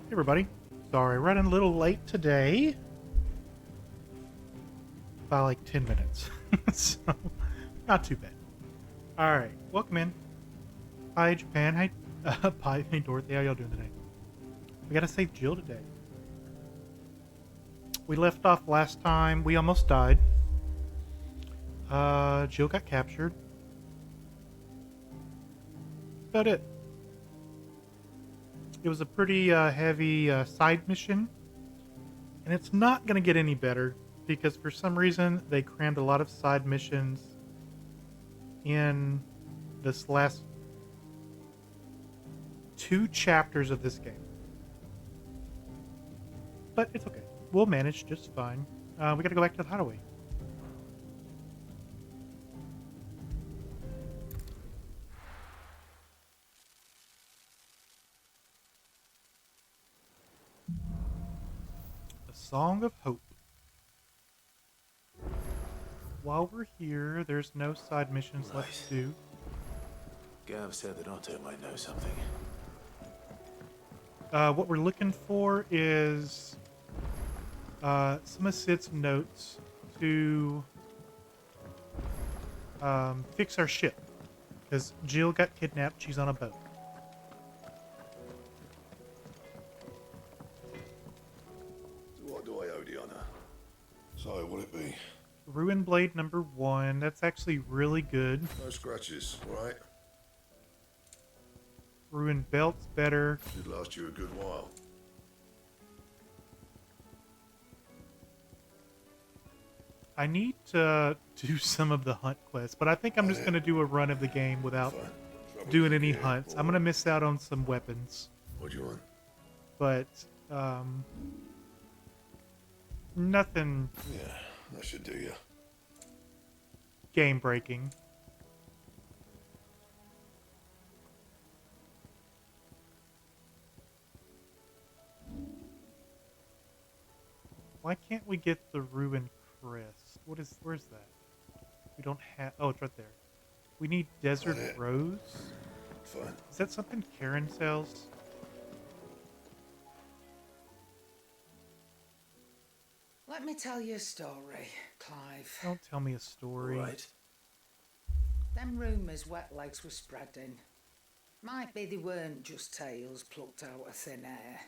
Hey everybody. Sorry, running a little late today. By like 10 minutes. So, not too bad. Alright, welcome in. Hi Japan. Hi, hi, hey Dorothy. How y'all doing today? We gotta save Jill today. We left off last time. We almost died. Jill got captured. That's about it. It was a pretty heavy side mission. And it's not going to get any better because for some reason they crammed a lot of side missions in this last 2 chapters of this game. But it's okay. We'll manage just fine. We got to go back to the hideaway. A Song of Hope. While we're here, there's no side missions left to do. Gav said that Otto might know something. What we're looking for is some of Sid's notes to fix our ship. Because Jill got kidnapped. She's on a boat. So what do I owe the honour? So what'll it be? Ruin Blade number 1. That's actually really good. No scratches, right? Ruin Belt's better. Should last you a good while. I need to do some of the hunt quests, but I think I'm just going to do a run of the game without Fine. Trouble doing with any gear, hunts. or I'm going to miss out on some weapons, what do you want? but nothing Yeah, that should do you. game breaking. Why can't we get the Ruin Crest? Where's that? We don't have, oh, it's right there. We need Desert Got it. Rose? Fine. Is that something Karen sells? Let me tell you a story, Clive. Don't tell me a story. Right. Them rumours wet legs were spreading. Might be they weren't just tales plucked out of thin air.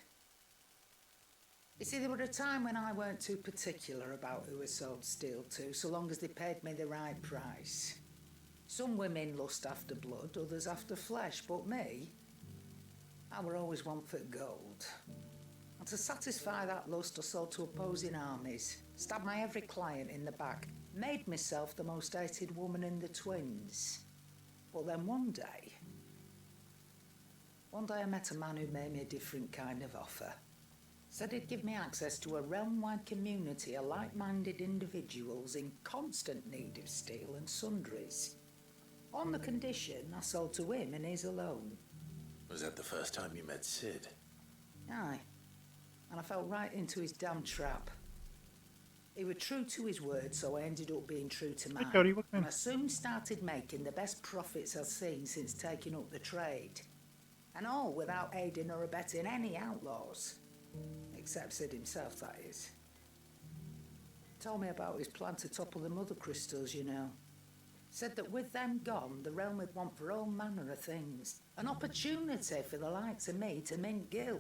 You see, there were a time when I weren't too particular about who I sold steel to, so long as they paid me the right price. Some women lust after blood, others after flesh, but me, I were always one for gold. And to satisfy that lust, I sold to opposing armies, stabbed my every client in the back, made myself the most hated woman in the twins. But then one day I met a man who made me a different kind of offer. Said he'd give me access to a realm-wide community of like-minded individuals in constant need of steel and sundries. On the condition I sold to him and his alone. Was that the first time you met Sid? Aye. And I fell right into his damn trap. He was true to his word, so I ended up being true to mine. Hey Cody, welcome in. And I soon started making the best profits I've seen since taking up the trade. And all without aiding or abetting any outlaws. Except Sid himself, that is. Told me about his plan to topple the mother crystals, you know. Said that with them gone, the realm would want for all manner of things. An opportunity for the likes of me to mint Gil.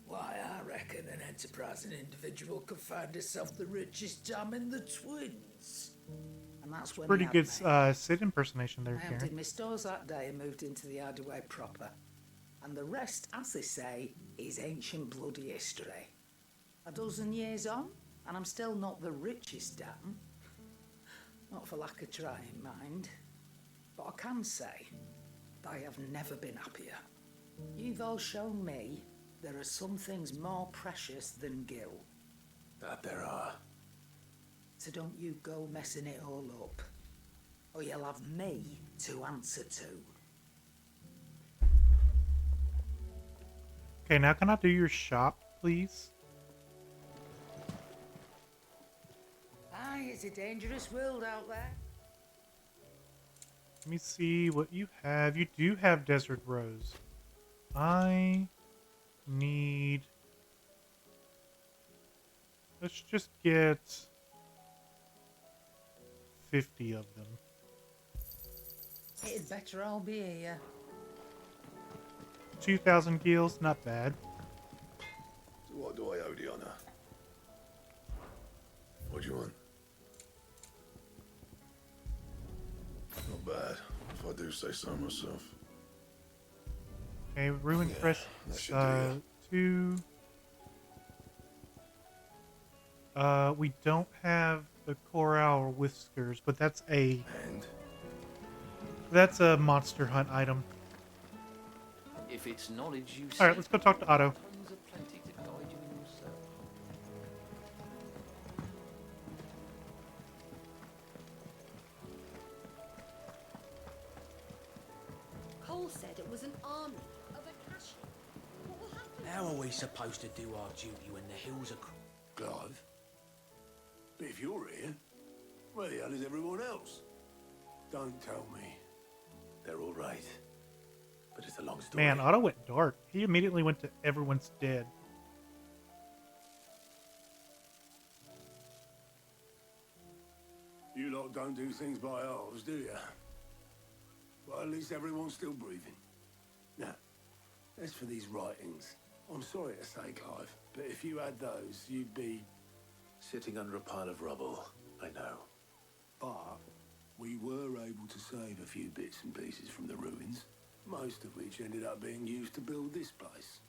Why, I reckon an enterprising individual could find himself the richest dam in the twins. And that's when Pretty he good had me. Sid impersonation there, I emptied Karen. my stores that day and moved into the hideaway proper. And the rest, as they say, is ancient bloody history. A dozen years on, and I'm still not the richest dam. Not for lack of trying, mind. But I can say that I have never been happier. You've all shown me there are some things more precious than Gil. That there are. So don't you go messing it all up. Or you'll have me to answer to. Okay, now can I do your shop, please? Aye, it's a dangerous world out there. Let me see what you have. You do have Desert Rose. I need... Let's just get 50 of them. It'd better all be here. 2,000 gills, not bad. So what do I owe the honor? What do you want? Not bad, if I do say so myself. Okay, ruined Yeah, crest that should do 2. We don't have the coral whiskers, but that's a And monster hunt item. If it's knowledge you All right, let's go talk to Otto. Tongues are plenty to guide you in your search. Cole said it was an army of Akashi. What will happen? How are we supposed to do our duty when the hills are... Clive? But if you're here, where the hell is everyone else? Don't tell me. They're all right. But it's a long story. Man, Otto went dark. He immediately went to everyone's dead. You lot don't do things by halves, do you? Well, at least everyone's still breathing. Now, as for these writings, I'm sorry to say, Clive, but if you had those, you'd be... sitting under a pile of rubble, I know. But we were able to save a few bits and pieces from the ruins, most of which ended up being used to build this place.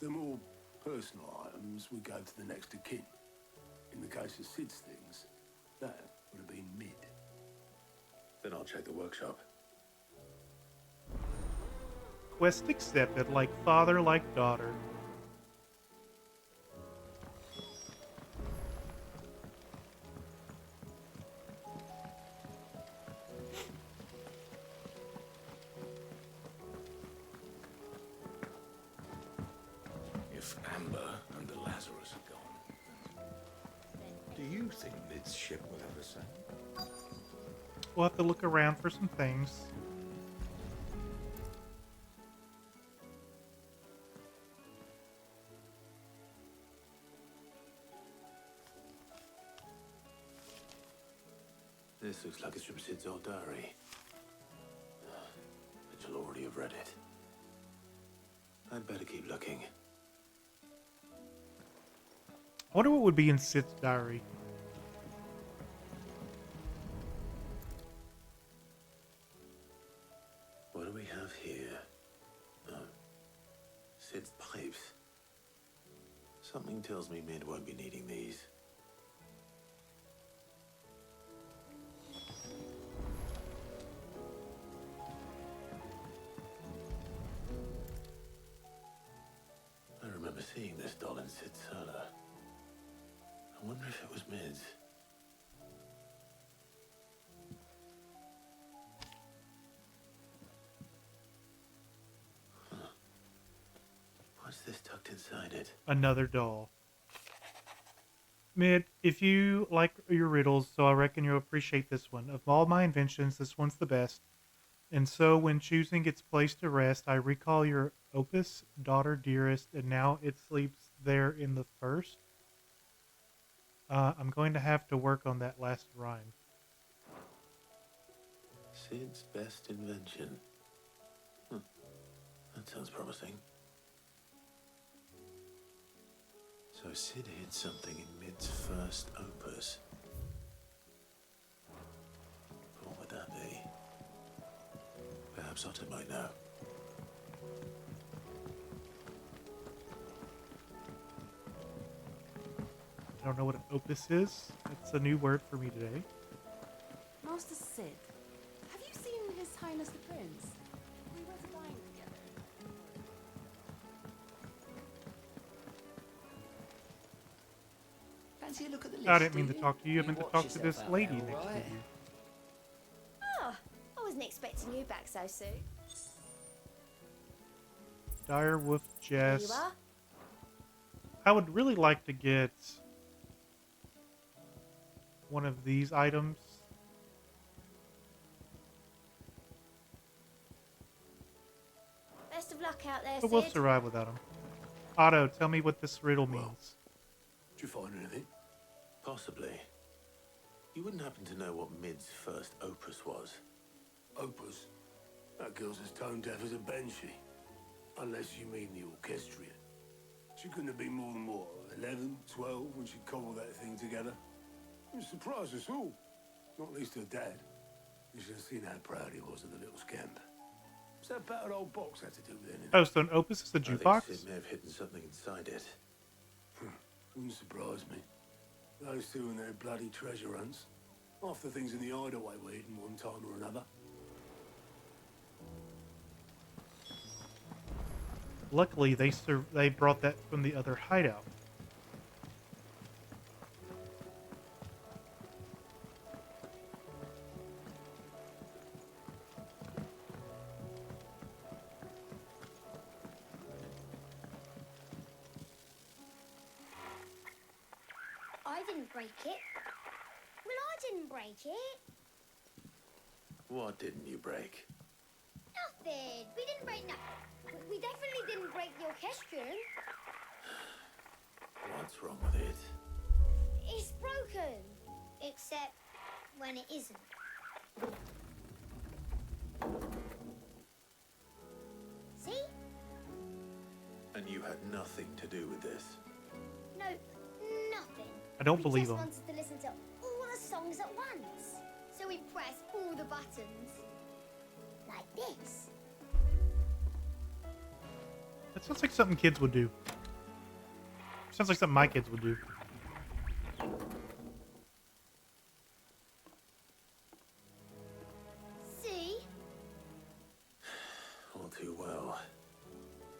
The more personal items would go to the next of kin. In the case of Sid's things, that would have been mid. Then I'll check the workshop. Quest accepted, like father, like daughter. If Amber and the Lazarus are gone. do you think Mid's ship will ever sail? We'll have to look around for some things. This looks like it's from Sid's old diary. But you'll already have read it. I'd better keep looking. I wonder what would be in Sid's diary. What do we have here? Oh, Sid's pipes. Something tells me Mid won't be needing these. I remember seeing this doll in Sid's cellar. I wonder if it was Mid's. What's this tucked inside it? Another doll. Mid, if you like your riddles, so I reckon you'll appreciate this one. Of all my inventions, this one's the best. And so when choosing its place to rest, I recall your opus, daughter dearest, and now it sleeps there in the first. I'm going to have to work on that last rhyme. Sid's best invention. That sounds promising. So Sid hid something in Mid's first opus. But what would that be? Perhaps Otto might know. I don't know what an opus is. It's a new word for me today. Master Sid, have you seen His Highness the Prince? We were to dine together. Fancy a look at the list, I didn't mean do to you? talk to you. I meant to watch talk to this yourself out lady there, next all to right? you. Oh, I wasn't expecting you back so soon. Dire Wolf Here Jess. you are. I would really like to get one of these items. Best of luck out there, But we'll Sid. survive without them. Otto, tell me what this riddle Well. means. Did you find anything? Possibly. You wouldn't happen to know what Mid's first opus was? Opus. That girl's as tone deaf as a banshee. Unless you mean the orchestrion. She couldn't have been more than, what, 11, 12 when she cobbled that thing together? It surprised us all. Not least her dad. You should have seen how proud he was of the little scamp. What's that battered old box had to do with anything? Oh, so an opus is the I think jukebox? Sid may have hidden something inside it. Wouldn't surprise me. Those two and their bloody treasure hunts. Half the things in the hideaway were hidden one time or another. Luckily, they brought that from the other hideout. I didn't break it. Well, I didn't break it. What didn't you break? Nothing. We didn't break nothing. We definitely didn't break the orchestrion. What's wrong with it? It's broken. Except when it isn't. See? And you had nothing to do with this? No, nothing. I don't believe We him. just wanted to listen to all the songs at once. So we pressed all the buttons. Like this. That sounds like something kids would do. Sounds like something my kids would do. See? All too well.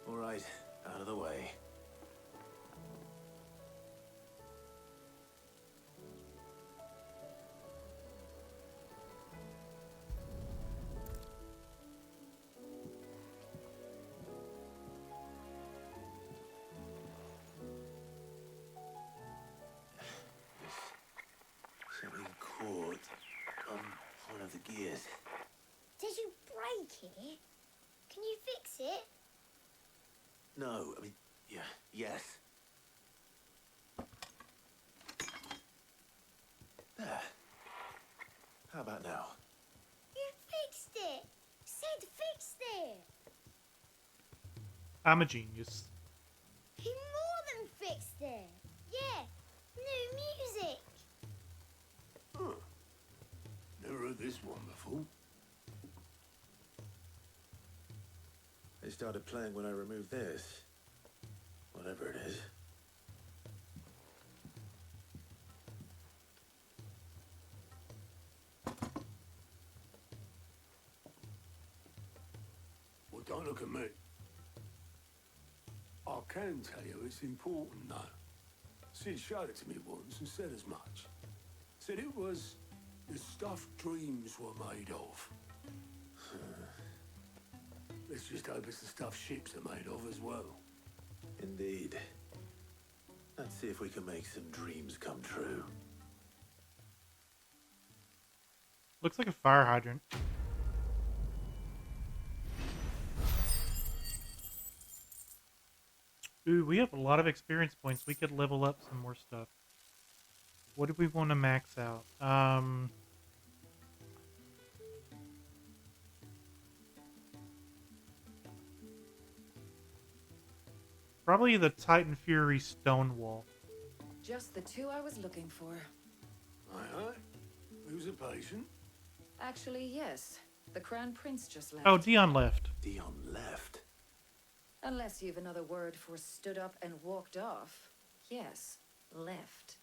All right, out of the way. Something caught on one of the gears. Did you break it? Can you fix it? No, I mean, yeah, yes. There. How about now? You fixed it. Sid fixed it. I'm a genius. He more than fixed it. Yeah, new music. Huh. Never heard this one before. They started playing when I removed this. Whatever it is. Well, don't look at me. I can tell you it's important, though. Sid showed it to me once and said as much. Said it was the stuff dreams were made of. Let's just hope it's the stuff ships are made of as well. Indeed. Let's see if we can make some dreams come true. Looks like a fire hydrant. Ooh, we have a lot of experience points. We could level up some more stuff. What do we want to max out? Probably the Titan Fury stone wall. Just the two I was looking for. Aye. Who's a patient? Actually, yes. The Crown Prince just left. Oh, Dion left. Dion left. Unless you've another word for stood up and walked off. Yes, left.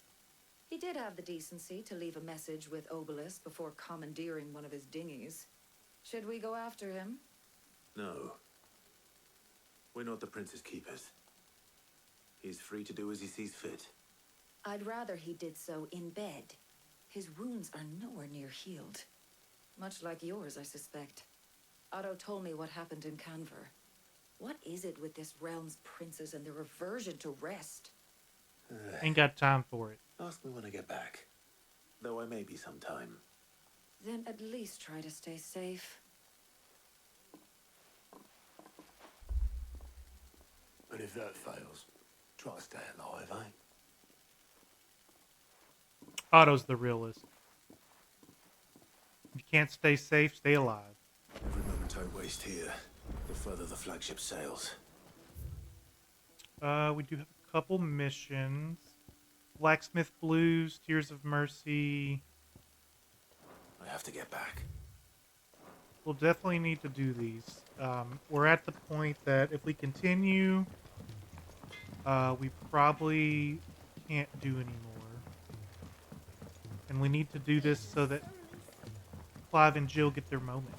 He did have the decency to leave a message with Obelisk before commandeering one of his dinghies. Should we go after him? No. We're not the Prince's keepers. He's free to do as he sees fit. I'd rather he did so in bed. His wounds are nowhere near healed. Much like yours, I suspect. Otto told me what happened in Canver. What is it with this realm's princes and their aversion to rest? Ain't got time for it. Ask me when I get back. Though I may be sometime. Then at least try to stay safe. And if that fails, try to stay alive, eh? Otto's the realist. If you can't stay safe, stay alive. Every moment I waste here, the further the flagship sails. We do have a couple missions. Blacksmith Blues, Tears of Mercy. I have to get back. We'll definitely need to do these. We're at the point that if we continue, we probably can't do anymore. And we need to do this so that Clive and Jill get their moment.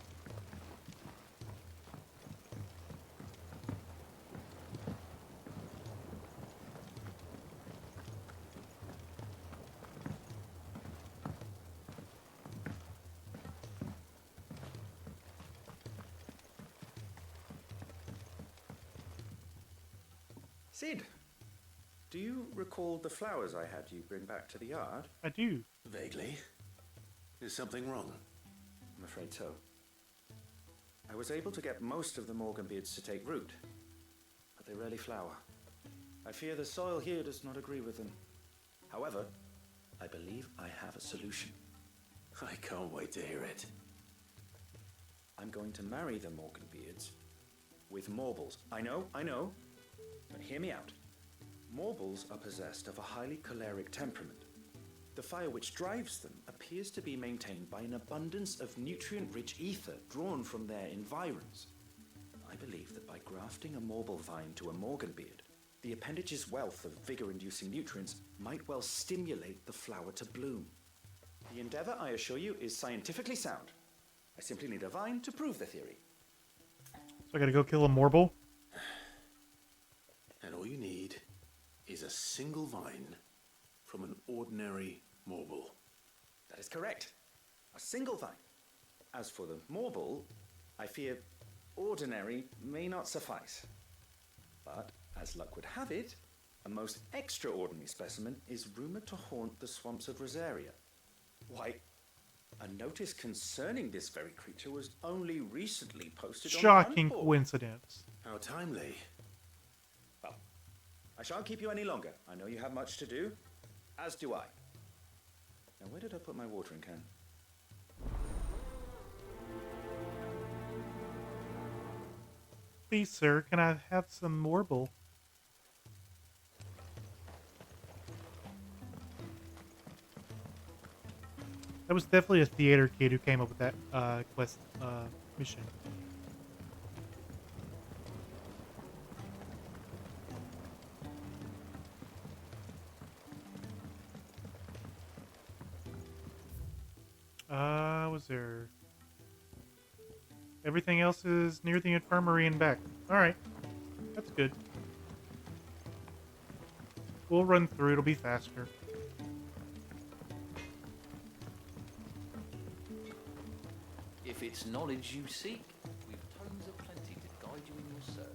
Sid, do you recall the flowers I had you bring back to the yard? I do. Vaguely. Is something wrong? I'm afraid so. I was able to get most of the Morganbeards to take root, but they rarely flower. I fear the soil here does not agree with them. However, I believe I have a solution. I can't wait to hear it. I'm going to marry the Morganbeards with Morbles. I know, but hear me out. Morbles are possessed of a highly choleric temperament. The fire which drives them appears to be maintained by an abundance of nutrient-rich ether drawn from their environs. I believe that by grafting a Morble vine to a Morganbeard, the appendage's wealth of vigor-inducing nutrients might well stimulate the flower to bloom. The endeavor, I assure you, is scientifically sound. I simply need a vine to prove the theory. So I gotta go kill a Morble? And all you need is a single vine from an ordinary Morble. That is correct. A single vine. As for the Morble, I fear ordinary may not suffice. But, as luck would have it, a most extraordinary specimen is rumored to haunt the swamps of Rosaria. Why, a notice concerning this very creature was only recently posted on the Shocking hunt board. coincidence. How timely. Well, I shan't keep you any longer. I know you have much to do, as do I. Now, where did I put my watering can? Please, sir, can I have some Morble? That was definitely a theater kid who came up with that quest mission. Was there... Everything else is near the infirmary and back. Alright. That's good. We'll run through, it'll be faster. If it's knowledge you seek, we've tomes of plenty to guide you in your search.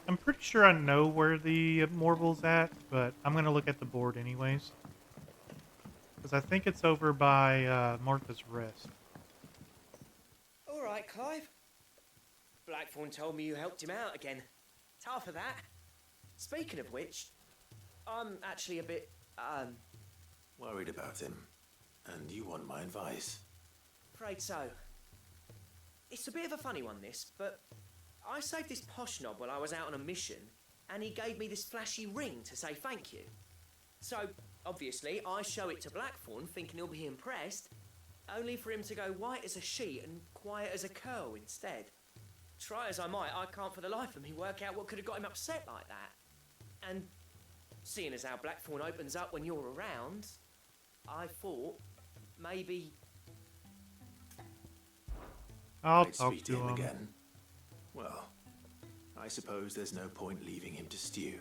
I'm pretty sure I know where the Morble's at, but I'm going to look at the board anyways. Because I think it's over by Martha's Rest. All right, Clive. Blackthorn told me you helped him out again. Tough for that. Speaking of which, I'm actually a bit, Worried about him. And you want my advice. afraid so. It's a bit of a funny one, this, but I saved this posh knob while I was out on a mission, and he gave me this flashy ring to say thank you. So, obviously, I show it to Blackthorn, thinking he'll be impressed, only for him to go white as a sheet and quiet as a curl instead. Try as I might, I can't for the life of me work out what could have got him upset like that. And seeing as how Blackthorn opens up when you're around, I thought maybe... I'll I'd talk speak to him him. again. Well, I suppose there's no point leaving him to stew.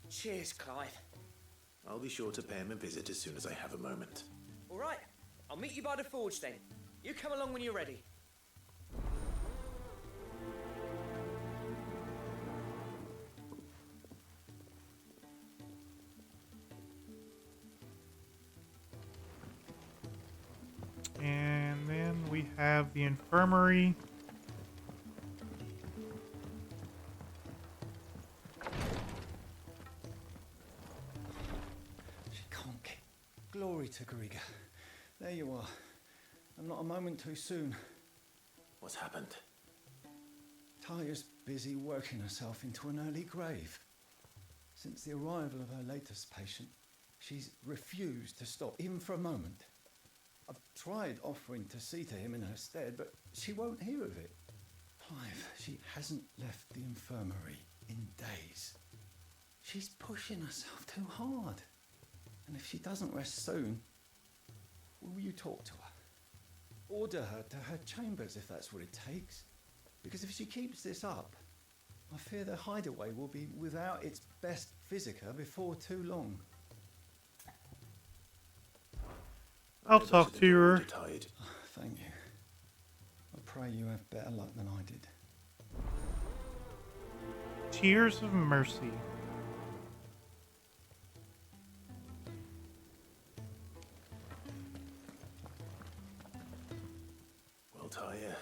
Cheers, Clive. I'll be sure to pay him a visit as soon as I have a moment. All right, I'll meet you by the forge then. You come along when you're ready. And then we have the infirmary. She can't get. Glory to Griga. There you are. I'm not a moment too soon. What's happened? Taya's busy working herself into an early grave. Since the arrival of her latest patient, she's refused to stop, even for a moment. I've tried offering to see to him in her stead, but she won't hear of it. Clive, she hasn't left the infirmary in days. She's pushing herself too hard. And if she doesn't rest soon, will you talk to her? Order her to her chambers if that's what it takes. Because if she keeps this up, I fear the hideaway will be without its best physica before too long. I'll talk to her. Thank you. I pray you have better luck than I did. Tears of Mercy. Well, Taya,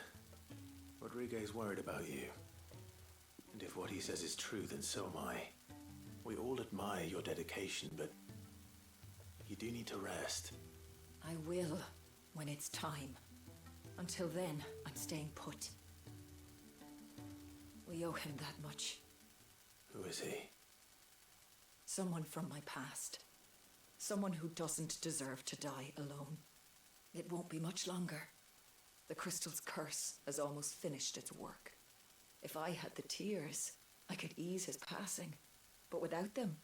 Rodriguez worried about you. And if what he says is true, then so am I. We all admire your dedication, but you do need to rest. I will, when it's time. Until then, I'm staying put. We owe him that much. Who is he? Someone from my past. Someone who doesn't deserve to die alone. It won't be much longer. The crystal's curse has almost finished its work. If I had the tears, I could ease his passing. But without them,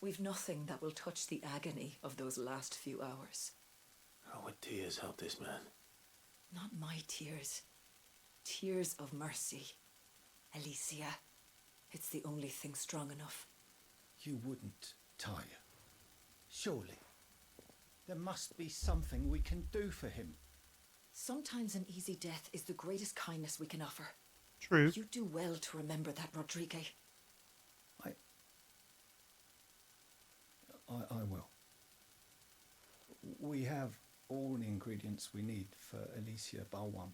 we've nothing that will touch the agony of those last few hours. How would tears help this man? Not my tears. Tears of mercy. Alicia, it's the only thing strong enough. You wouldn't, Taya. Surely. There must be something we can do for him. Sometimes an easy death is the greatest kindness we can offer. True. You do well to remember that, Rodriguez. I will. We have all the ingredients we need for Alicia Balwan.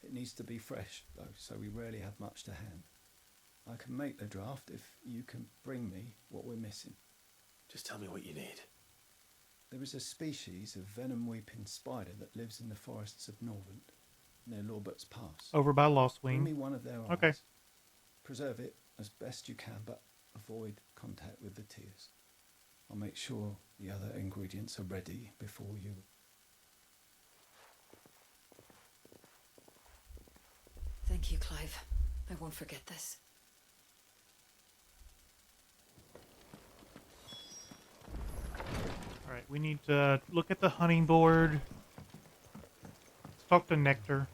It needs to be fresh, though, so we rarely have much to hand. I can make the draft if you can bring me what we're missing. Just tell me what you need. There is a species of venom-weeping spider that lives in the forests of Norvent, near Lorbert's Pass. Over by Lost Wing. Bring me one of their eyes. Okay. Preserve it as best you can, but avoid contact with the tears. I'll make sure the other ingredients are ready before you. Thank you, Clive. I won't forget this. Alright, we need to look at the hunting board. Let's talk to Nectar.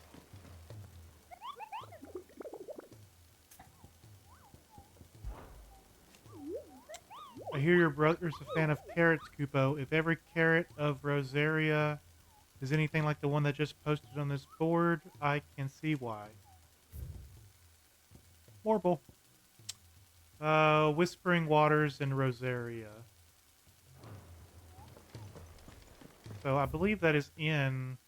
I hear your brother's a fan of carrots, Kupo. If every carrot of Rosaria is anything like the one that just posted on this board, I can see why. Morble. Whispering Waters and Rosaria. So I believe that is in...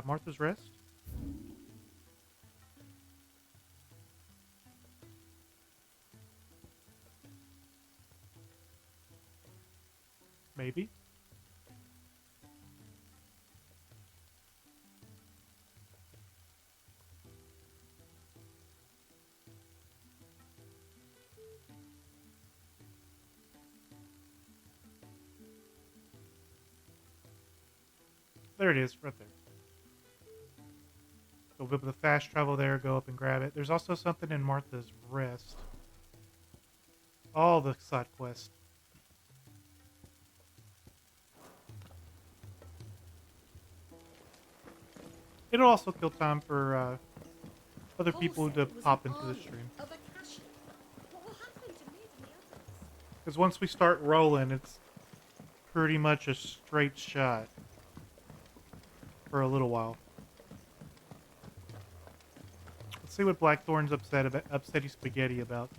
Martha's Rest? Maybe. There it is, right there. Go up with the fast travel there, go up and grab it. There's also something in Martha's Rest. All the side quests. It'll also kill time for other people to pop into the stream. Because once we start rolling, it's pretty much a straight shot for a little while. Let's see what Blackthorn's upsetty spaghetti about.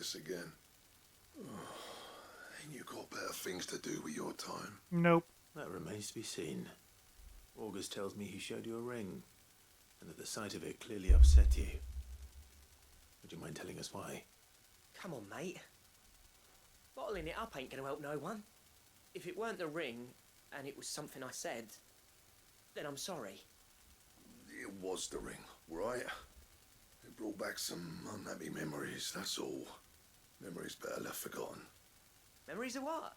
this again. Ain't you got better things to do with your time? Nope. That remains to be seen. August tells me he showed you a ring, and that the sight of it clearly upset you. Would you mind telling us why? Come on, mate. Bottling it up ain't gonna help no one. If it weren't the ring, and it was something I said, then I'm sorry. It was the ring, right? It brought back some unhappy memories, that's all. Memories better left forgotten. Memories of what?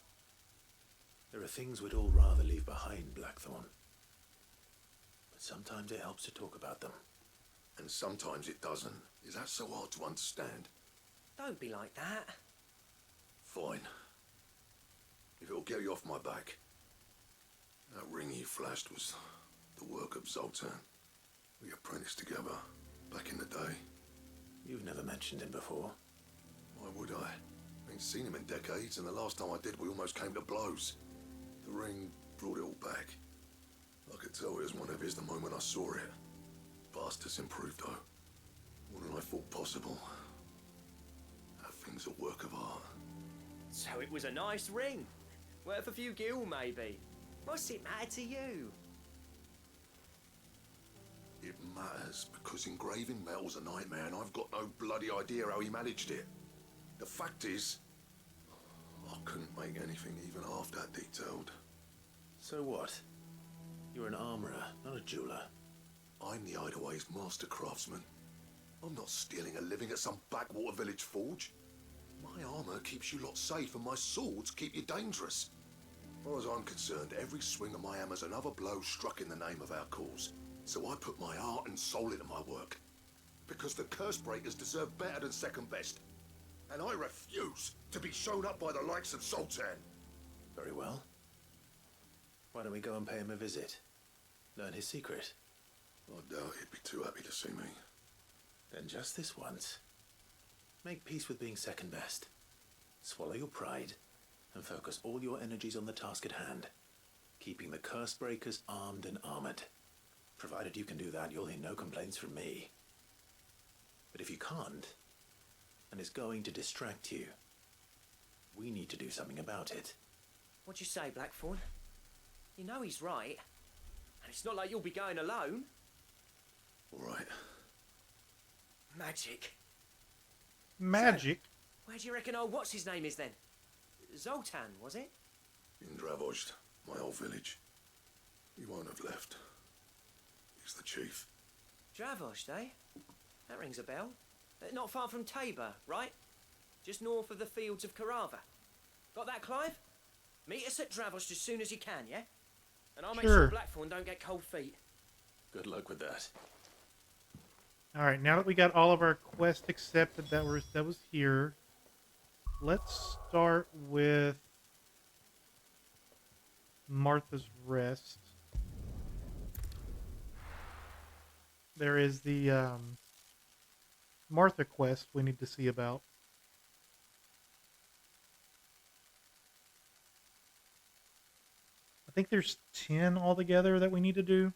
There are things we'd all rather leave behind, Blackthorn. But sometimes it helps to talk about them. And sometimes it doesn't. Is that so hard to understand? Don't be like that. Fine. If it'll get you off my back. That ring you flashed was the work of Zoltan. We apprenticed together back in the day. You've never mentioned him before. Why would I? Ain't seen him in decades, and the last time I did, we almost came to blows. The ring brought it all back. I could tell it was one of his the moment I saw it. Bastard's improved, though. More than I thought possible. That thing's a work of art. So it was a nice ring. Worth a few gil, maybe. What's it matter to you? It matters because engraving metal's a nightmare, and I've got no bloody idea how he managed it. The fact is, I couldn't make anything even half that detailed. So what? You're an armorer, not a jeweler. I'm the Hideaway's master craftsman. I'm not stealing a living at some backwater village forge. My armor keeps you lot safe, and my swords keep you dangerous. As far as I'm concerned, every swing of my hammer's another blow struck in the name of our cause. So I put my heart and soul into my work. Because the curse breakers deserve better than second best. And I refuse to be shown up by the likes of Sultan. Very well. Why don't we go and pay him a visit? Learn his secret. I doubt he'd be too happy to see me. Then just this once. Make peace with being second best. Swallow your pride and focus all your energies on the task at hand. Keeping the curse breakers armed and armored. Provided you can do that, you'll hear no complaints from me. But if you can't, and it's going to distract you, we need to do something about it. What'd you say, Blackthorn? You know he's right. And it's not like you'll be going alone. All right. Magic. Magic? So, where do you reckon old what's-his-name is then? Zoltan, was it? In Dravozd, my old village. He won't have left. He's the chief. Dravozd, eh? That rings a bell. Not far from Tabor, right? Just north of the fields of Carava. Got that, Clive? Meet us at Dravozd as soon as you can, yeah? And I'll make sure Blackthorn don't get cold feet. Good luck with that. All right, now that we got all of our quests accepted that was here, let's start with Martha's Rest. There is the Martha quest we need to see about. I think there's 10 altogether that we need to do.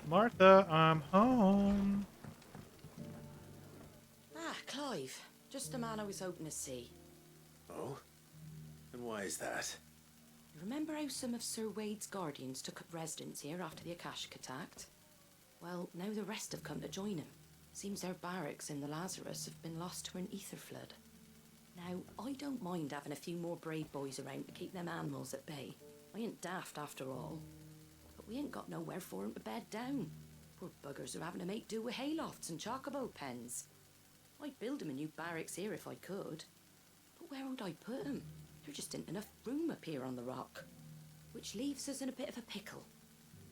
Martha, I'm home. Ah, Clive. Just the man I was hoping to see. Oh? And why is that? You remember how some of Sir Wade's guardians took up residence here after the Akashic attacked? Well, now the rest have come to join him. Seems their barracks in the Lazarus have been lost to an ether flood. Now, I don't mind having a few more brave boys around to keep them animals at bay. I ain't daft after all. But we ain't got nowhere for 'em to bed down. Poor buggers are having to make do with haylofts and chocobo pens. I'd build 'em a new barracks here if I could. But where would I put 'em? There just ain't enough room up here on the rock. Which leaves us in a bit of a pickle.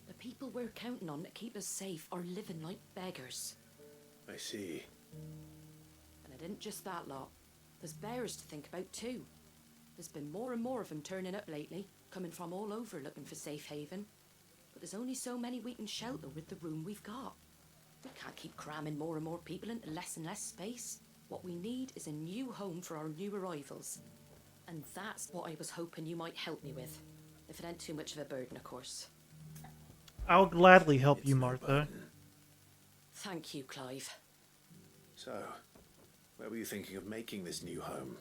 The people we're counting on to keep us safe are living like beggars. I see. And it isn't just that lot. There's bears to think about too. There's been more and more of them turning up lately, coming from all over looking for safe haven. But there's only so many we can shelter with the room we've got. We can't keep cramming more and more people into less and less space. What we need is a new home for our new arrivals. And that's what I was hoping you might help me with. If it ain't too much of a burden, of course. I'll gladly help you, no Martha. burden. Thank you, Clive. So, where were you thinking of making this new home?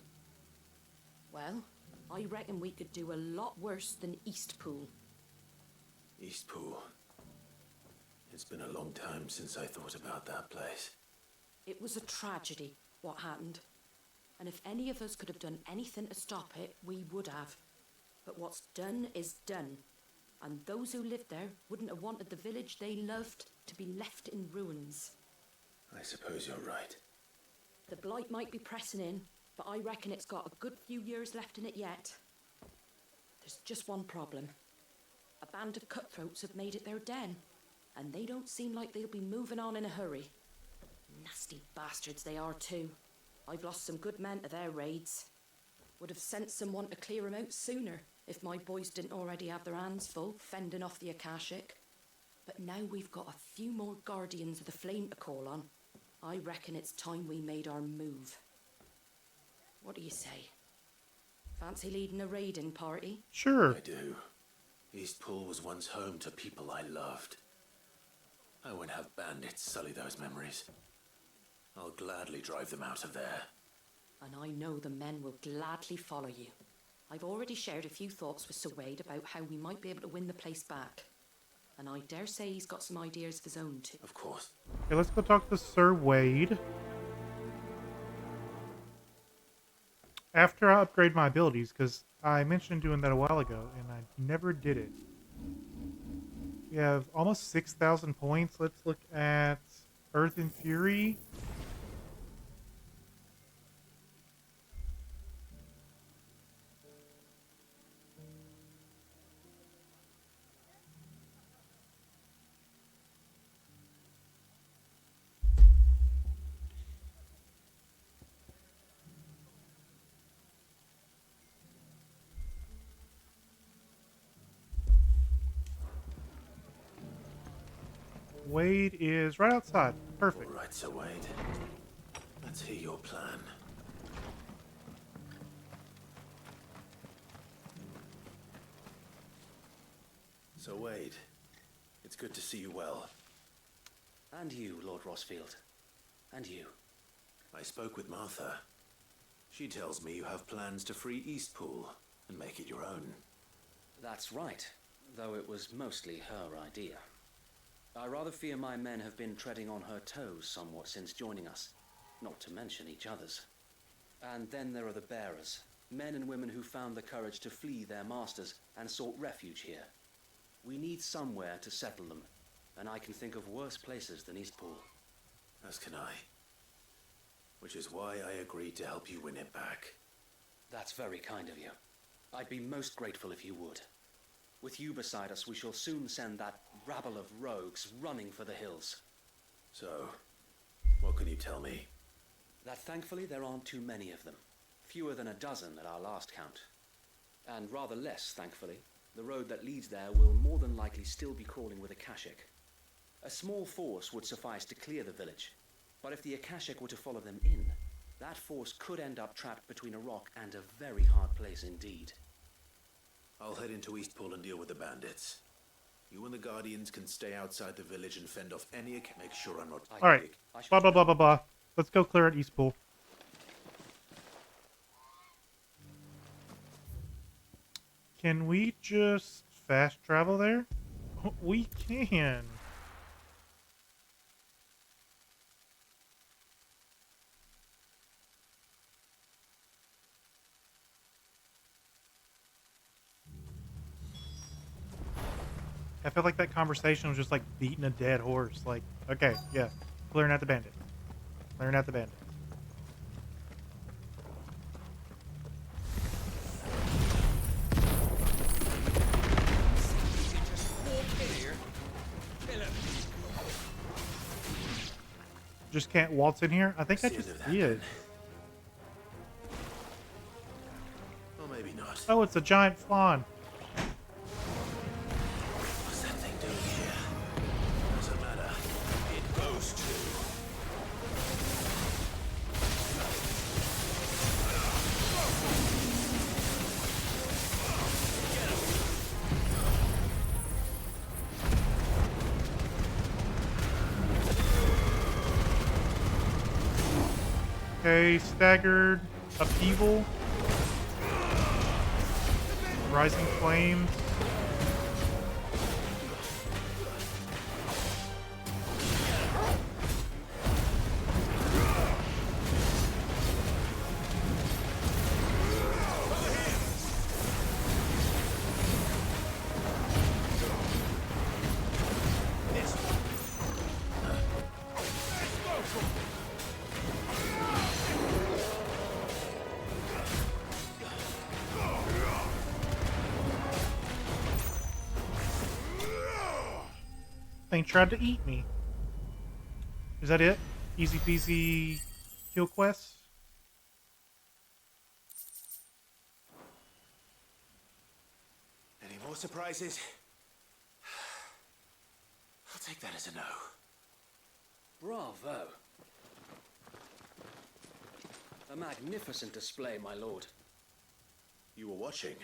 Well, I reckon we could do a lot worse than Eastpool. Eastpool. It's been a long time since I thought about that place. It was a tragedy, what happened. And if any of us could have done anything to stop it, we would have. But what's done is done. And those who lived there wouldn't have wanted the village they loved to be left in ruins. I suppose you're right. The blight might be pressing in, but I reckon it's got a good few years left in it yet. There's just one problem. A band of cutthroats have made it their den, and they don't seem like they'll be moving on in a hurry. Nasty bastards they are too. I've lost some good men to their raids. Would have sent someone to clear 'em out sooner if my boys didn't already have their hands full fending off the Akashic. But now we've got a few more guardians of the flame to call on. I reckon it's time we made our move. What do you say? Fancy leading a raiding party? Sure. I do. Eastpool was once home to people I loved. I won't have bandits sully those memories. I'll gladly drive them out of there. And I know the men will gladly follow you. I've already shared a few thoughts with Sir Wade about how we might be able to win the place back. And I dare say he's got some ideas of his own too. Of course. Okay, let's go talk to Sir Wade. After I upgrade my abilities, because I mentioned doing that a while ago, and I never did it. We have almost 6,000 points. Let's look at Earth and Fury. Wade is right outside. Perfect. All right, Sir Wade. Let's hear your plan. So, Wade, it's good to see you well. And you, Lord Rossfield. And you. I spoke with Martha. She tells me you have plans to free Eastpool and make it your own. That's right, though it was mostly her idea. I rather fear my men have been treading on her toes somewhat since joining us, not to mention each other's. And then there are the bearers, men and women who found the courage to flee their masters and sought refuge here. We need somewhere to settle them, and I can think of worse places than Eastpool. As can I. Which is why I agreed to help you win it back. That's very kind of you. I'd be most grateful if you would. With you beside us, we shall soon send that rabble of rogues running for the hills. So, what can you tell me? That thankfully there aren't too many of them. Fewer than a dozen at our last count. And rather less, thankfully. The road that leads there will more than likely still be crawling with Akashic. A small force would suffice to clear the village. But if the Akashic were to follow them in, that force could end up trapped between a rock and a very hard place indeed. I'll head into Eastpool and deal with the bandits. You and the Guardians can stay outside the village and fend off any... Make sure I'm not... All right. Blah, blah, blah, blah, blah. Let's go clear at Eastpool. Can we just fast travel there? We can. I feel like that conversation was just like beating a dead horse. Like, okay, yeah, clearing out the bandit. Clearing out the bandit. Just can't waltz in here? I think I just did. Or maybe not. Oh, it's a giant fawn. What's that thing doing here? Doesn't matter. It goes to... Okay, staggered upheaval. Rising flames. Thing tried to eat me. Is that it? Easy peasy kill quests? Any more surprises? I'll take that as a no. Bravo. A magnificent display, my lord. You were watching.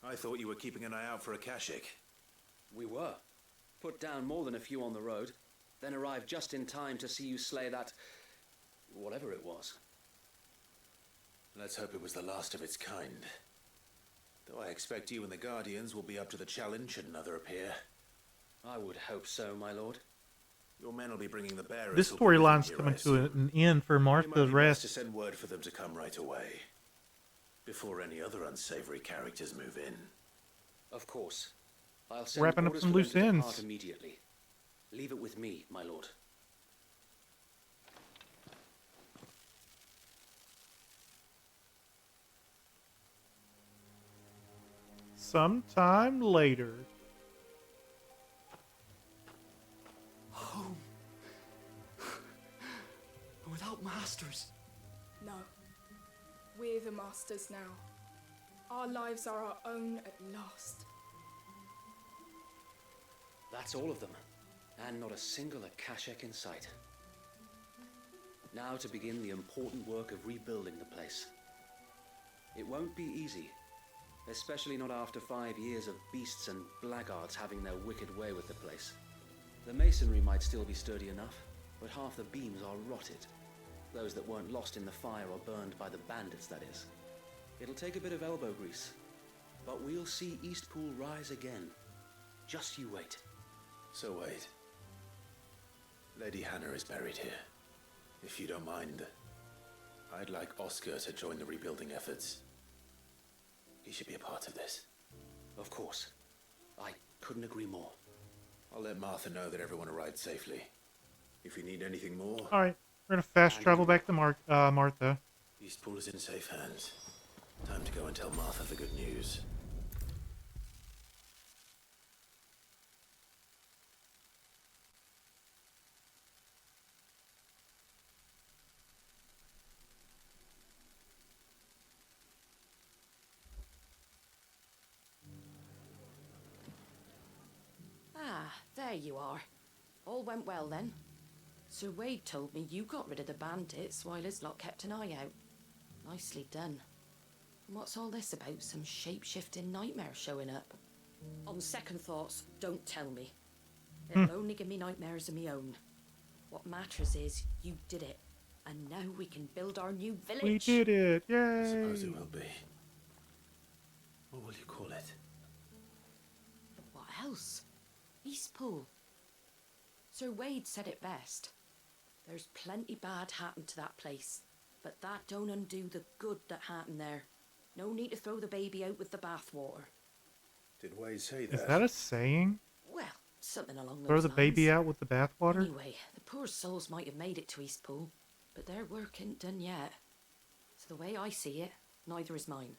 I thought you were keeping an eye out for a Kashik. We were. Put down more than a few on the road, then arrived just in time to see you slay that... whatever it was. Let's hope it was the last of its kind. Though I expect you and the Guardians will be up to the challenge should another appear. I would hope so, my lord. Your men will be bringing the bearers. This storyline's coming to an end for Martha's Rest. To send word for them to come right away, before any other unsavory characters move in. Of course. I'll send Wrapping up orders some for them loose to depart ends. immediately. Leave it with me, my lord. Sometime later. Home. Without masters. No. We're the masters now. Our lives are our own at last. That's all of them, and not a single Akashek in sight. Now to begin the important work of rebuilding the place. It won't be easy, especially not after 5 years of beasts and blackguards having their wicked way with the place. The masonry might still be sturdy enough, but half the beams are rotted. Those that weren't lost in the fire or burned by the bandits, that is. It'll take a bit of elbow grease, but we'll see Eastpool rise again. Just you wait. So wait. Lady Hannah is buried here. If you don't mind, I'd like Oscar to join the rebuilding efforts. He should be a part of this. Of course. I couldn't agree more. I'll let Martha know that everyone arrived safely. If you need anything more... Alright, we're gonna fast travel back to Martha. Eastpool is in safe hands. Time to go and tell Martha the good news. Ah, there you are. All went well then. Sir Wade told me you got rid of the bandits while his lot kept an eye out. Nicely done. What's all this about? Some shape-shifting nightmare showing up? On second thoughts, don't tell me. It'll only give me nightmares of my own. What matters is you did it. And now we can build our new village. We did it! Yay! I suppose it will be. What will you call it? What else? Eastpool. Sir Wade said it best. There's plenty bad happened to that place, but that don't undo the good that happened there. No need to throw the baby out with the bathwater. Did Wade say that? Is that a saying? Well, something along those Throw the lines. baby out with the bathwater? Anyway, the poor souls might have made it to Eastpool, but their work ain't done yet. So the way I see it, neither is mine.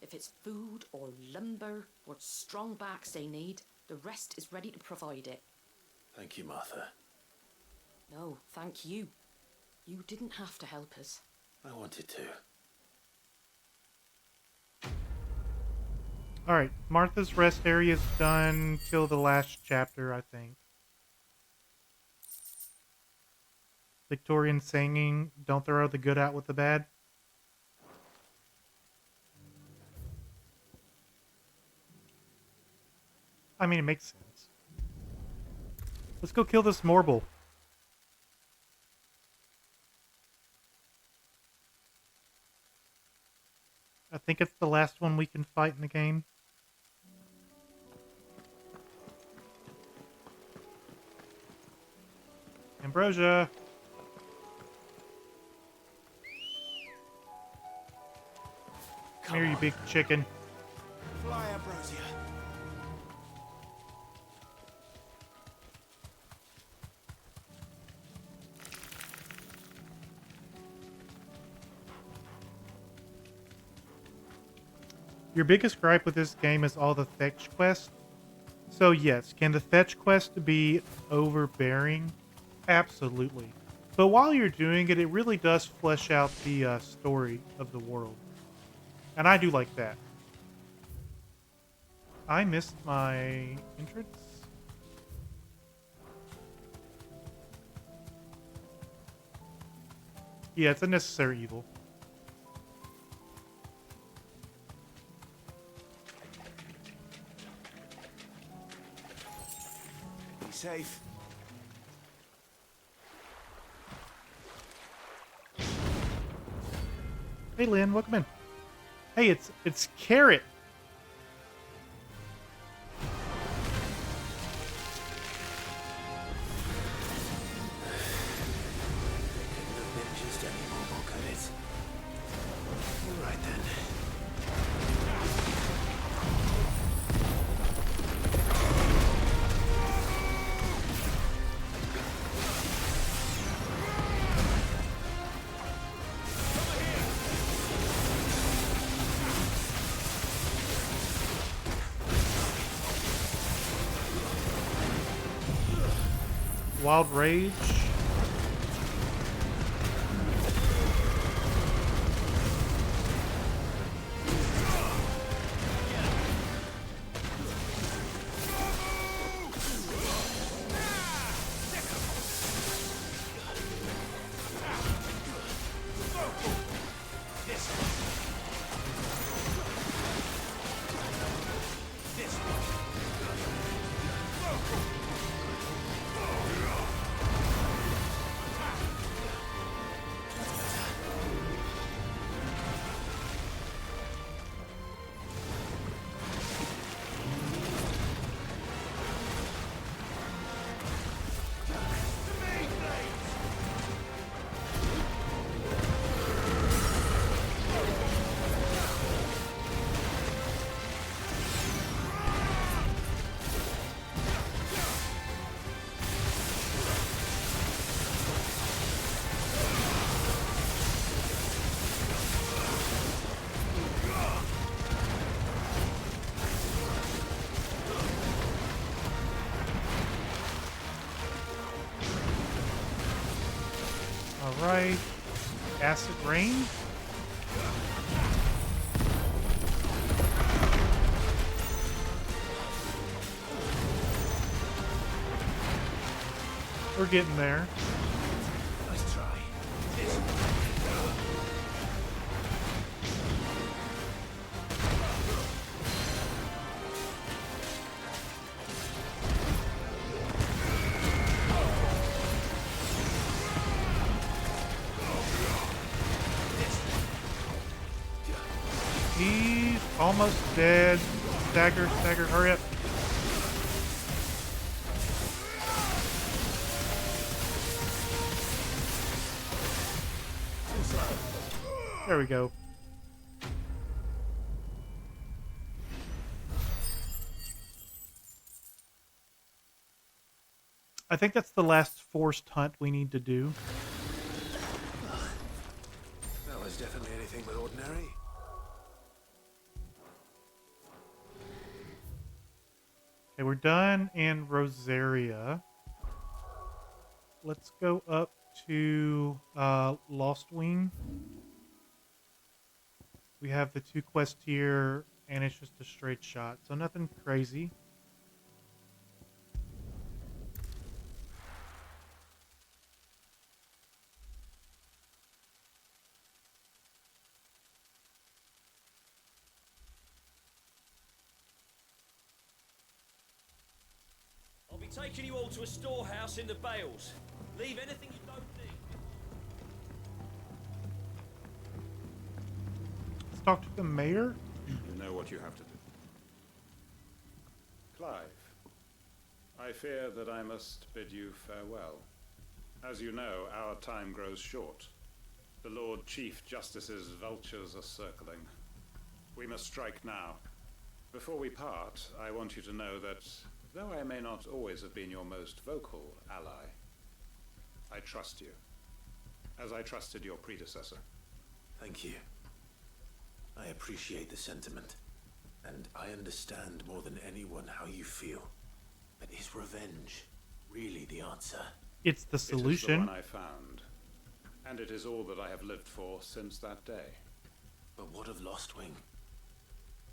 If it's food or lumber or strong backs they need, the rest is ready to provide it. Thank you, Martha. No, thank you. You didn't have to help us. I wanted to. Alright, Martha's Rest area is done till the last chapter, I think. Victorian singing, don't throw the good out with the bad. I mean, it makes sense. Let's go kill this Morble. think it's the last one we can fight in the game. Ambrosia. Come here, you big chicken. Fly, Ambrosia. Your biggest gripe with this game is all the fetch quests. So yes, can the fetch quest be overbearing? Absolutely. But while you're doing it, it really does flesh out the story of the world. And I do like that. I missed my entrance. Yeah, it's a necessary evil. Be safe. Hey, Lynn, welcome in. Hey, it's Carrot. Couldn't have been just any mobile, could it? All right then. Wild Rage. Alright. Acid Rain. We're getting there. Nice try. He's almost dead. Stagger, stagger, hurry up. There we go. I think that's the last forced hunt we need to do. That was definitely anything but ordinary. Okay, we're done in Rosaria. Let's go up to Lost Wing. We have the 2 quests here, and it's just a straight shot, so nothing crazy. I'll be taking you all to a storehouse in the Bales. Leave anything you don't need. talk to the mayor? You know what you have to do. Clive, I fear that I must bid you farewell. As you know, our time grows short. The Lord Chief Justice's vultures are circling. We must strike now. Before we part, I want you to know that, though I may not always have been your most vocal ally, I trust you, as I trusted your predecessor. Thank you. I appreciate the sentiment, and I understand more than anyone how you feel. But is revenge really the answer? It's the solution. It is the one I found, and it is all that I have lived for since that day. But what of Lostwing?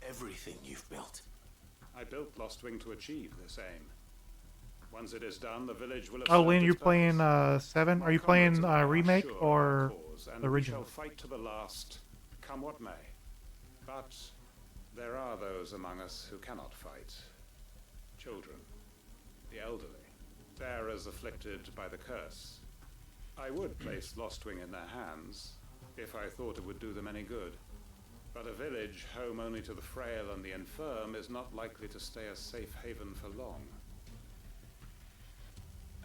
Everything you've built. I built Lostwing to achieve this aim. Once it is done, the village will have Oh, served Lynn, its you're purpose. playing 7? Are you Comrades playing and I are remake sure or of our cause, and the we original? shall fight to the last, come what may. But there are those among us who cannot fight. Children, the elderly, bearers afflicted by the curse. I would place Lostwing in their hands, if I thought it would do them any good. But a village home only to the frail and the infirm is not likely to stay a safe haven for long.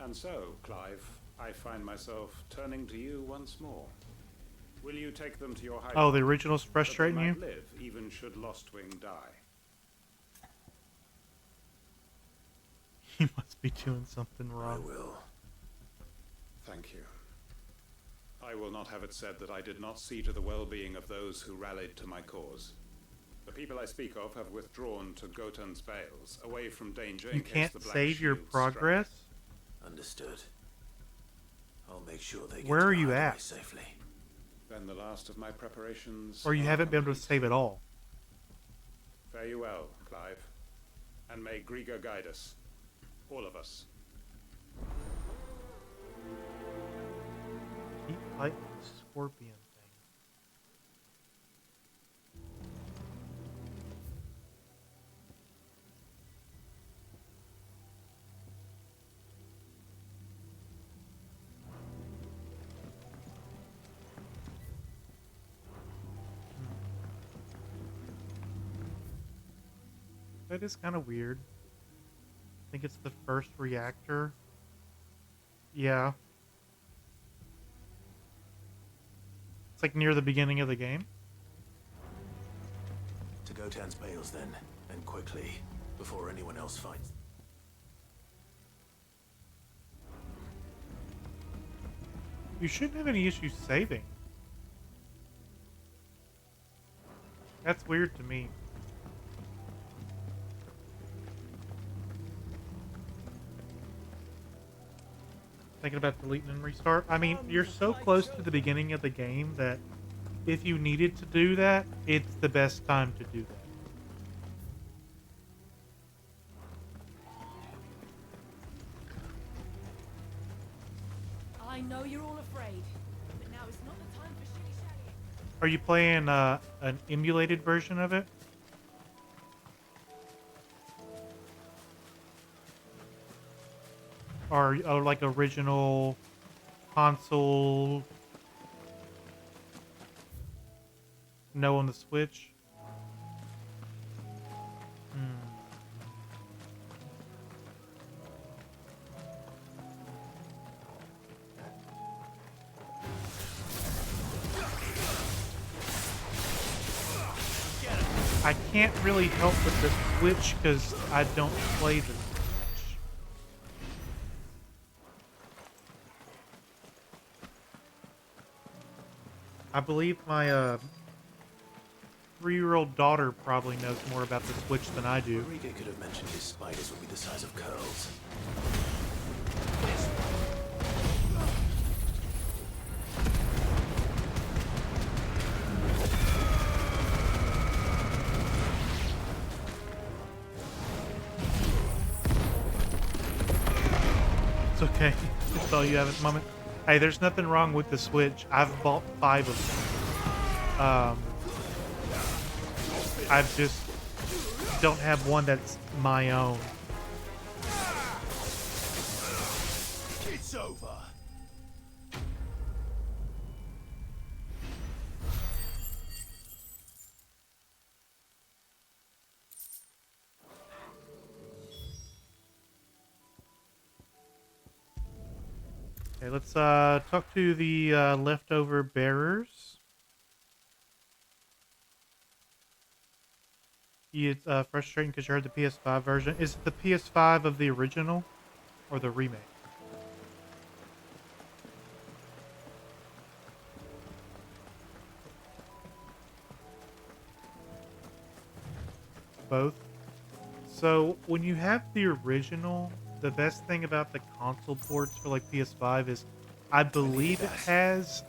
And so, Clive, I find myself turning to you once more. Will you take them to your hiding? Oh, the original's that they frustrating might you? live, even should Lostwing die. You must be doing something wrong. I will. Thank you. I will not have it said that I did not see to the well-being of those who rallied to my cause. The people I speak of have withdrawn to Gotan's Bales, away from danger You in case can't the Black save your Shield progress? struck. Understood. I'll make sure they get Where to are the you hideaway at? safely. Then the last of my preparations. Or you are haven't been able to complete. save it all? Fare you well, Clive. And may Grieger guide us. All of us. Keep fighting the scorpion thing. That is kind of weird. I think it's the first reactor. Yeah. It's like near the beginning of the game. To Gotan's Bales then, and quickly, before anyone else finds. You shouldn't have any issues saving. That's weird to me. Thinking about deleting and restart. I mean, you're so close to the beginning of the game that if you needed to do that, it's the best time to do that. I know you're all afraid, but now is not the time for shilly-shallying. Are you playing an emulated version of it? Or like original console? No on the Switch? I can't really help with the Switch because I don't play the Switch. I believe my 3-year-old daughter probably knows more about the Switch than I do. Rodrigo could have mentioned his spiders would be the size of curls. It's okay. It's all you have at the moment. Hey, there's nothing wrong with the Switch. I've bought 5 of them. I've just don't have one that's my own. It's over. Okay, let's talk to the leftover bearers. It's frustrating because you heard the PS5 version. Is it the PS5 of the original or the remake? Both. So when you have the original, the best thing about the console ports for like PS5 is, I believe it has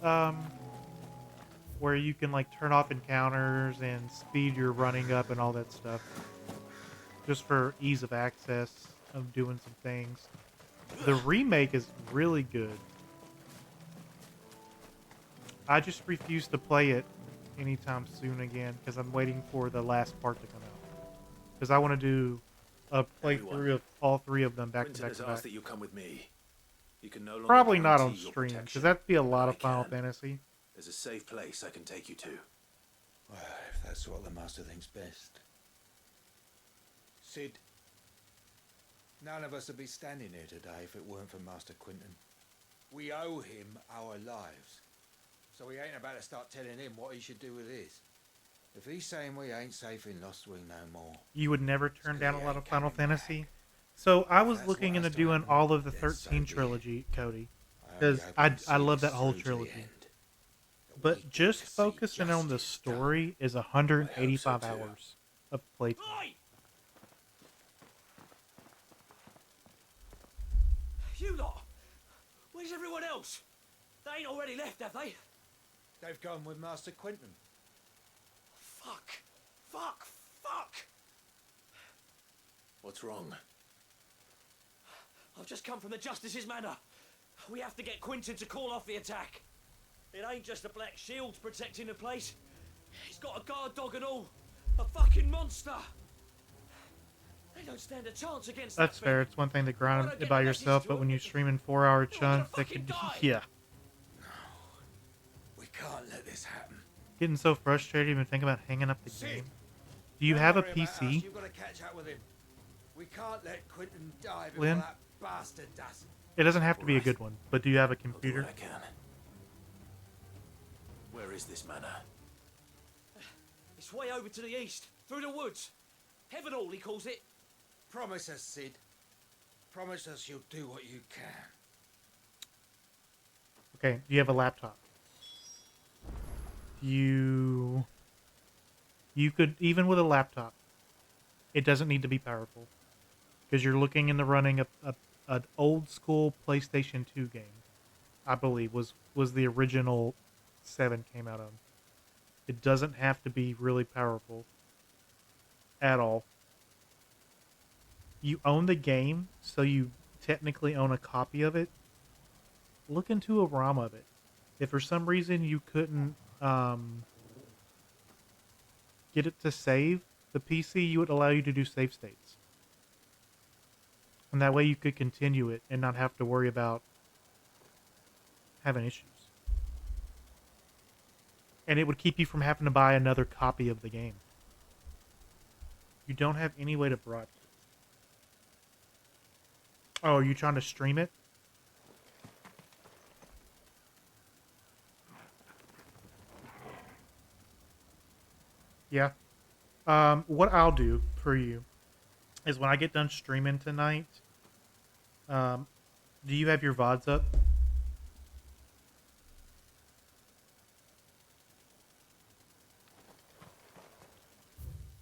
where you can like turn off encounters and speed your running up and all that stuff, just for ease of access of doing some things. The remake is really good. I just refuse to play it anytime soon again because I'm waiting for the last part to come out. Because I want to do a playthrough of all three of them back to Quentin back has to back. asked that you come with me. You can no longer Probably not on guarantee your stream because protection, that'd be a but lot I of Final can. Fantasy. There's a safe place I can take you to. Well, if that's what the Master thinks best. Sid, none of us would be standing here today if it weren't for Master Quentin. We owe him our lives. So we ain't about to start telling him what he should do with his. If he's saying we ain't safe in Lostwing no more. You would never turn down a lot of Final Fantasy. So I was That's looking what into has to doing happen, all of the then 13 so be trilogy, Cody, I only because hope I we see love this that whole through to the trilogy. end. But just focusing on the story is 185 too. hours of playtime. Oi! You lot! Where's everyone else? They ain't already left, have they? They've gone with Master Quentin. Fuck! Fuck! Fuck! What's wrong? I've just come from the Justice's manor. We have to get Quentin to call off the attack. It ain't just the Black Shields protecting the place. He's got a guard dog and all. A fucking monster. They don't stand a chance against That's that fair. thing. It's one thing to I grind don't it get by the message yourself, to but them. when you stream in 4-hour They're all gonna chunks, that fucking could, die. yeah. We can't let this happen. Getting so frustrated even thinking about hanging up the Sid, game. Do you don't have a worry about us. PC? You've got to catch up with him. We can't let Quentin die before Lynn? that bastard does. It doesn't have to be a good one, but do you have a computer? I can. Where is this manor? It's way over to the east, through the woods. Heaven Hall, he calls it. Promise us, Sid. Promise us you'll do what you can. Okay, do you have a laptop? You could, even with a laptop, it doesn't need to be powerful. Because you're looking in the running of an old school PlayStation 2 game, I believe, was the original 7 came out on. It doesn't have to be really powerful at all. You own the game, so you technically own a copy of it. Look into a ROM of it. If for some reason you couldn't get it to save the PC, would allow you to do save states. And that way you could continue it and not have to worry about having issues. And it would keep you from having to buy another copy of the game. You don't have any way to broadcast. Oh, are you trying to stream it? Yeah. What I'll do for you is when I get done streaming tonight, do you have your VODs up?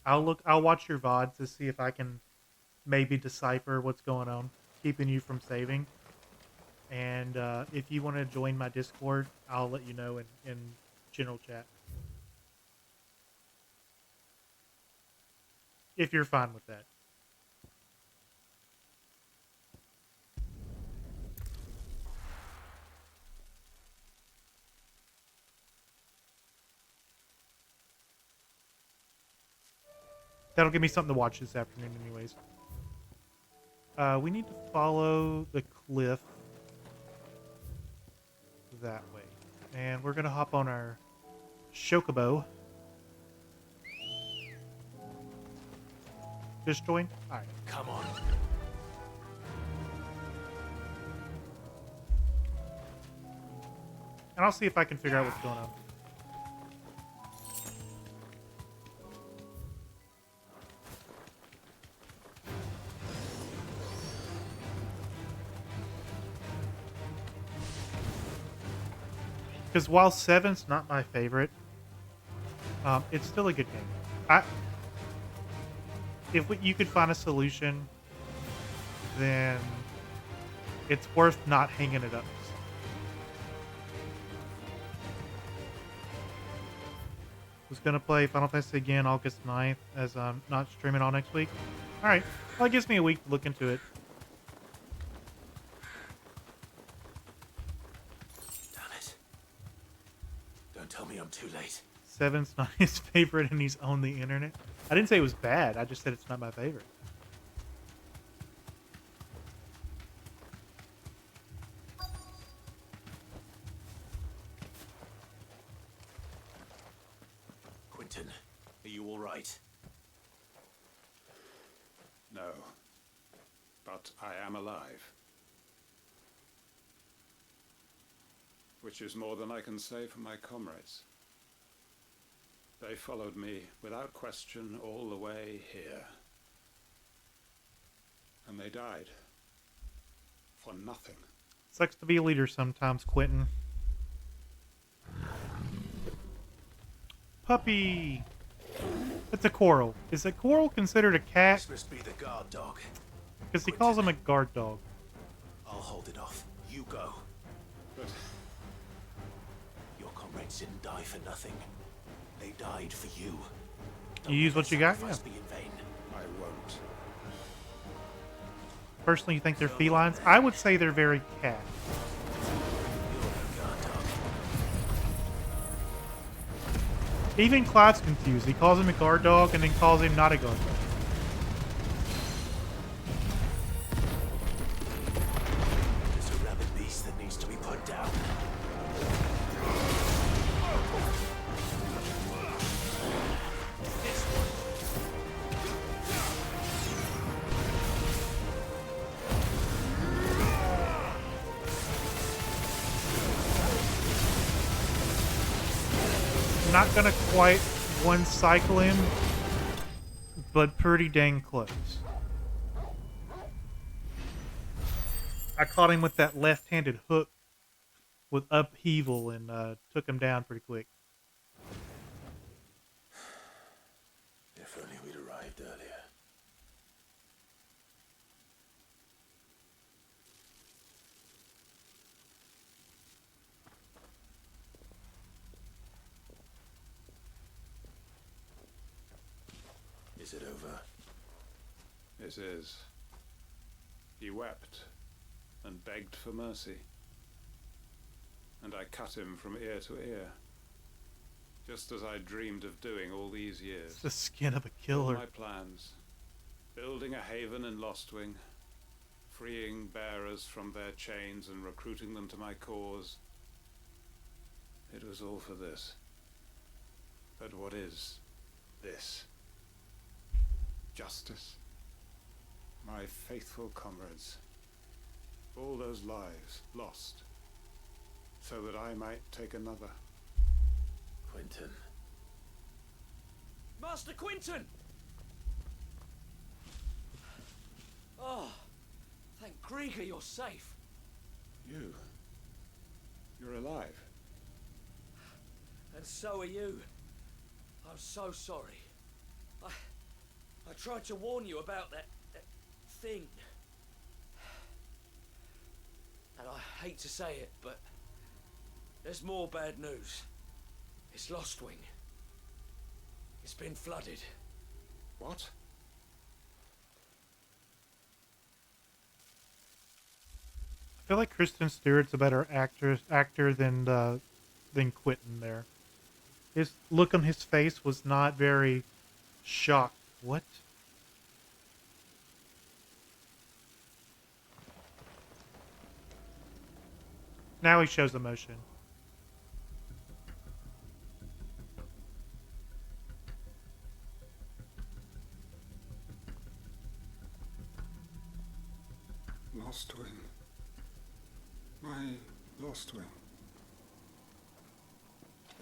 I'll watch your VODs to see if I can maybe decipher what's going on, keeping you from saving. And if you want to join my Discord, I'll let you know in general chat. If you're fine with that. That'll give me something to watch this afternoon anyways. We need to follow the cliff that way. And we're going to hop on our Chocobo. Just join? Alright. Come on. And I'll see if I can figure out what's going on. Because while 7's not my favorite, it's still a good game. If you could find a solution, then it's worth not hanging it up. Was going to play Final Fantasy again August 9th, as I'm not streaming all next week. Alright, well, it gives me a week to look into it. Damn it. Don't tell me I'm too late. 7's not his favorite and he's on the internet. I didn't say it was bad, I just said it's not my favorite. Quentin, are you all right? No. But I am alive. Which is more than I can say for my comrades. They followed me without question all the way here. And they died. For nothing. Sucks to be a leader sometimes, Quentin. Puppy! It's a coral. Is a coral considered a cat? This must be the guard dog. Because he calls him a guard dog. I'll hold it off. You go. But your comrades didn't die for nothing. They died for you. You use what you got? Yeah. Be in vain. I won't. Personally, you think they're felines? I would say they're very cat. Even Cloud's confused. He calls him a guard dog and then calls him not a guard dog. There's a rabid beast that needs to be put down. Not gonna quite one cycle him, but pretty dang close. I caught him with that left-handed hook with upheaval and took him down pretty quick. If only we'd arrived earlier. Is it over? It is. He wept and begged for mercy. And I cut him from ear to ear. Just as I dreamed of doing all these years. It's the skin of a All killer. my plans. Building a haven in Lostwing. Freeing bearers from their chains and recruiting them to my cause. It was all for this. But what is this? Justice. My faithful comrades. All those lives lost. So that I might take another. Quentin. Master Quinton! Oh, thank Grieger you're safe. You're alive. And so are you. I'm so sorry. I tried to warn you about that thing. And I hate to say it, but there's more bad news. It's Lostwing. It's been flooded. What? I feel like Kristen Stewart's a better actor than Quentin there. His look on his face was not very shocked. What? Now he shows emotion. Lostwing. My Lostwing.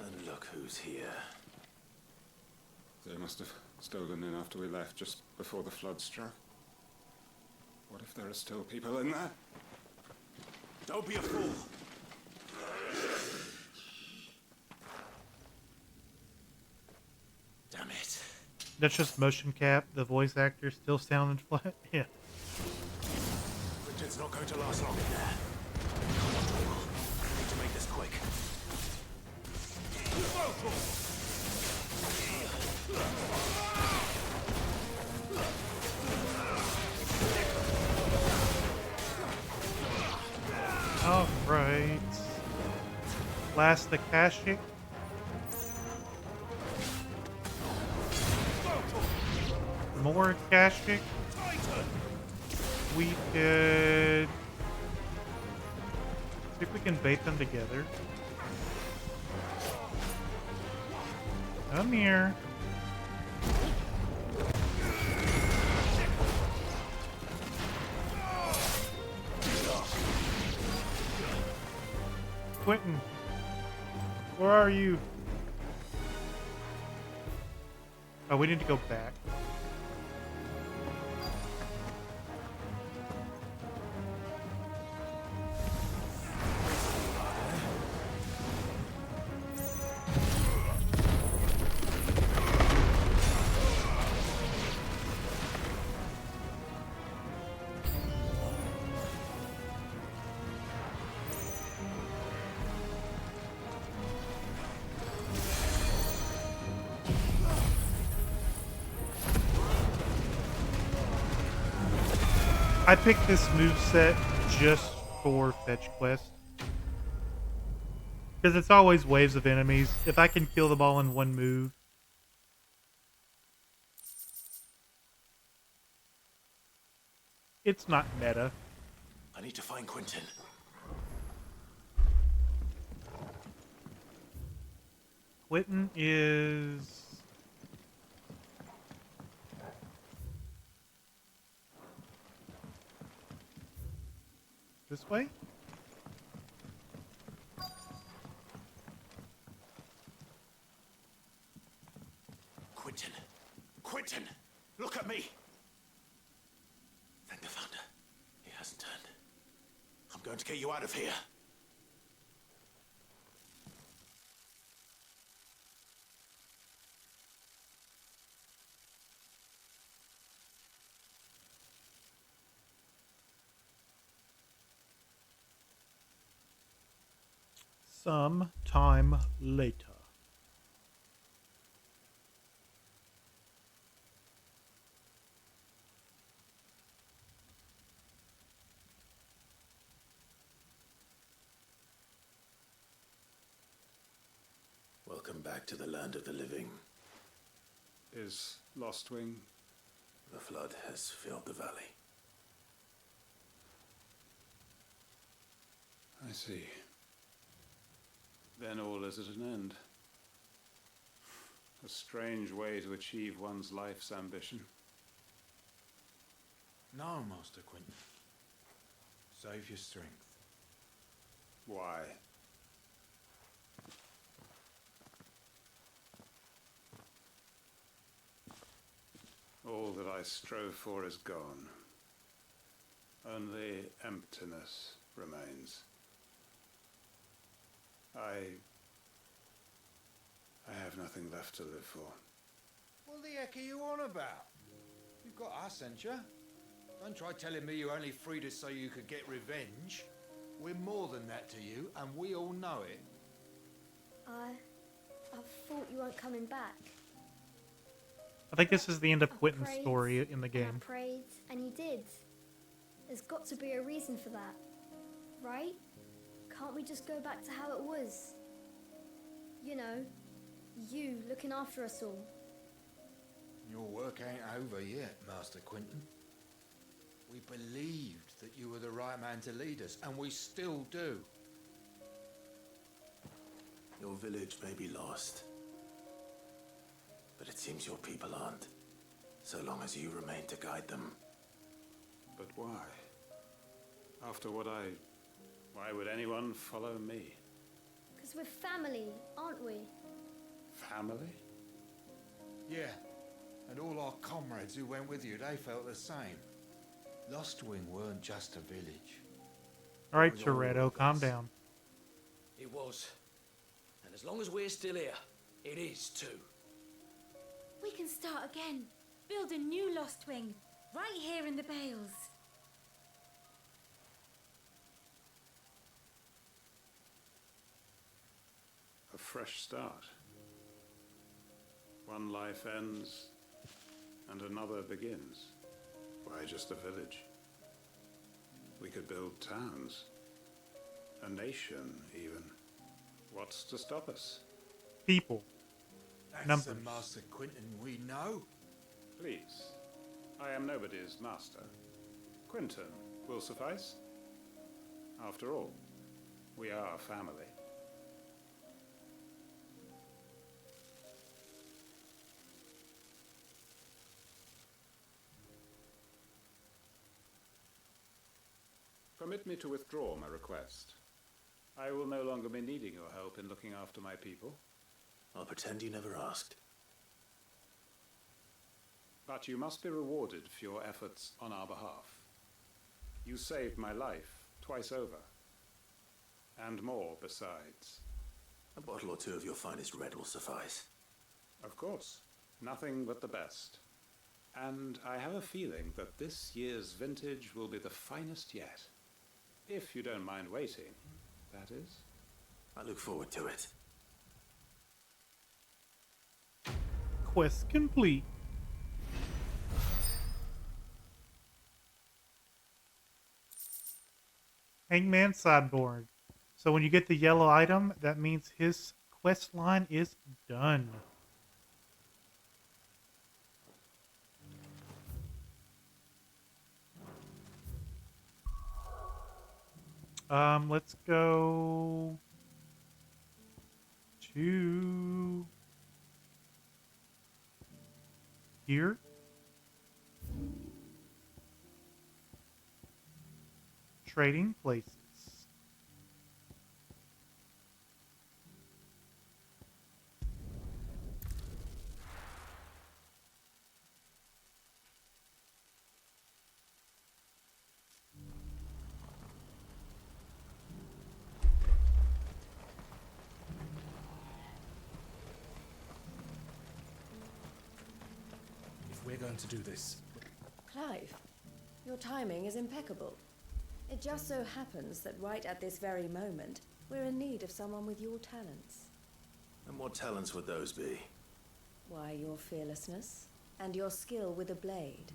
And look who's here. They must have stolen in after we left, just before the flood struck. What if there are still people in there? Don't be a fool. Damn it. That's just motion cap. The voice actor still sounded flat. Yeah. Richard's not going to last long in there. Come on, Joel. I need to make this quick. All right. Last the Akashic. More Akashic. We could see if we can bait them together. Come here. Quentin, where are you? Oh, we need to go back. I picked this moveset just for fetch quest. Because it's always waves of enemies. If I can kill them all in one move. It's not meta. I need to find Quentin. Quentin is... this way? Quentin! Quentin! Look at me! Thank the Founder. He hasn't turned. I'm going to get you out of here. Some time later. Welcome back to the land of the living. Is Lostwing? The flood has filled the valley. I see. Then all is at an end. A strange way to achieve one's life's ambition. No, Master Quentin. Save your strength. Why? All that I strove for is gone. Only emptiness remains. I have nothing left to live for. What the heck are you on about? You've got us, ain't you? Don't try telling me you're only free to so you could get revenge. We're more than that to you, and we all know it. I thought you weren't coming back. I think this is the end of Quentin's prayed, story in the and game. I prayed, and you did. There's got to be a reason for that, right? Can't we just go back to how it was? You know, you looking after us all. Your work ain't over yet, Master Quentin. We believed that you were the right man to lead us, and we still do. Your village may be lost, but it seems your people aren't, so long as you remain to guide them. But why? After what why would anyone follow me? Because we're family, aren't we? Family? Yeah, and all our comrades who went with you, they felt the same. Lost Wing weren't just a village. All right, It was all Toretto, of calm us. down. It was. And as long as we're still here, it is too. We can start again. Build a new Lost Wing, right here in the Bales. A fresh start. One life ends, and another begins. Why just a village? We could build towns. A nation, even. What's to stop us? People. That's Numbers. the Master Quentin we know. Please. I am nobody's master. Quentin will suffice. After all, we are family. Permit me to withdraw my request. I will no longer be needing your help in looking after my people. I'll pretend you never asked. But you must be rewarded for your efforts on our behalf. You saved my life twice over. And more besides. A bottle or two of your finest red will suffice. Of course. Nothing but the best. And I have a feeling that this year's vintage will be the finest yet. If you don't mind waiting, that is. I look forward to it. Quest complete. Hangman sideboard. So when you get the yellow item, that means his quest line is done. Let's go to here. Trading places. If we're going to do this, Clive, your timing is impeccable. It just so happens that right at this very moment, we're in need of someone with your talents. And what talents would those be? Why, your fearlessness and your skill with a blade.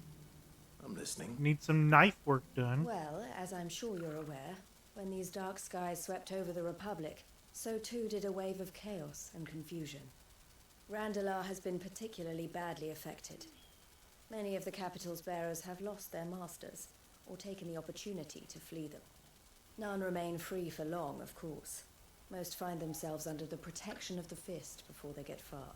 I'm listening. Need some knife work done. Well, as I'm sure you're aware, when these dark skies swept over the Republic, so too did a wave of chaos and confusion. Randalar has been particularly badly affected. Many of the capital's bearers have lost their masters, or taken the opportunity to flee them. None remain free for long, of course. Most find themselves under the protection of the Fist before they get far.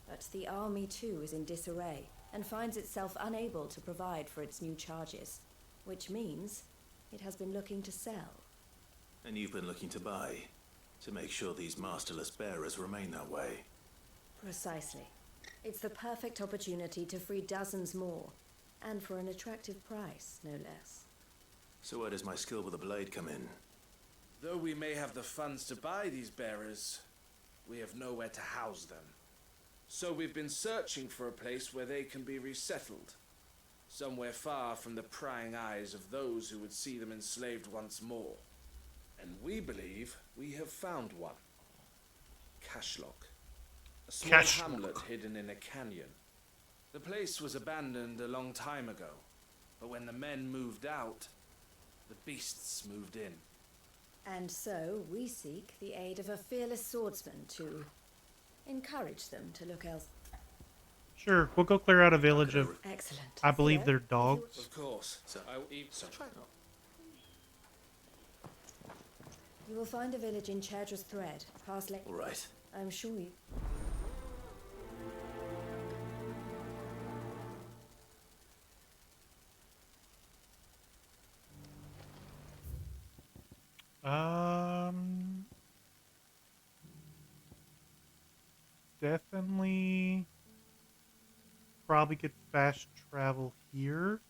But the army too is in disarray, and finds itself unable to provide for its new charges, which means it has been looking to sell. And you've been looking to buy, to make sure these masterless bearers remain that way. Precisely. It's the perfect opportunity to free dozens more, and for an attractive price, no less. So where does my skill with the blade come in? though we may have the funds to buy these bearers, we have nowhere to house them. So we've been searching for a place where they can be resettled. Somewhere far from the prying eyes of those who would see them enslaved once more. And we believe we have found one. Cashlock. A small hamlet hidden in a canyon. The place was abandoned a long time ago, but when the men moved out, the beasts moved in. And so we seek the aid of a fearless swordsman to encourage them to look elsewhere. Sure, we'll go clear out a village of, Excellent. I believe Theo, they're dogs. Of course. So, I will eat some. You will find a village in Chedra's Thread, past Lake. all right. I'm sure you. definitely probably could fast travel here.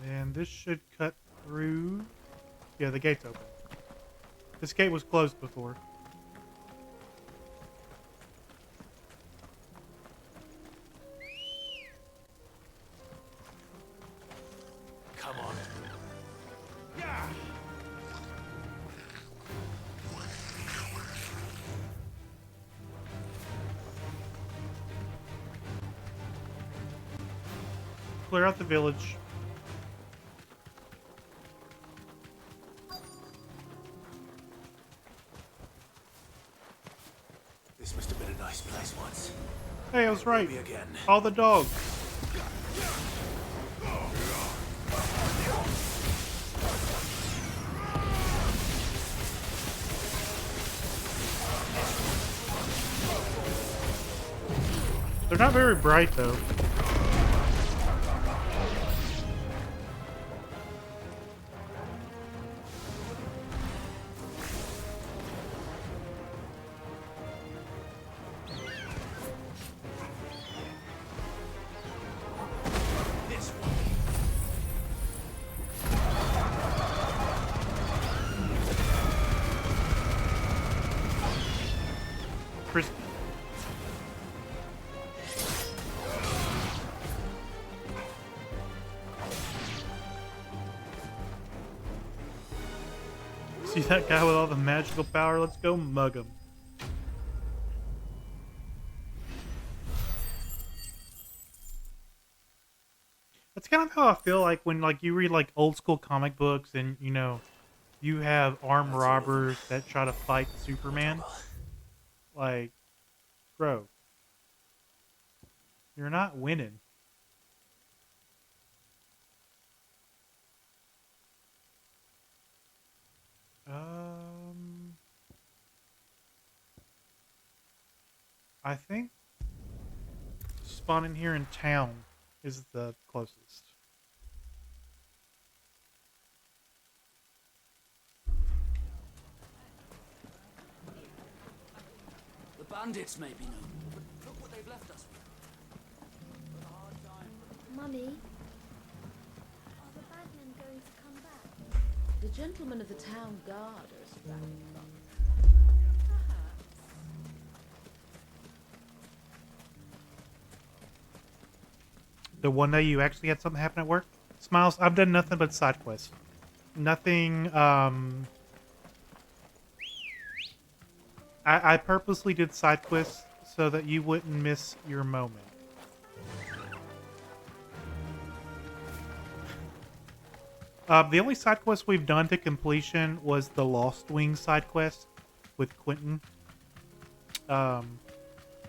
And this should cut through. Yeah, the gate's open. This gate was closed before. Come on. Clear out the village. This must have been a nice place once. Hey, I was right. Maybe again. All the dogs. They're not very bright, though. This Krispy. See that guy with all the magical power? Let's go mug him. That's kind of how I feel like when you read like old school comic books and you have armed robbers that try to fight Superman. Like, bro, you're not winning. I think spawning here in town is the closest. The bandits may be known, but look what they've left us with. Mummy, are the bad men going to come back? The gentlemen of the town guard are surrounding them. The one day you actually had something happen at work? Smiles, I've done nothing but side quests. Nothing, I purposely did side quests so that you wouldn't miss your moment. The only side quest we've done to completion was the Lost Wing side quest with Quentin.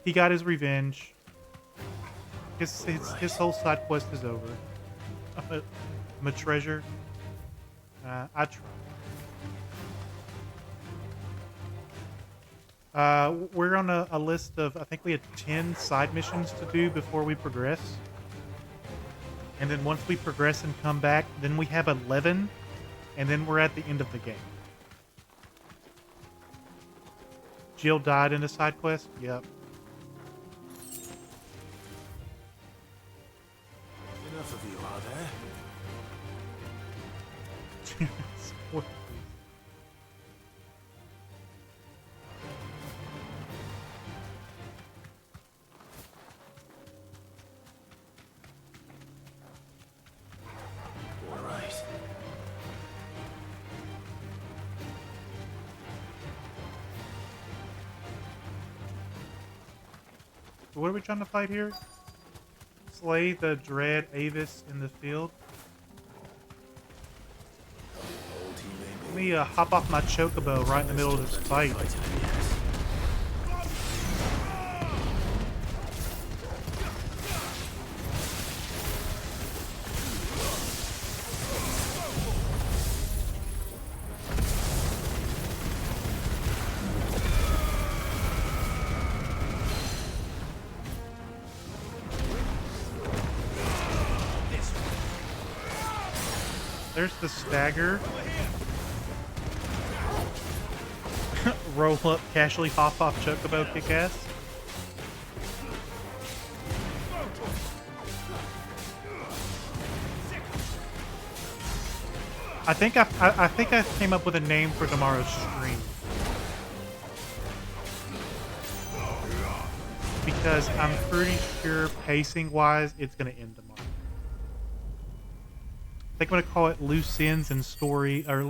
He got his revenge. His whole side quest is over. I'm a treasure. I try. We're on a list of, I think we had 10 side missions to do before we progress. And then once we progress and come back, then we have 11. And then we're at the end of the game. Jill died in a side quest? Yep. Enough of you, are there? What? All right. What are we trying to fight here? Slay the dread Avis in the field. me hop off my chocobo right in the middle of this fight. There's the stagger. Roll up, casually hop off chocobo, kick ass. I think I came up with a name for tomorrow's stream. Because I'm pretty sure pacing wise it's gonna end tomorrow. I think I'm gonna call it loose ends and story, or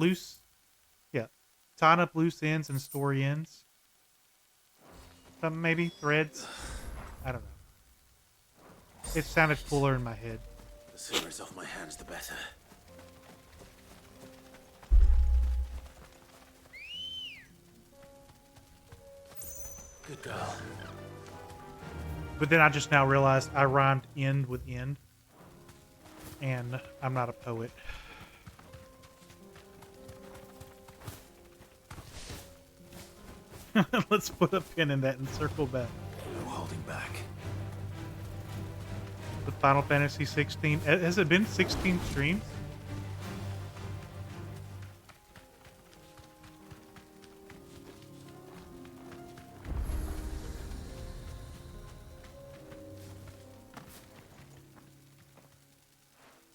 tying up loose ends and story ends. Some maybe threads. I don't know. It sounded cooler in my head. The sooner it's off my hands, the better. Good girl. But then I just now realized I rhymed end with end. And I'm not a poet. Let's put a pin in that and circle back. No holding back. The Final Fantasy 16. Has it been 16 streams?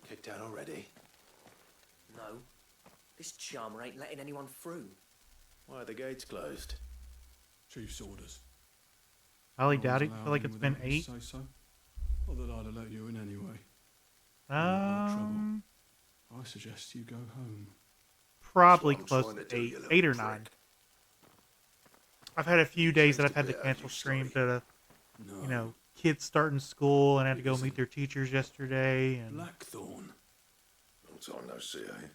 Kicked out already? No. This charmer ain't letting anyone through. Why are the gates closed? Chief's orders. Highly doubt it. I feel like it's been 8. Say so. Not that I'd have let you in anyway. I suggest you go home. Probably close to 8 or 9. I've had a few days that I've had to cancel streams to, you know, kids starting school and I had to go meet their teachers yesterday. And Blackthorn. Long time no see, eh?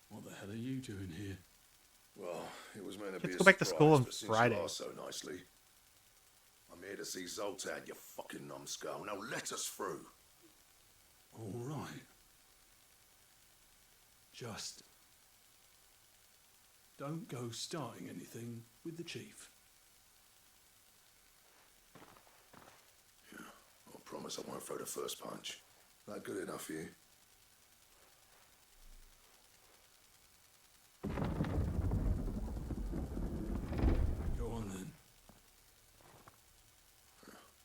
What the hell are you doing here? Well, it was meant to Kids be go a back to surprise, school on but since Friday. you asked so nicely, I'm here to see Zoltan, you fucking numbskull. Now let us through. All right. Just don't go starting anything with the chief. I promise I won't throw the first punch. That good enough for you? Go on then.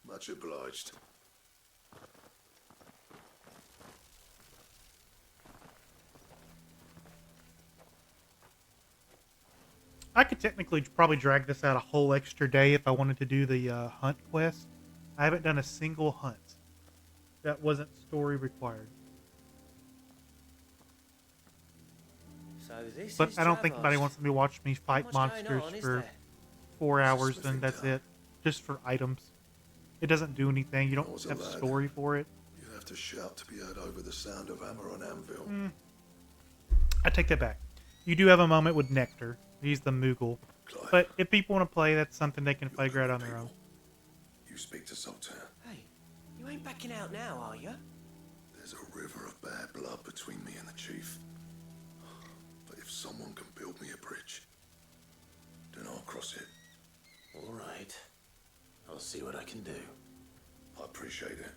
Much obliged. I could technically probably drag this out a whole extra day if I wanted to do the hunt quest. I haven't done a single hunt that wasn't story required. So this But is I don't think Travas. anybody wants to watch me fight much going monsters on, is for there? 4 hours and that's it. Just for items. It doesn't do anything. You I don't was have a lad. story for it. You have to shout to be heard over the sound of hammer on anvil. I take that back. You do have a moment with Nectar. He's the Moogle. But if people want to play, that's something they can figure out on their own. You speak to Zoltan. Hey, you ain't backing out now, are you? There's a river of bad blood between me and the chief. But if someone can build me a bridge, then I'll cross it. All right. I'll see what I can do. I appreciate it.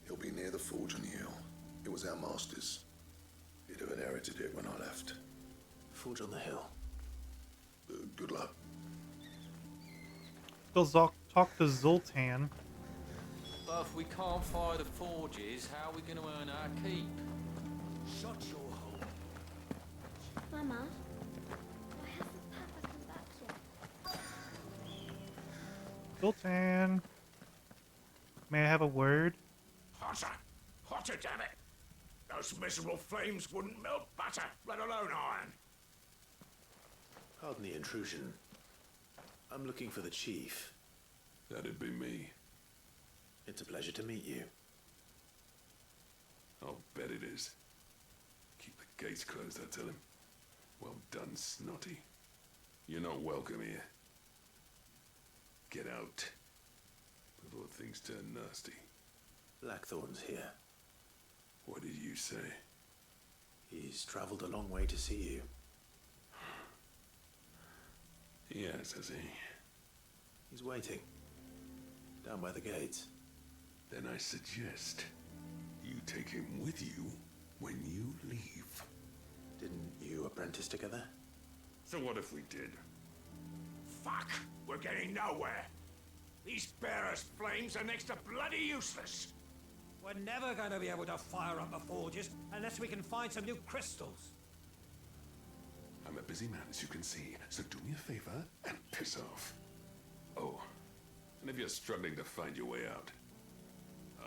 He'll be near the forge on the hill. It was our master's. He'd have inherited it when I left. Forge on the hill. Good luck. Go talk to Zoltan. But if we can't fire the forges, how are we going to earn our keep? Shut your hole. Mama, why hasn't Papa come back yet? Zoltan. May I have a word? Hotter! Hotter, damn it! Those miserable flames wouldn't melt butter, let alone iron. Pardon the intrusion. I'm looking for the chief. That'd be me. It's a pleasure to meet you. I'll bet it is. Keep the gates closed, I tell him. Well done, Snotty. You're not welcome here. Get out before things turn nasty. Blackthorn's here. What did you say? He's travelled a long way to see you. Yes, has he? He's waiting. Down by the gates. Then I suggest you take him with you when you leave. Didn't you apprentice together? So what if we did? Fuck! We're getting nowhere. These bearers' flames are next to bloody useless. We're never going to be able to fire up the forges unless we can find some new crystals. I'm a busy man, as you can see, so do me a favor and piss off. Oh, and if you're struggling to find your way out,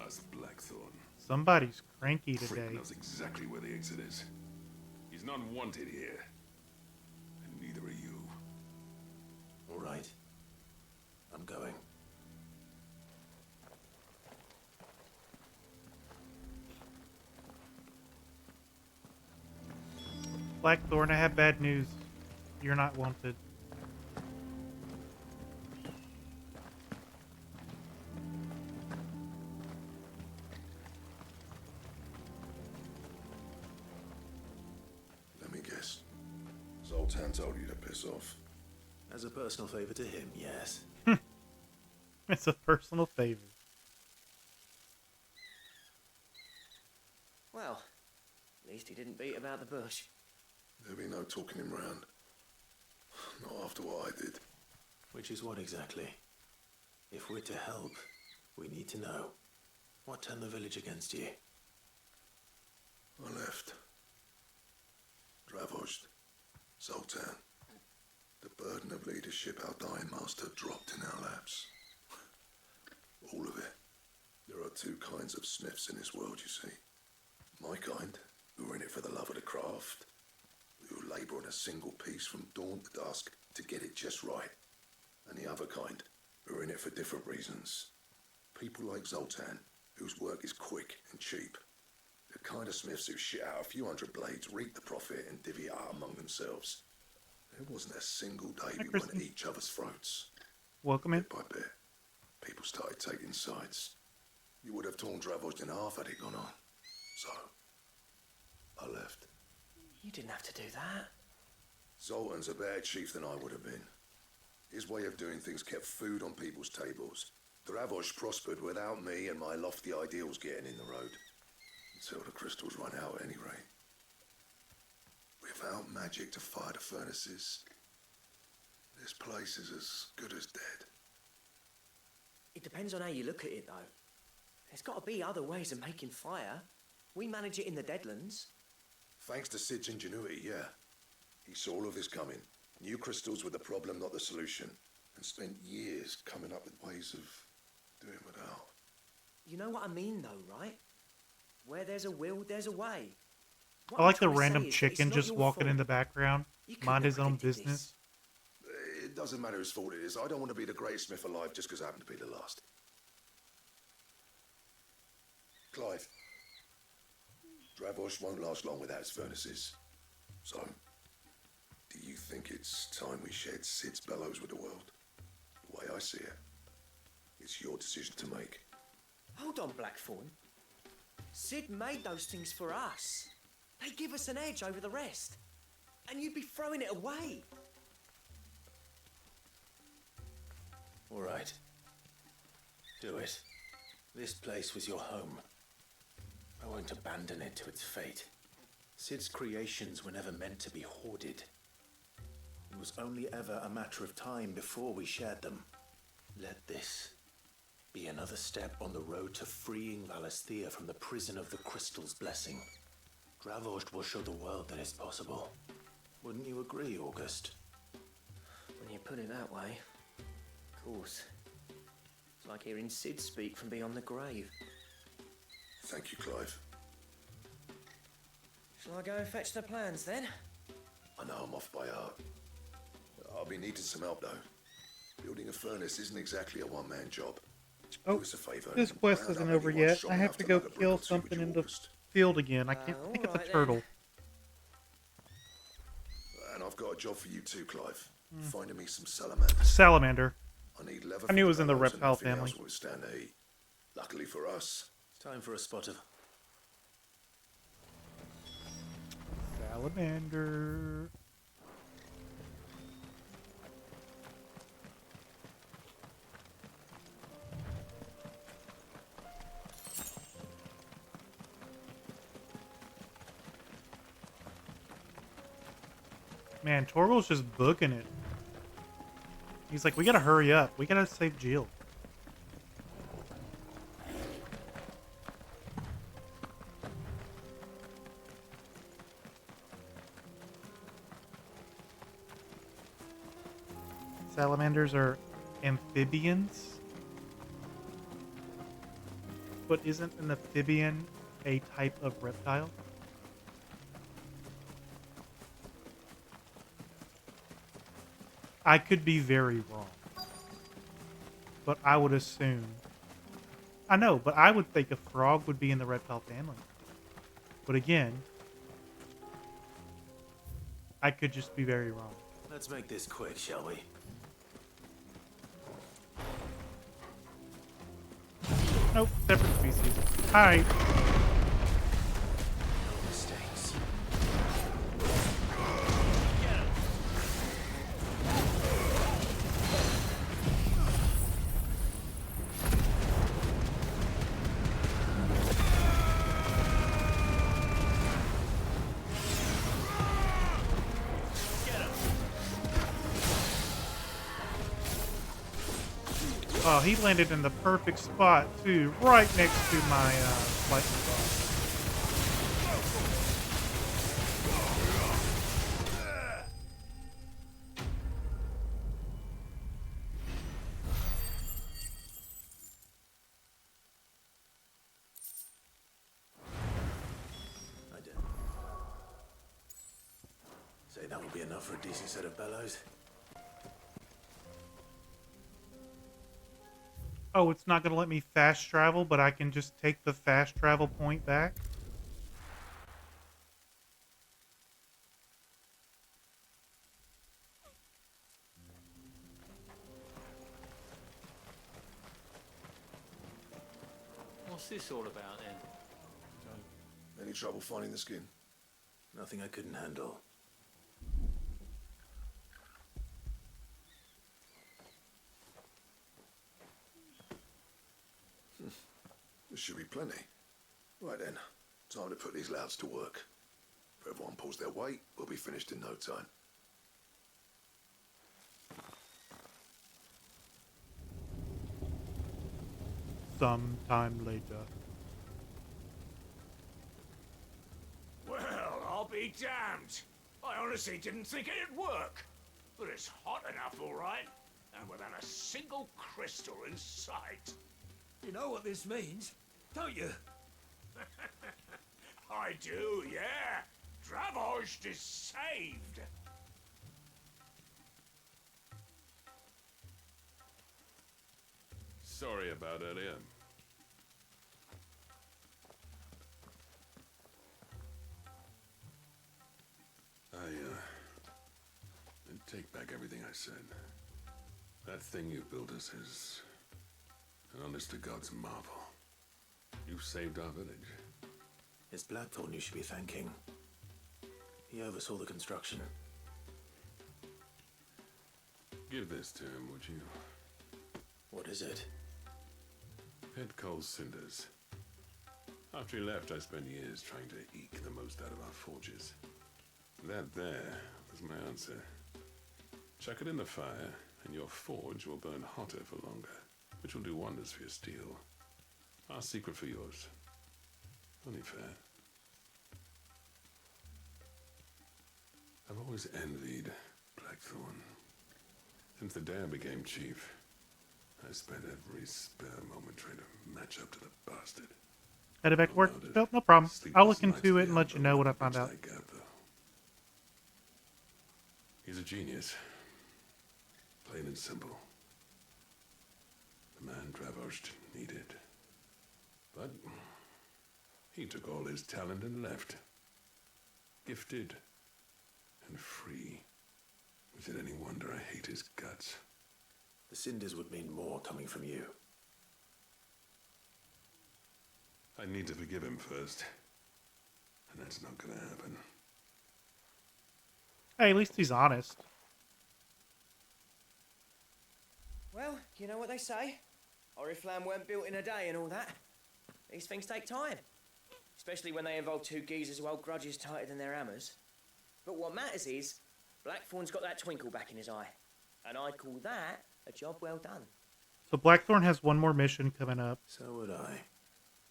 ask Blackthorn. Somebody's cranky today. Frick knows exactly where the exit is. He's not wanted here, and neither are you. All right. I'm going. Blackthorn, I have bad news. You're not wanted. Let me guess. Zoltan told you to piss off. As a personal favor to him, yes. It's a personal favor. Well, at least he didn't beat about the bush. There'll be no talking him round. Not after what I did. Which is what exactly? If we're to help, we need to know. What turned the village against you? I left. Dravost. Zoltan. The burden of leadership our dying master dropped in our laps. All of it. There are two kinds of smiths in this world, you see. My kind, who are in it for the love of the craft, who labour on a single piece from dawn to dusk to get it just right. And the other kind, who are in it for different reasons. People like Zoltan, whose work is quick and cheap. The kind of smiths who shit out a few hundred blades, reap the profit, and divvy it out among themselves. There wasn't a single day we weren't at each other's throats. Welcome in. Bit by bit, people started taking sides. You would have torn Dravost in half had it gone on. So, I left. You didn't have to do that. Zoltan's a better chief than I would have been. His way of doing things kept food on people's tables. Dravost prospered without me and my lofty ideals getting in the road. Until the crystals run out at any rate. Without magic to fire the furnaces, this place is as good as dead. It depends on how you look at it, though. There's got to be other ways of making fire. We manage it in the Deadlands. Thanks to Sid's ingenuity, yeah. He saw all of this coming. Knew crystals were the problem, not the solution. And spent years coming up with ways of doing without. You know what I mean, though, right? Where there's a will, there's a way. What I I'm like the trying to say random is that it's chicken not just your walking in fault. the background, You couldn't mind have his own predicted business. It doesn't matter whose fault it is. I don't want to be the greatest smith alive just because I happen to be the last. Clive. Dravost won't last long without his furnaces. So, do you think it's time we shared Sid's bellows with the world? The way I see it, it's your decision to make. Hold on, Blackthorn. Sid made those things for us. They give us an edge over the rest. And you'd be throwing it away. All right. Do it. This place was your home. I won't abandon it to its fate. Sid's creations were never meant to be hoarded. It was only ever a matter of time before we shared them. Let this be another step on the road to freeing Valisthea from the prison of the Crystal's blessing. Dravost will show the world that it's possible. Wouldn't you agree, August? When you put it that way, of course. It's like hearing Sid speak from beyond the grave. Thank you, Clive. Shall I go and fetch the plans then? I know I'm off by heart. I'll be needing some help, though. Building a furnace isn't exactly a one-man job. Oh, Do us a favour this and quest round isn't up over anyone yet. strong I enough have to to go lug a brick kill or two with something you, in the August. field again. I think it's a alright then. turtle. I've got a job for you too, Clive. Finding me some salamanders. Salamander. I need leather. I knew it was in the bellows and reptile nothing family. else will withstand the heat. Luckily for us. Time for a spotter. Salamander. Man, Torgal's just booking it. He's like, we gotta hurry up. We gotta save Jill. Salamanders are amphibians. But isn't an amphibian a type of reptile? I could be very wrong. But I would assume. I know, but I would think a frog would be in the reptile family. But again, I could just be very wrong. Let's make this quick, shall we? Nope, separate species. Hi. No mistakes. Oh, he landed in the perfect spot, too. Right next to my lightning bolt. I did. Say that will be enough for a decent set of bellows. Oh, it's not going to let me fast travel, but I can just take the fast travel point back? What's this all about then? Any trouble finding the skin? Nothing I couldn't handle. There should be plenty. Right then, time to put these louds to work. If everyone pulls their weight, we'll be finished in no time. Sometime later. Well, I'll be damned. I honestly didn't think it'd work. But it's hot enough, all right. And without a single crystal in sight. You know what this means, don't you? I do, yeah. Dravozd is saved. Sorry about earlier. I take back everything I said. That thing you built us is an honest to God's marvel. You saved our village. It's Blackthorn you should be thanking. He oversaw the construction. Give this to him, would you? What is it? Head coal cinders. After he left, I spent years trying to eke the most out of our forges. That there was my answer. Chuck it in the fire, and your forge will burn hotter for longer, which will do wonders for your steel. Our secret for yours. Only fair. I've always envied Blackthorn. Since the day I became chief, I spent every spare moment trying to match up to the bastard. Headed back to work? Nope, no problem. I'll look into it and let you know what I found out. He's a genius. Plain and simple. The man Dravozd needed. But he took all his talent and left. Gifted and free. Is it any wonder I hate his guts? The cinders would mean more coming from you. I need to forgive him first. And that's not gonna happen. Hey, at least he's honest. Well, you know what they say. Oriflamme weren't built in a day and all that. These things take time. Especially when they involve two geezers who hold grudges tighter than their hammers. But what matters is, Blackthorn's got that twinkle back in his eye. And I'd call that a job well done. So Blackthorn has one more mission coming up. So would I.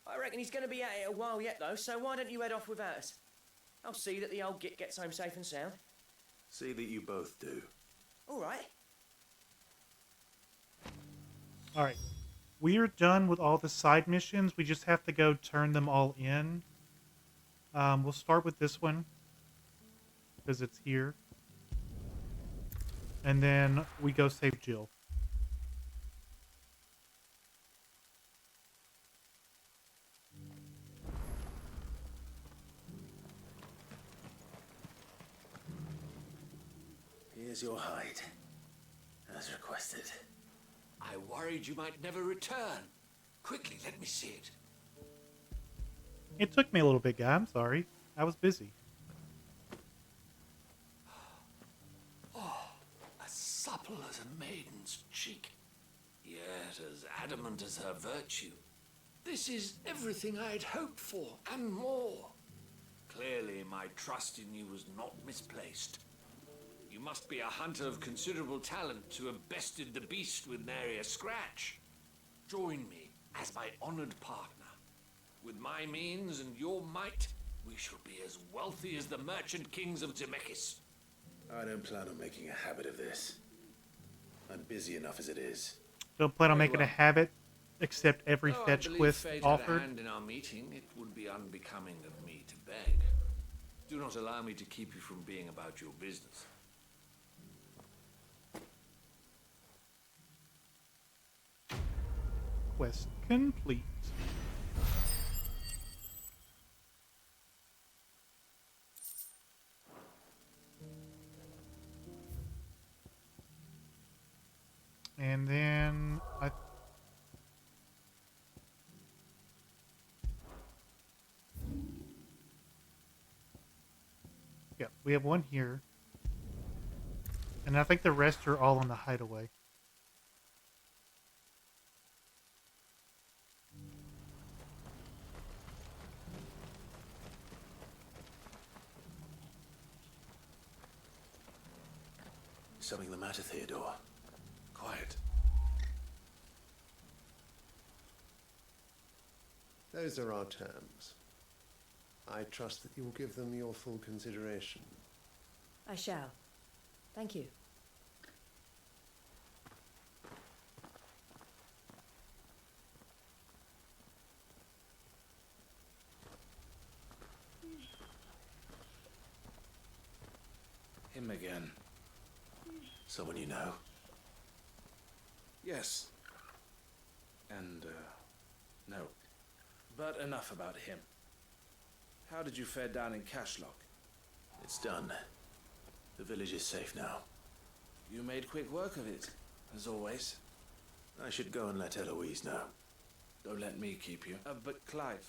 I reckon he's going to be at it a while yet, though, so why don't you head off without us? I'll see that the old git gets home safe and sound. See that you both do. All right. All right. We are done with all the side missions. We just have to go turn them all in. We'll start with this one because it's here. And then we go save Jill. Here's your hide, as requested. I worried you might never return. Quickly, let me see it. It took me a little bit, guy. I'm sorry. I was busy. Oh, as supple as a maiden's cheek, yet as adamant as her virtue. This is everything I'd hoped for, and more. Clearly, my trust in you was not misplaced. You must be a hunter of considerable talent to have bested the beast with nary a scratch. Join me as my honored partner. With my means and your might, we shall be as wealthy as the merchant kings of Zemeckis. I don't plan on making a habit of this. I'm busy enough as it is. Don't plan on Very making well. a habit, accept every Though fetch I believe quest fate offered. had a hand in our meeting, it would be unbecoming of me to beg. Do not allow me to keep you from being about your business. Quest complete. And then yeah, we have one here. And I think the rest are all in the hideaway. Something the matter, Theodore? Quiet. Those are our terms. I trust that you will give them your full consideration. I shall. Thank you. Him again. Someone you know? Yes. And, no. But enough about him. How did you fare down in Cashlock? It's done. The village is safe now. You made quick work of it, as always. I should go and let Eloise know. Don't let me keep you. But Clive,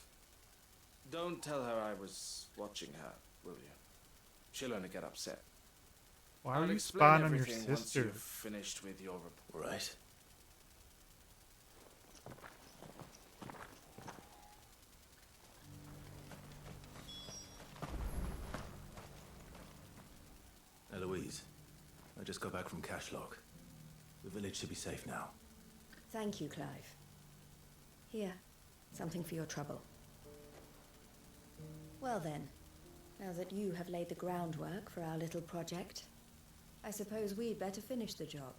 don't tell her I was watching her, will you? She'll only get upset. Why I'll are you explain spying on your everything once sister? you've finished with your report. Right. Eloise, I just got back from Cashlock. The village should be safe now. Thank you, Clive. Here, something for your trouble. Well then, now that you have laid the groundwork for our little project, I suppose we'd better finish the job.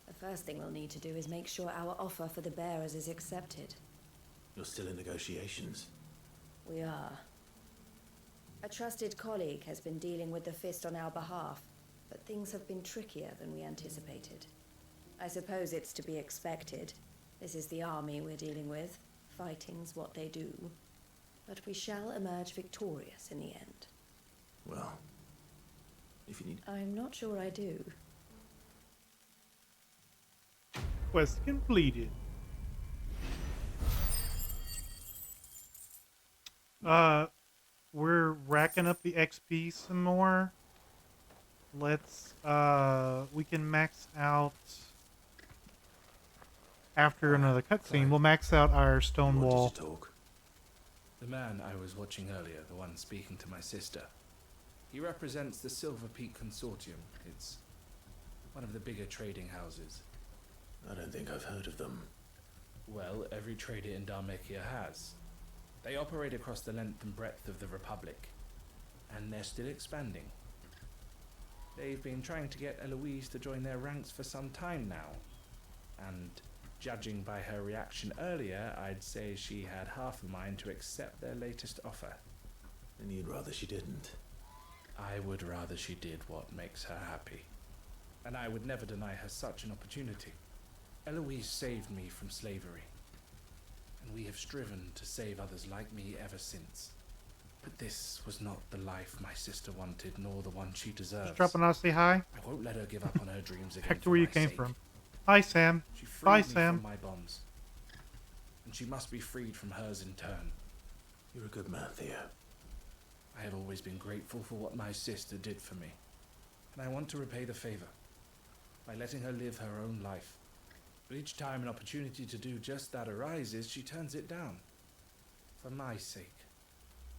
The first thing we'll need to do is make sure our offer for the bearers is accepted. You're still in negotiations. We are. A trusted colleague has been dealing with the Fist on our behalf, but things have been trickier than we anticipated. I suppose it's to be expected. This is the army we're dealing with. Fighting's what they do. But we shall emerge victorious in the end. Well, if you need... I'm not sure I do. Quest completed. We're racking up the XP some more. Let's we can max out after another cutscene. We'll max out our stone wall. Talk. The man I was watching earlier, the one speaking to my sister, he represents the Silver Peak Consortium. It's one of the bigger trading houses. I don't think I've heard of them. Well, every trader in Dharmekia has. They operate across the length and breadth of the Republic, and they're still expanding. They've been trying to get Eloise to join their ranks for some time now, and judging by her reaction earlier, I'd say she had half a mind to accept their latest offer. And you'd rather she didn't? I would rather she did what makes her happy, and I would never deny her such an opportunity. Eloise saved me from slavery, and we have striven to save others like me ever since. But this was not the life my sister wanted, nor the one she deserves. Just dropping off, say hi. I won't let her give up on her dreams again. Back to where you came from. Hi, Sam. She freed Bye, me Sam. from my bonds, and she must be freed from hers in turn. You're a good man, Theo. I have always been grateful for what my sister did for me, and I want to repay the favor by letting her live her own life. But each time an opportunity to do just that arises, she turns it down. For my sake.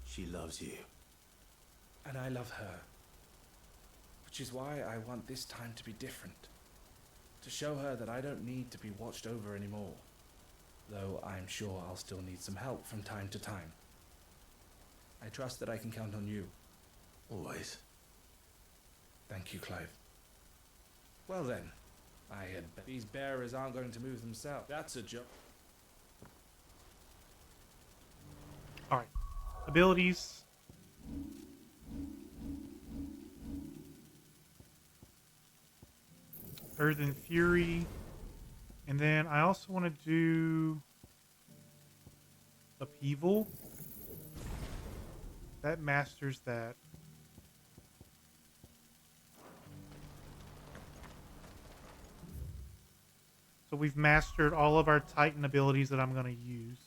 She loves you. And I love her. Which is why I want this time to be different. To show her that I don't need to be watched over anymore. Though I'm sure I'll still need some help from time to time. I trust that I can count on you. Always. Thank you, Clive. Well then, I had these bearers aren't going to move themselves. That's a joke. Alright. Abilities. Earth and Fury. And then I also want to do Upheaval. That masters that. So we've mastered all of our Titan abilities that I'm going to use.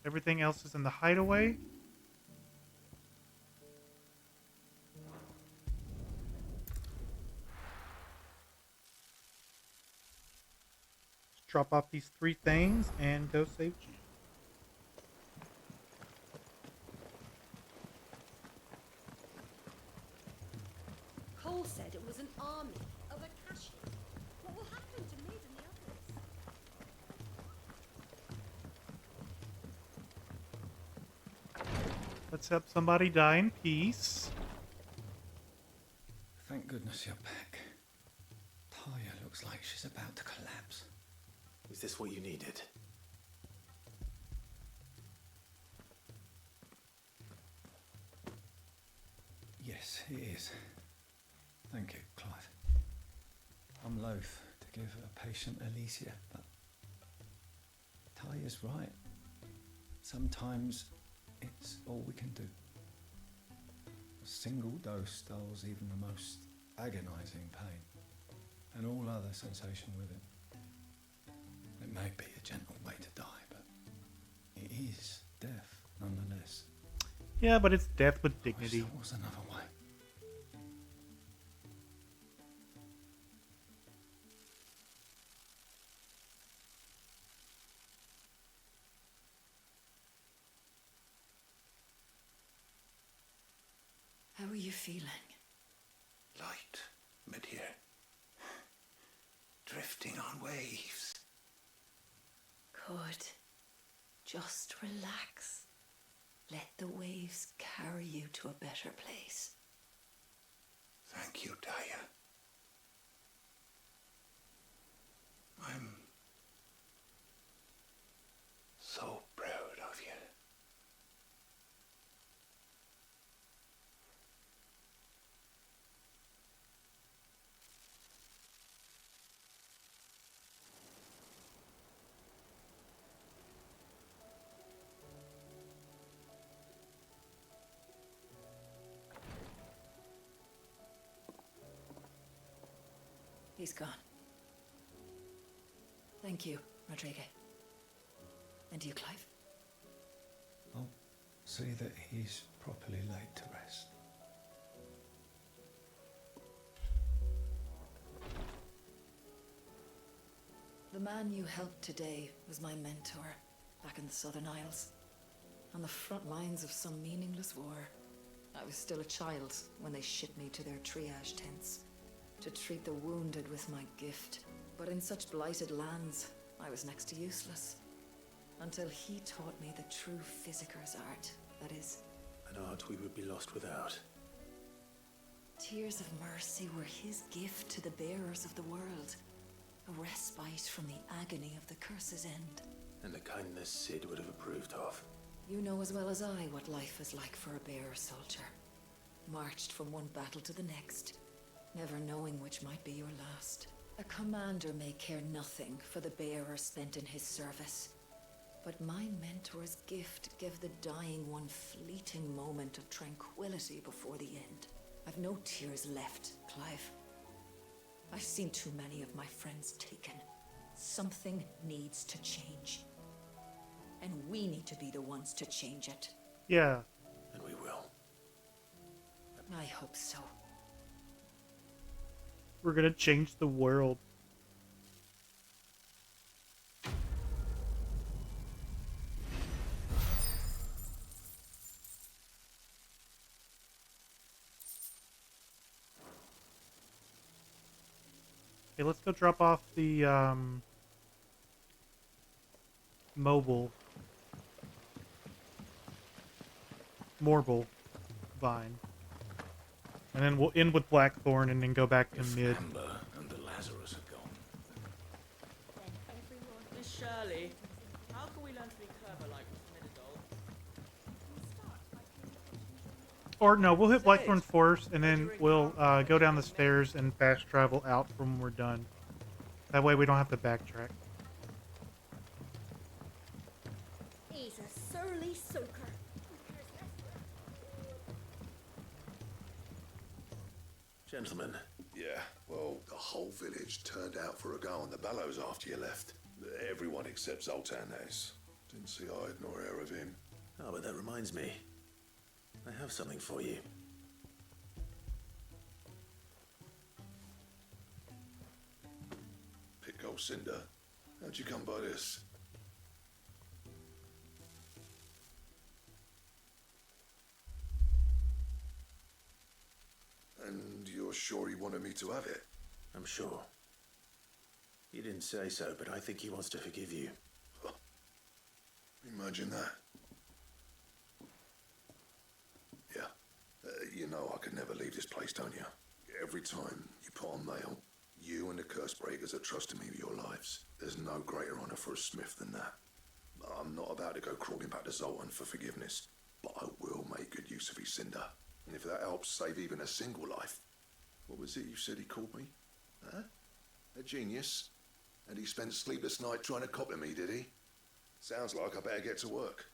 Everything else is in the hideaway. Let's drop off these 3 things and go save G. Cole said it was an army of Akashi. What will happen to Maid and the others? Let's help somebody die in peace. Thank goodness you're back. Talia looks like she's about to collapse. Is this what you needed? Yes, it is. Thank you, Clive. I'm loath to give a patient Alicia, but Talia's right. Sometimes it's all we can do. A single dose dulls even the most agonizing pain, and all other sensation with it. It may be a gentle way to die, but it is death nonetheless. Yeah, but it's death with dignity. There was another way. How are you feeling? Light, mid-here. Drifting on waves. Good. Just relax. Let the waves carry you to a better place. Thank you, Daya. I'm so proud of you. He's gone. Thank you, Rodrigo. And you, Clive? I'll see that he's properly laid to rest. The man you helped today was my mentor back in the Southern Isles, on the front lines of some meaningless war. I was still a child when they shipped me to their triage tents to treat the wounded with my gift. But in such blighted lands, I was next to useless. Until he taught me the true physicker's art, that is. An art we would be lost without. Tears of mercy were his gift to the bearers of the world. A respite from the agony of the curse's end. And the kindness Sid would have approved of. You know as well as I what life is like for a bearer soldier. Marched from one battle to the next, never knowing which might be your last. A commander may care nothing for the bearer spent in his service. But my mentor's gift gave the dying one fleeting moment of tranquility before the end. I've no tears left, Clive. I've seen too many of my friends taken. Something needs to change. And we need to be the ones to change it. Yeah. And we will. I hope so. We're gonna change the world. Okay, let's go drop off the mobile vine. And then we'll end with Blackthorn and then go back to mid. Amber and the Lazarus are gone. Miss Shirley, how can we learn to be clever like Middle? Or no, we'll hit Blackthorn first, and then we'll go down the stairs and fast travel out from when we're done. That way we don't have to backtrack. He's a surly soaker. Gentlemen. Yeah, well, the whole village turned out for a go on the bellows after you left. Everyone except Zoltan has. Didn't see hide nor hair of him. Oh, but that reminds me. I have something for you. Pick old Cinder. How'd you come by this? And you're sure he wanted me to have it? I'm sure. He didn't say so, but I think he wants to forgive you. Imagine that. Yeah. You know I could never leave this place, don't you? Every time you put on mail, you and the curse breakers are trusting me with your lives. There's no greater honor for a smith than that. I'm not about to go crawling back to Zoltan for forgiveness, but I will make good use of his cinder. And if that helps save even a single life. What was it you said he called me? Huh? A genius? And he spent sleepless night trying to copy me, did he? Sounds like I better get to work.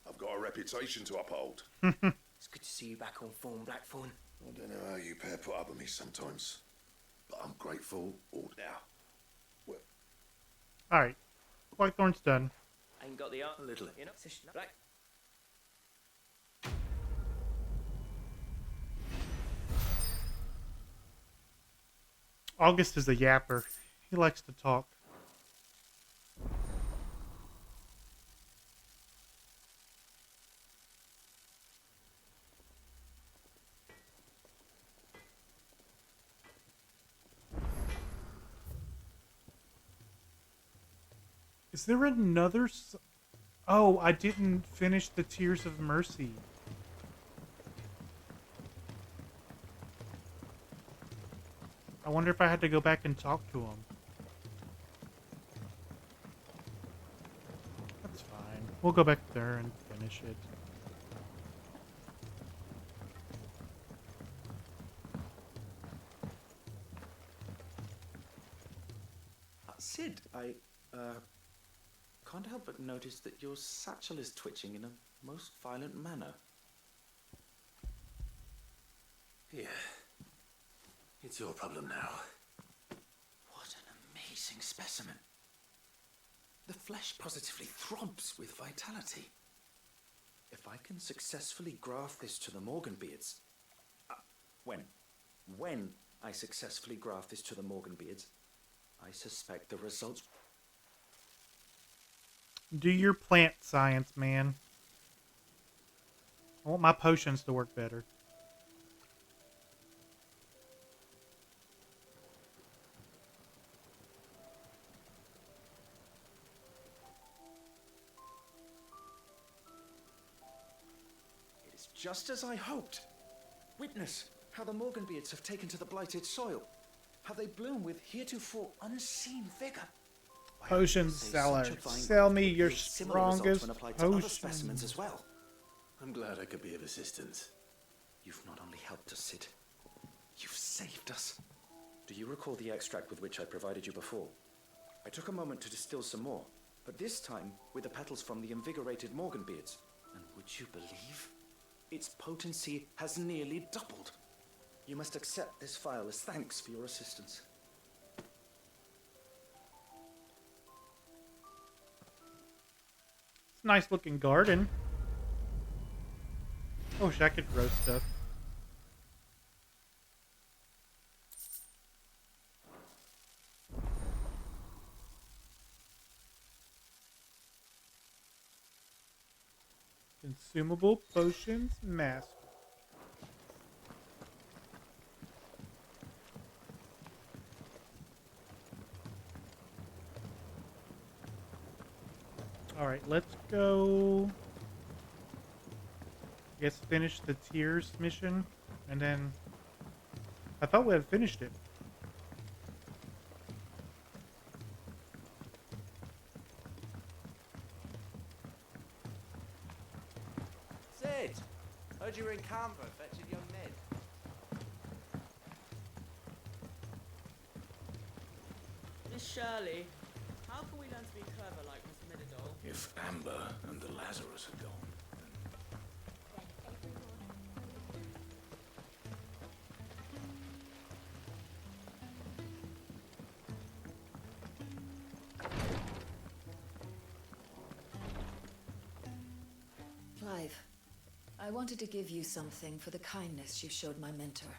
I've got a reputation to uphold. It's good to see you back on form, Blackthorn. I don't know how you pair put up with me sometimes, but I'm grateful all now. Well, Alright. Blackthorn's done. Ain't got the art. A little. You know, Black. August is a yapper. He likes to talk. Is there another... Oh, I didn't finish the Tears of Mercy. I wonder if I had to go back and talk to him. That's fine. We'll go back there and finish it. Sid, I can't help but notice that your satchel is twitching in a most violent manner. Here. It's your problem now. amazing specimen. The flesh positively throbs with vitality. If I can successfully graft this to the Morganbeards... when I successfully graft this to the Morganbeards, I suspect the results... Do your plant science, man. I want my potions to work better. It is just as I hoped. Witness how the Morganbeards have taken to the blighted soil. How they bloom with heretofore unseen vigor. Potion seller, sell me your strongest when applied to other potions. specimens as well. I'm glad I could be of assistance. You've not only helped us, Sid, you've saved us. Do you recall the extract with which I provided you before? I took a moment to distill some more, but this time with the petals from the invigorated Morganbeards. And would you believe? Its potency has nearly doubled. You must accept this vial as thanks for your assistance. It's a nice looking garden. I wish I could grow stuff. Consumable potions master. Alright, let's go. I guess finish the tiers mission. And then I thought we had finished it. Sid, heard you were in Canberra fetching young Ned. Miss Shirley, how can we learn to be clever like Miss Middledore? If Amber and the Lazarus had gone. Clive, I wanted to give you something for the kindness you showed my mentor.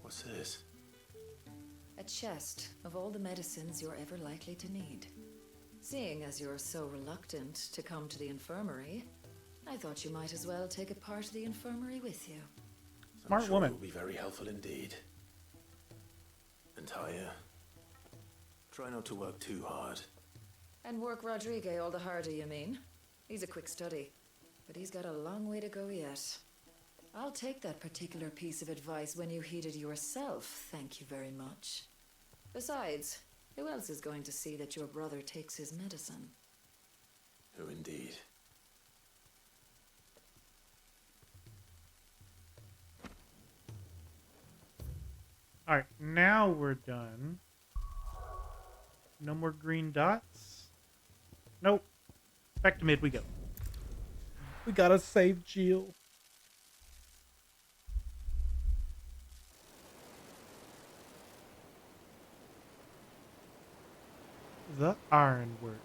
What's this? A chest of all the medicines you're ever likely to need. Seeing as you're so reluctant to come to the infirmary, I thought you might as well take a part of the infirmary with you. Smart woman. It will be very helpful indeed. And Taya, try not to work too hard. And work Rodrigue all the harder, you mean? He's a quick study, but he's got a long way to go yet. I'll take that particular piece of advice when you heed it yourself, thank you very much. Besides, who else is going to see that your brother takes his medicine? Who indeed? Alright, now we're done. No more green dots. Nope. Back to mid we go. We gotta save Jill. The Ironworks.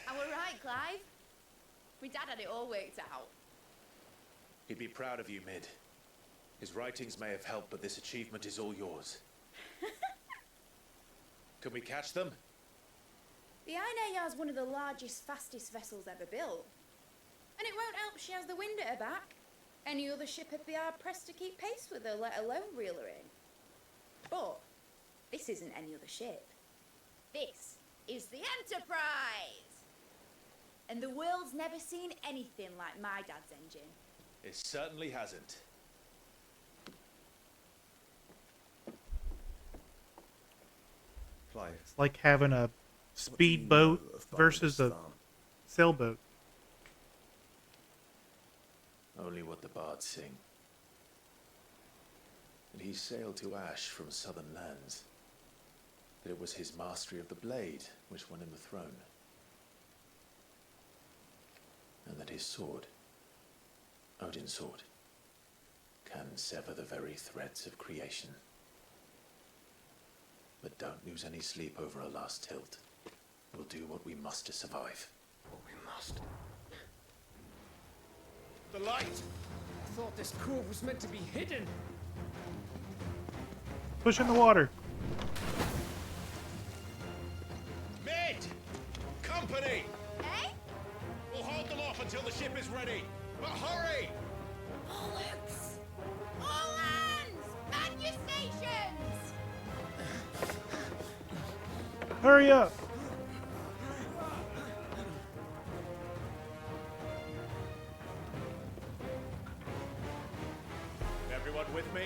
And we're right, Clive. My dad had it all worked out. He'd be proud of you, Mid. His writings may have helped, but this achievement is all yours. Can we catch them? The Iron Yard's one of the largest, fastest vessels ever built. And it won't help she has the wind at her back. Any other ship would be hard pressed to keep pace with her, let alone reel her in. But this isn't any other ship. This is the Enterprise! And the world's never seen anything like my dad's engine. It certainly hasn't. Clive. It's like having a speedboat versus a sailboat. Only what the bards sing. And he sailed to Ash from southern lands. That it was his mastery of the blade which won him the throne. And that his sword, Odin's sword, can sever the very threads of creation. But don't lose any sleep over a last tilt. We'll do what we must to survive. What we must. The light! I thought this cove was meant to be hidden. Push in the water. Mid! Company! Eh? We'll hold them off until the ship is ready. But hurry! Bollocks! All hands! Man your stations! Hurry up! Everyone with me?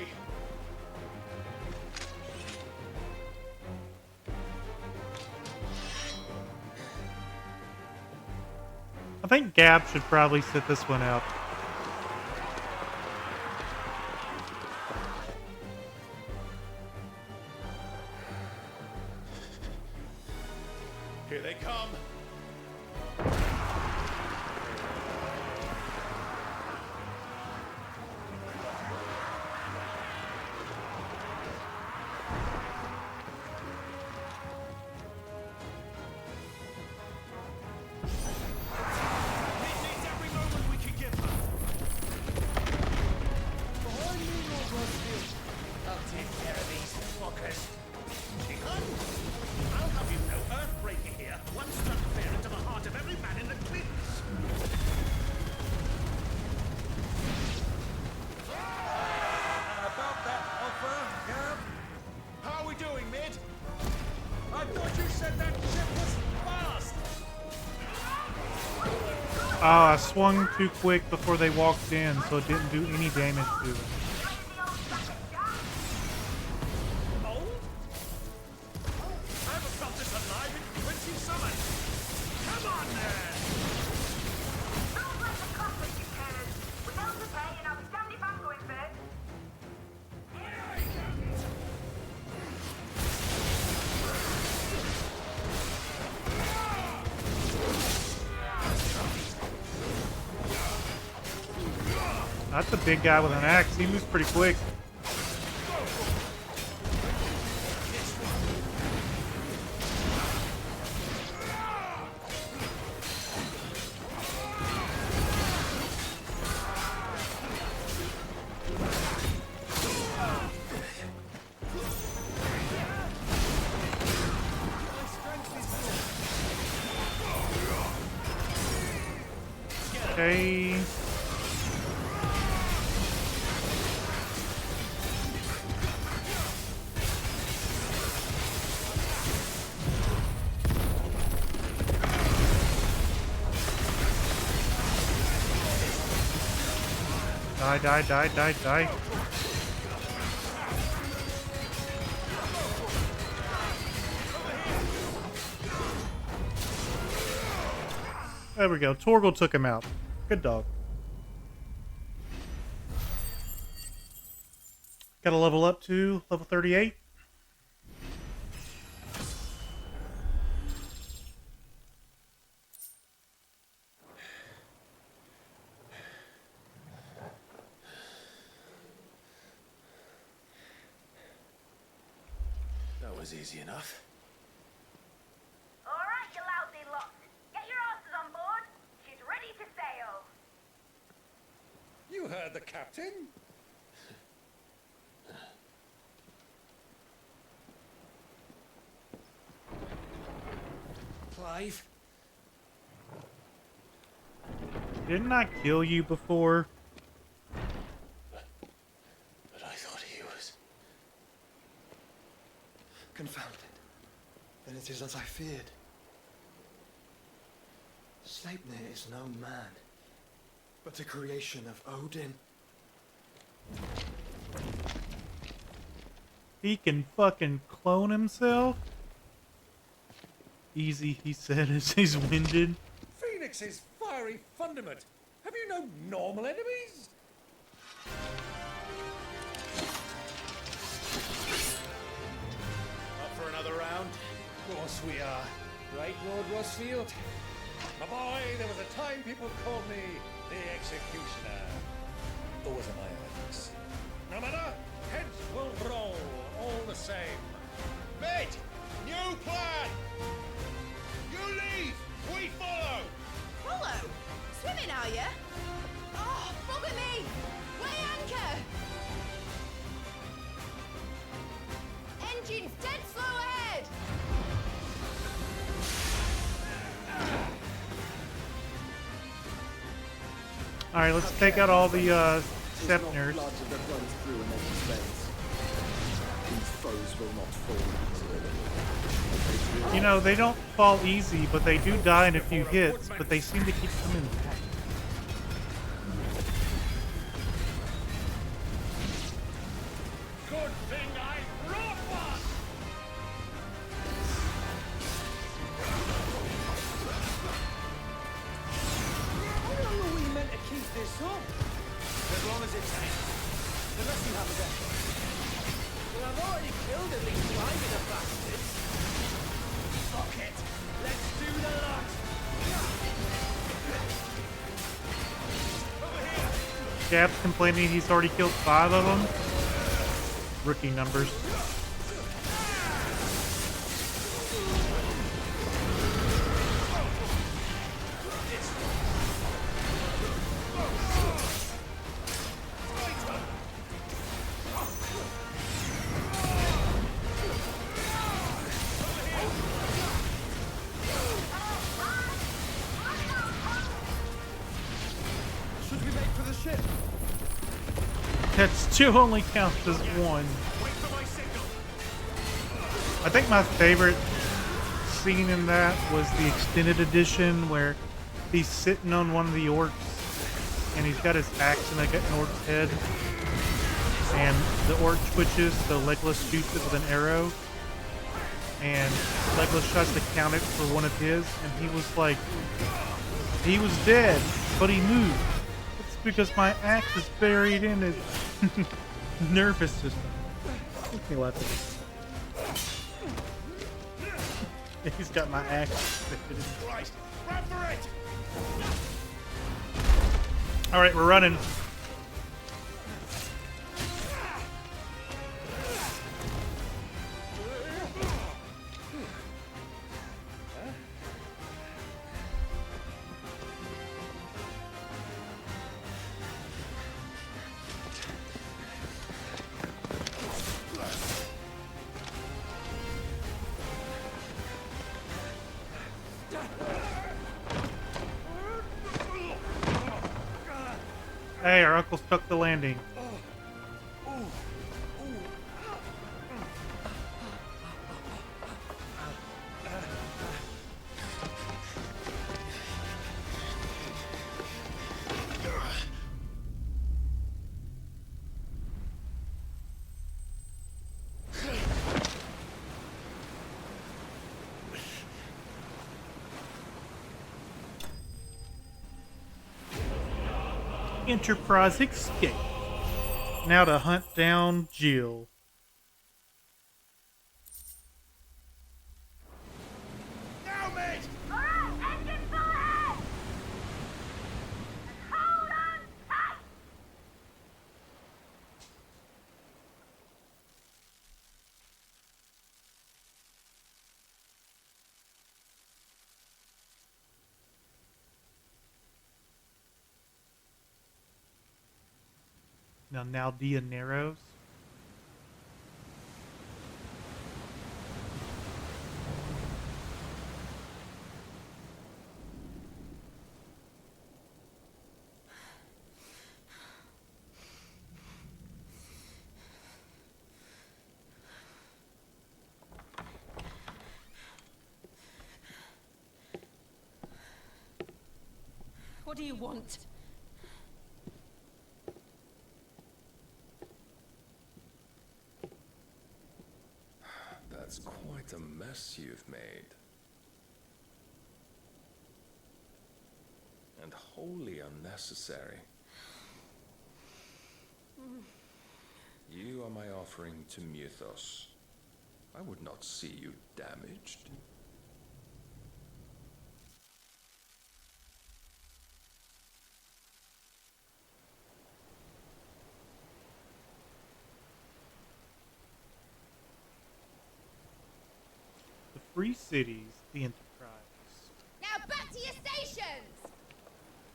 I think Gab should probably sit this one out. Here they come. I'll take care of these fuckers. I'll have you know, Earthbreaker here once struck fear into the heart of every man in the twins. About that offer, Gab? How are we doing, Mid? I thought you said that ship was fast! Ah, I swung too quick before they walked in, so it didn't do any damage to them. Old? I haven't felt this alive in 20 summons. Come on, there! Don't let the conflict you can. Without the pay, and I'll be damned if I'm going first. That's a big guy with an axe. He moves pretty quick. Okay. Die. There we go. Torgal took him out. Good dog. Got to level up to level 38. That was easy enough. All right, you lousy lot. Get your asses on board. She's ready to sail. You heard the captain? Clive? Didn't I kill you before? But I thought he was... Confounded. Then it is as I feared. Sleipnir is no man. but a creation of Odin. He can fucking clone himself? Easy, he said as he's winded. Phoenix's fiery fundament. Have you no normal enemies? Up for another round? Of course we are. Right, Lord Rossfield? My boy, there was a time people called me the Executioner. Or was it my eyes? No matter, heads will roll all the same. Mate, new plan! You leave, we follow! Follow? Swimming, are you? Oh, bugger me! Weigh anchor! Engines dead slow ahead! Alright, let's take out all the Sepners. You know, they don't fall easy, but they do die in a few hits, but they seem to keep coming back. Good thing I brought one! How long are we meant to keep this up? As long as it takes. Unless you have a better. Well, I've already killed at least 5 of the bastards. Fuck it. Let's do the lot. Gap's complaining he's already killed 5 of them. Rookie numbers. Should we make for the ship? That's 2 only counts as 1. I think my favorite scene in that was the extended edition where he's sitting on one of the orcs and he's got his axe in an orc's head and the orc twitches so Legolas shoots it with an arrow and Legolas tries to count it for one of his and he was like, he was dead, but he moved. It's because my axe is buried in his nervous system. Makes me laugh at this. He's got my axe. Christ, run for it! Alright, we're running. Hey, our uncle stuck the landing. Enterprise escape. Now to hunt down Jill. Now, mate! Alright, engine full ahead! And hold on tight! Now Narrows. What do you want? That's quite a mess you've made. And wholly unnecessary. You are my offering to Mythos. I would not see you damaged. The Free Cities, the Enterprise. Now back to your stations!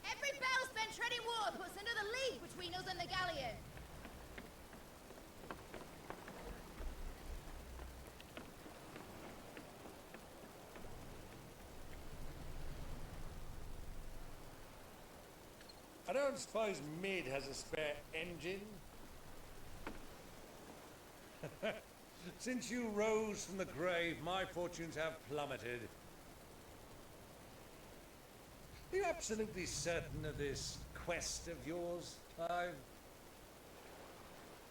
Every bell spent treading water puts another league between us and the galleon. I don't suppose Mid has a spare engine? Since you rose from the grave, my fortunes have plummeted. Are you absolutely certain of this quest of yours, Clive?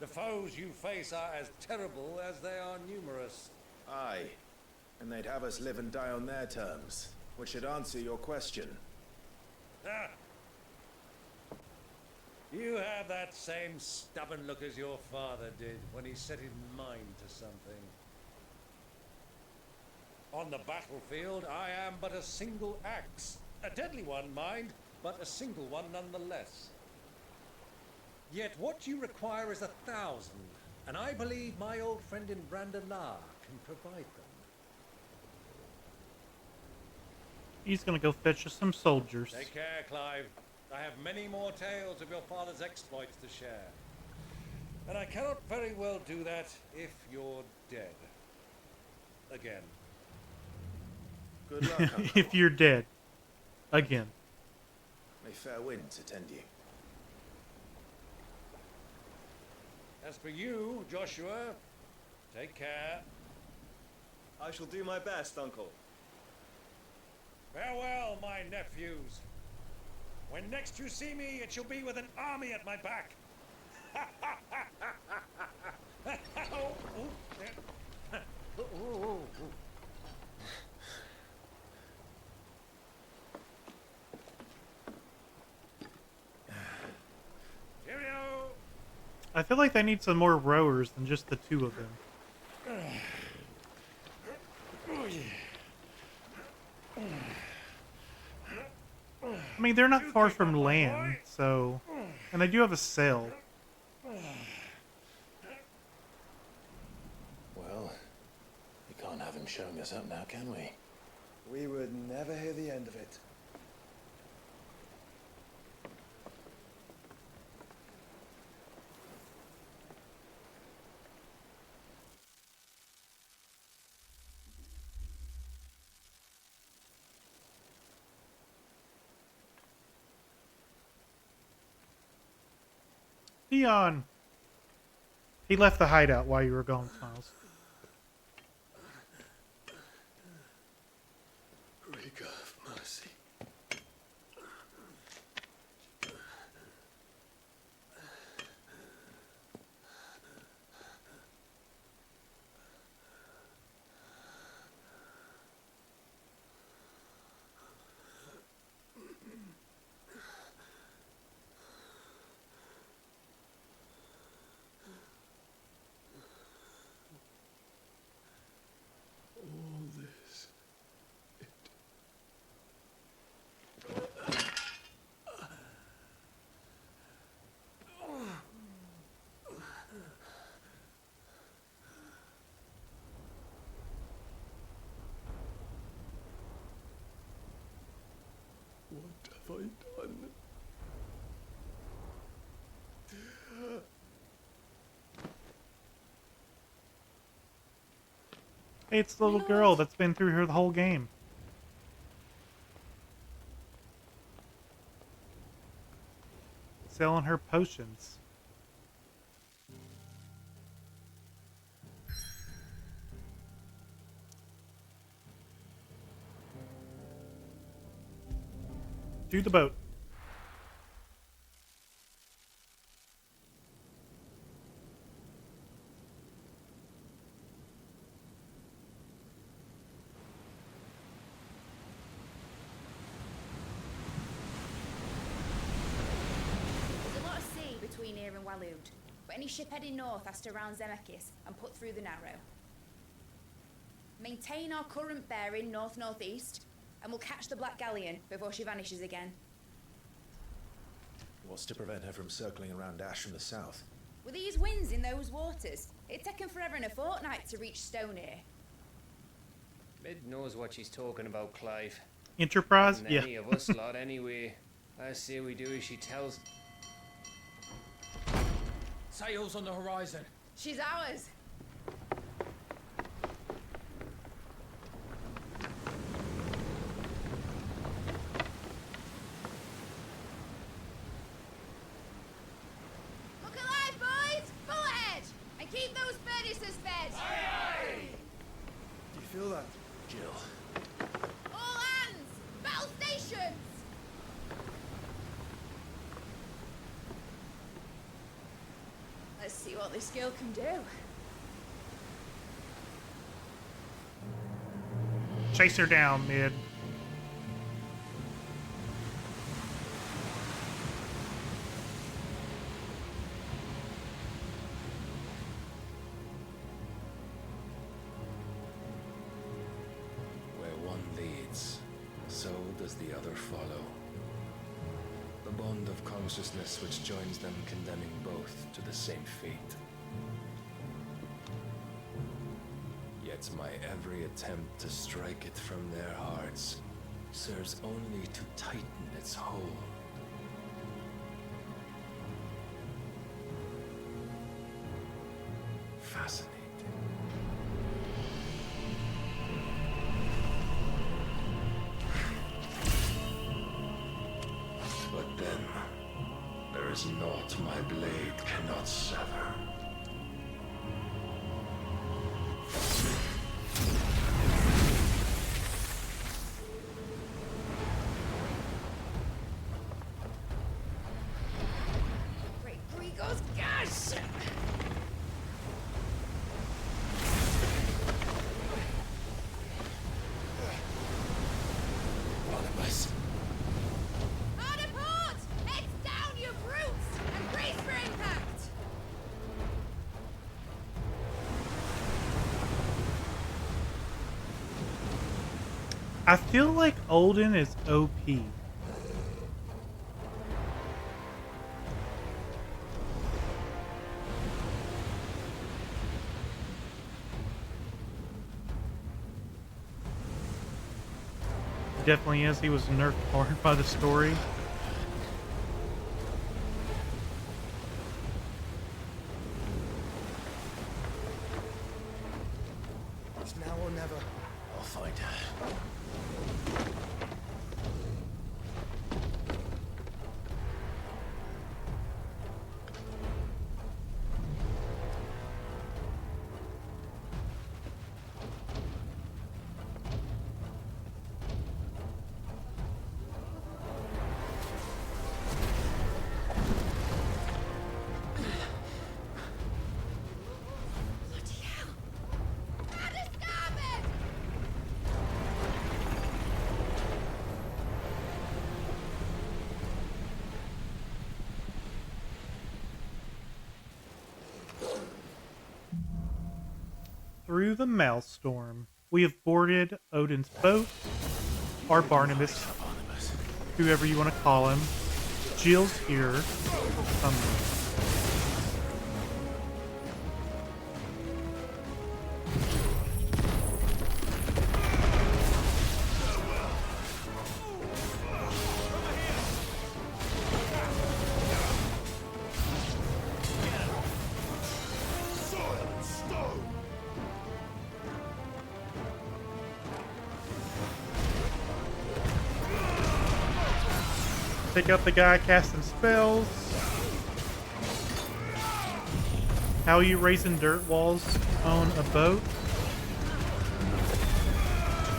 The foes you face are as terrible as they are numerous. Aye. And they'd have us live and die on their terms, which should answer your question. Ah! You have that same stubborn look as your father did when he set his mind to something. On the battlefield, I am but a single axe. A deadly one, mind, but a single one nonetheless. Yet what you require is 1,000, and I believe my old friend in Brandalar can provide them. He's gonna go fetch us some soldiers. Take care, Clive. I have many more tales of your father's exploits to share. And I cannot very well do that if you're dead. Again. Good luck, Uncle. If you're dead. Again. May fair winds attend you. As for you, Joshua, take care. I shall do my best, Uncle. Farewell, my nephews. When next you see me, it shall be with an army at my back. Cheerio. I feel like they need some more rowers than just the two of them. I mean, they're not far from land, so... And they do have a sail. Well, we can't have him showing us up now, can we? We would never hear the end of it. Theon! He left the hideout while you were gone, Smiles. Rigor of mercy. All this. What have I done? Hey, it's the little girl that's been through here the whole game. Selling her potions. To the boat. Walloon, but any ship heading north has to round Zemeckis and put through the Narrow. Maintain our current bearing north-northeast, and we'll catch the Black Galleon before she vanishes again. What's to prevent her from circling around Ash from the south? With these winds in those waters, it'd taken forever and a fortnight to reach Stonehere. Mid knows what she's talking about, Clive. Enterprise? Than Yeah. any of us lot, anyway. I say we do as she tells. Sails on the horizon. She's ours. Look alive, boys! Full ahead! And keep those furnaces fed! Do you feel that, Jill? All hands! Battle stations! Let's see what this girl can do. Chase her down, Mid. Where one leads, so does the other follow. The bond of consciousness which joins them condemning both to the same fate. Yet my every attempt to strike it from their hearts serves only to tighten its hold. Fascinating. But then, there is naught my blade cannot sever. Great Gregor's gosh! Barnabas. Hard a port! Heads down, you brutes! And brace for impact! I feel like Olden is OP. Definitely is. He was nerfed hard by the story. It's now or never. I'll find her. Through the maelstrom, we have boarded Odin's boat, or Barnabas, whoever you want to call him. Jill's here. Take out the guy casting spells. How are you raising dirt walls on a boat?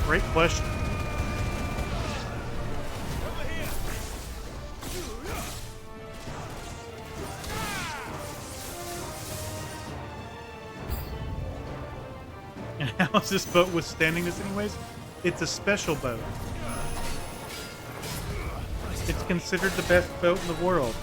Great question. And how is this boat withstanding this anyways? It's a special boat. It's considered the best boat in the world.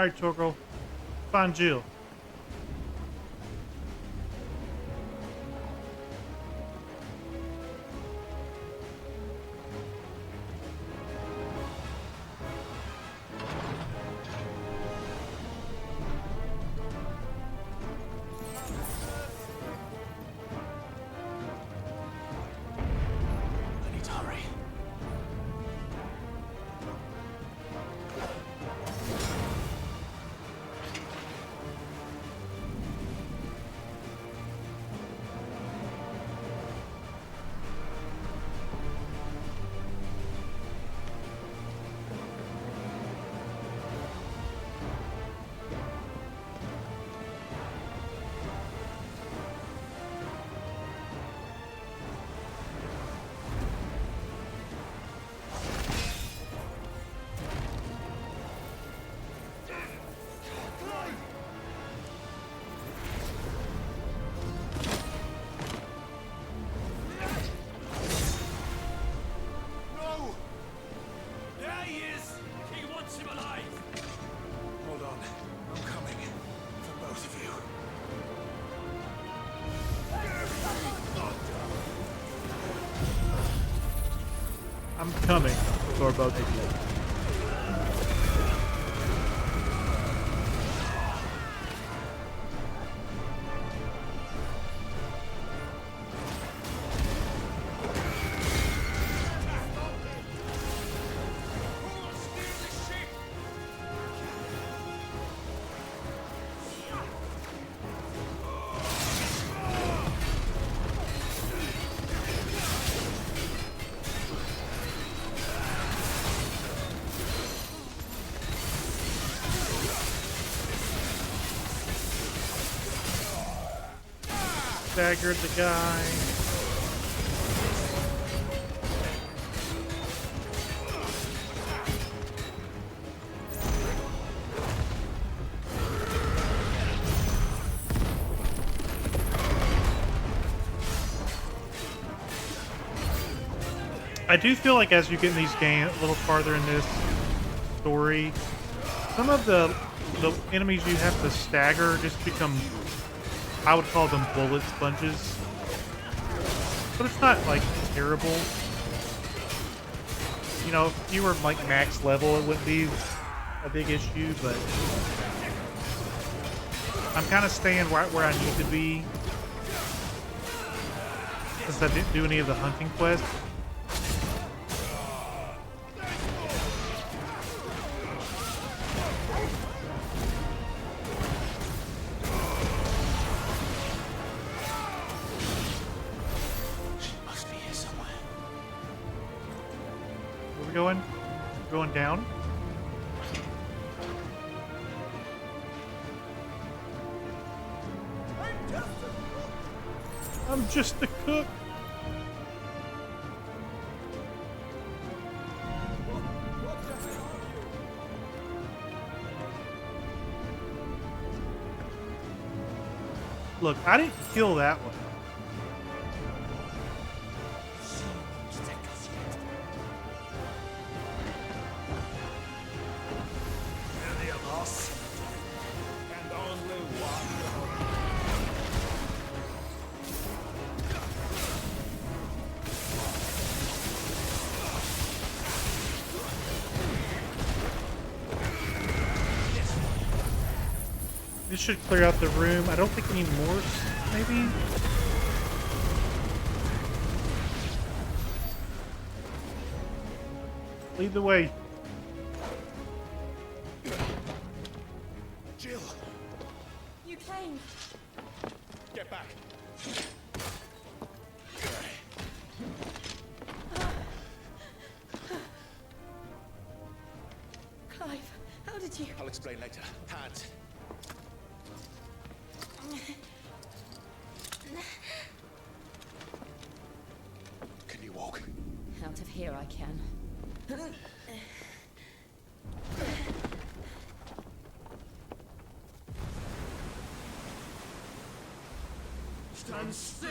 Alright, Torgal. Find Jill. I need to hurry. No! There he is! He wants him alive! Hold on. I'm coming. For both of you. I'm coming for both of you. Staggered the guy. I do feel like as you get in these games a little farther in this story, some of the enemies you have to stagger just become, I would call them bullet sponges. But it's not like terrible. You know, if you were like max level, it wouldn't be a big issue, but I'm kind of staying right where I need to be since I didn't do any of the hunting quests. Going? Going down? I'm just a cook. Look, I didn't kill that one. This should clear out the room. I don't think we need more, maybe? Lead the way. Jill! You came. Get back! Clive, how did you... I'll explain later. Hands. Can you walk? Out of here I can. Stand still!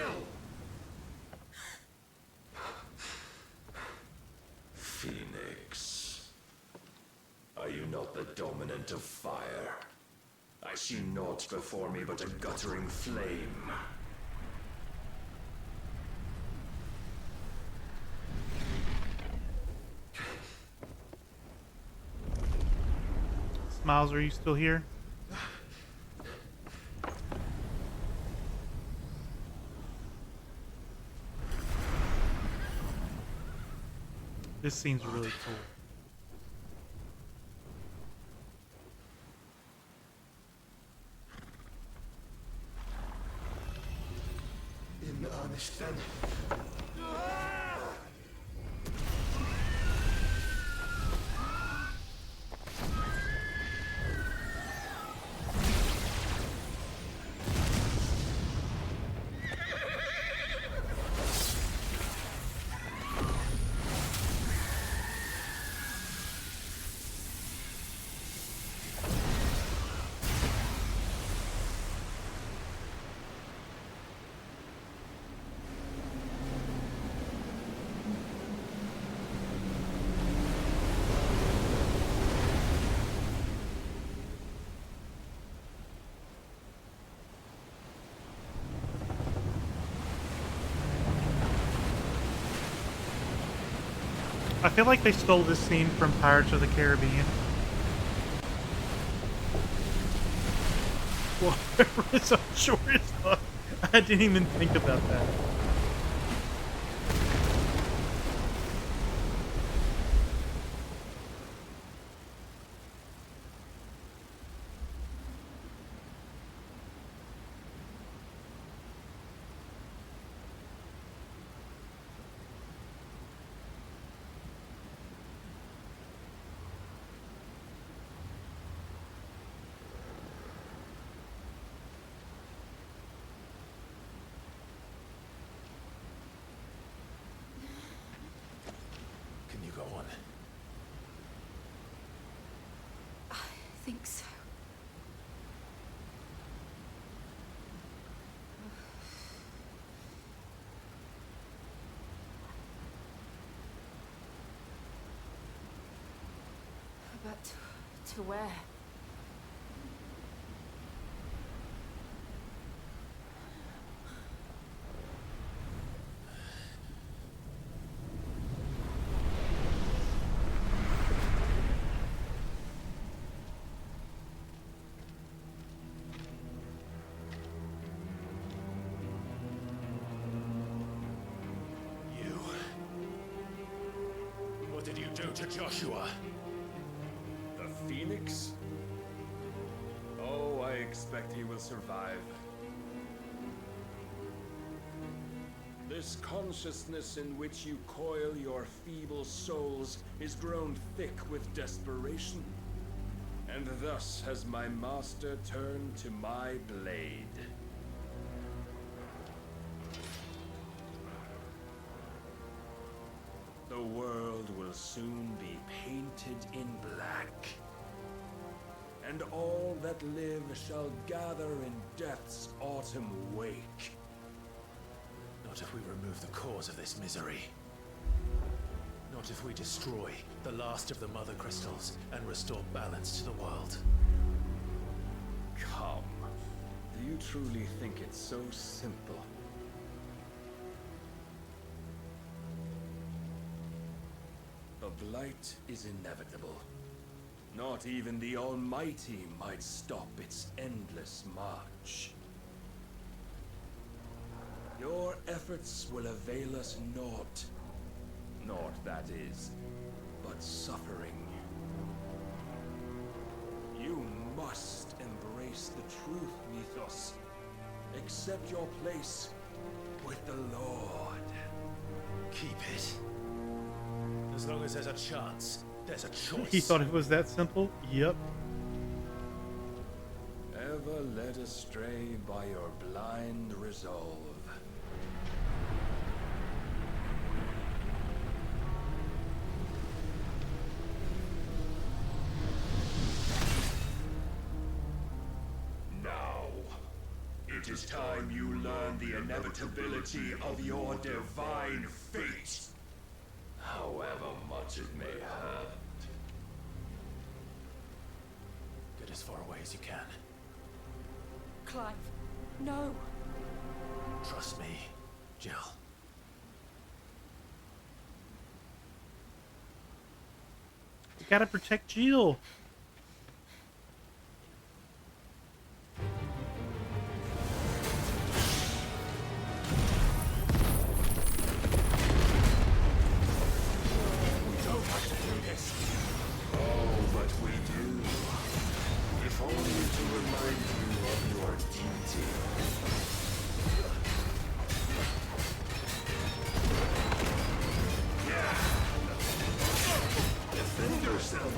Phoenix. Are you not the the dominant of fire. I see naught before me but a guttering flame. Smiles, are you still here? This scene's really cool. In earnest then. I feel like they stole this scene from Pirates of the Caribbean. Well, it's so short as fuck. I didn't even think about that. Can you go on? I think so. But to where? You. What did you do to Joshua? The Phoenix? Oh, I expect he will survive. This consciousness in which you coil your feeble souls is grown thick with desperation. And thus has my master turned to my blade. The world will soon be painted in black. And all that live shall gather in death's autumn wake. Not if we remove the cause of this misery. Not if we destroy the last of the Mother Crystals and restore balance to the world. Come. Do you truly think it's so simple? The blight is inevitable. Not even the Almighty might stop its endless march. Your efforts will avail us naught. Naught, that is, but suffering. You must embrace the truth, Mythos. Accept your place with the Lord. Keep it. As long as there's a chance, there's a choice. He thought it was that simple? Yep. Ever led astray by your blind resolve. Now, it is time you learn the inevitability of your divine fate. However much it may hurt. as far away as you can. Clive, no. Trust me, Jill. You gotta protect Jill. We don't have to do this. Oh, but we do. If only to remind you of your duty. Defend yourself.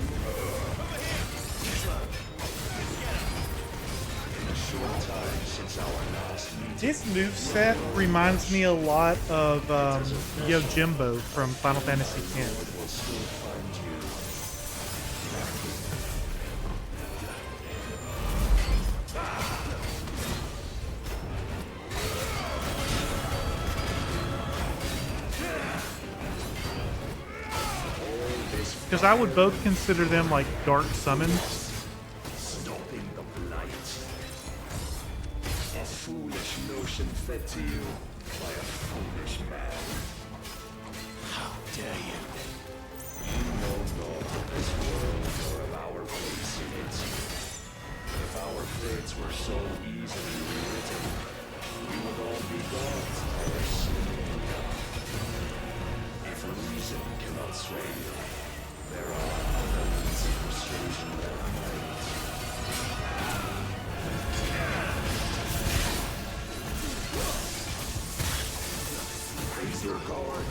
In a short time since our last meeting. This moveset reminds me a lot of Yojimbo from Final Fantasy X. Will still find you. Because I would both consider them like dark summons. Stopping the blight. A foolish notion fed to you by a foolish man. How dare you? You know naught of this world or of our place in it. If our fates were so easily rewritten, we would all be gods ourselves. If reason cannot sway you, there are other means of persuasion that might. Raise your guard.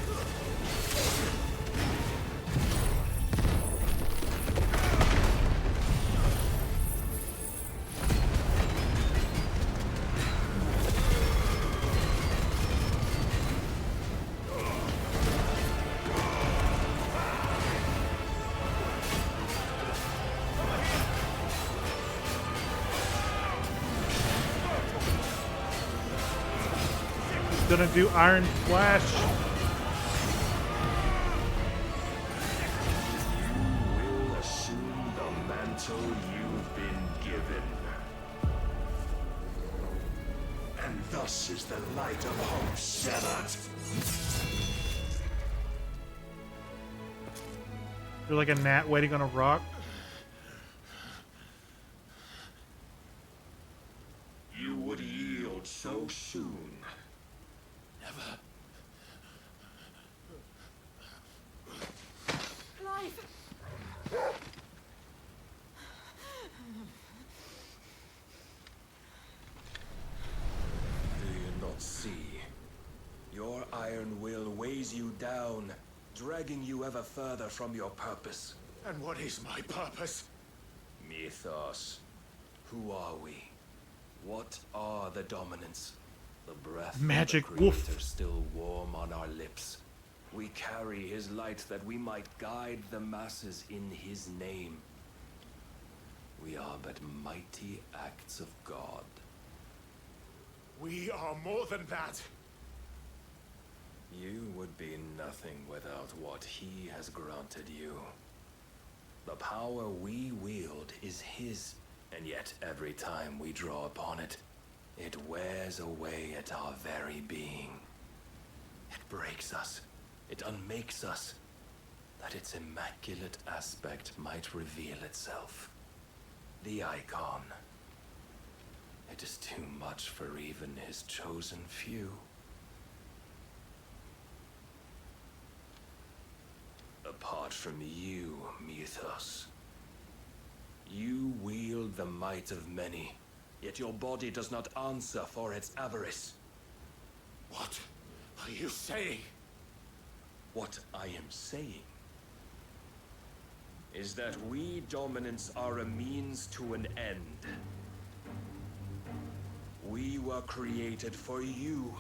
Gonna do Iron Flash. You will assume the mantle you've been given. And thus is the light of hope severed. You're like a gnat waiting on a rock. You would yield so soon. Never. Clive! Do you not see? Your iron will weighs you down, dragging you ever further from your purpose. And what is my purpose? Mythos. Who are we? What are the dominants? The breath Magic of the wolf. Creator still warm on our lips. We carry his light that we might guide the masses in his name. We are but mighty acts of God. We are more than that. You would be nothing without what he has granted you. The power we wield is his, and yet every time we draw upon it, it wears away at our very being. It breaks us. It unmakes us, that its immaculate aspect might reveal itself. The icon. It is too much for even his chosen few. Apart from you, Mythos, you wield the might of many, yet your body does not answer for its avarice. What are you saying? What I am saying is that we dominants are a means to an end. We were created for you,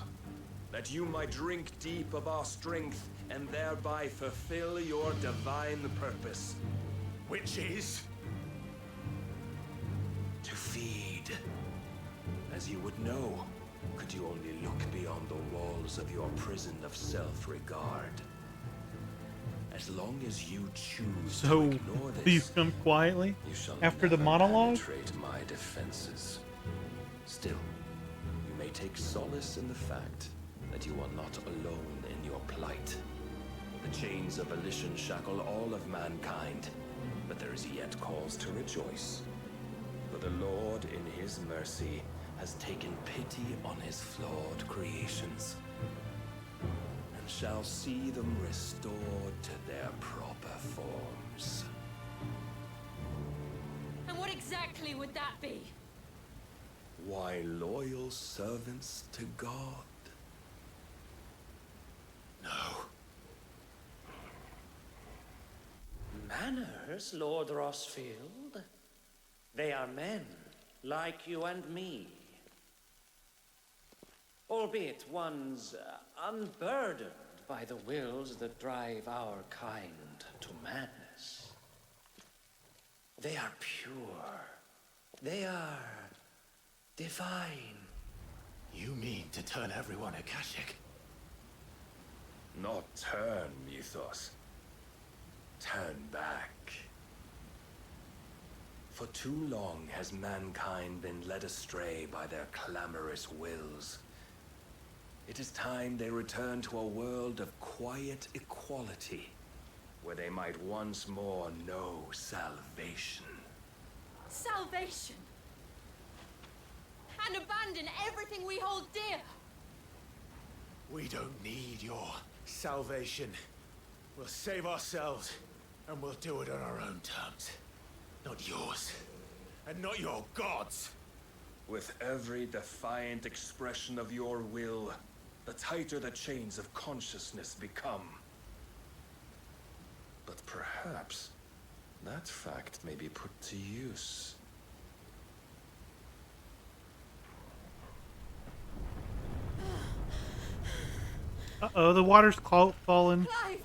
that you might drink deep of our strength and thereby fulfill your divine purpose. Which is? To feed. As you would know, could you only look beyond the walls of your prison of self-regard. As long as you choose to So, ignore do you this, come quietly you shall after the never monologue? penetrate my defenses. Still, you may take solace in the fact that you are not alone in your plight. The chains of volition shackle all of mankind, but there is yet cause to rejoice. For the Lord, in his mercy, has taken pity on his flawed creations, and shall see them restored to their proper forms. And what exactly would that be? Why, loyal servants to God. No. Manners, Lord Rossfield? They are men, like you and me. Albeit ones unburdened by the wills that drive our kind to madness. They are pure. They are divine. You mean to turn everyone Akashic? Not turn, Mythos. Turn back. For too long has mankind been led astray by their clamorous wills. It is time they return to a world of quiet equality, where they might once more know salvation. Salvation. And abandon everything we hold dear. We don't need your salvation. We'll save ourselves, and we'll do it on our own terms. Not yours, and not your gods. With every defiant expression of your will, the tighter the chains of consciousness become. But perhaps that fact may be put to use. Uh-oh, the water's falling. Clive!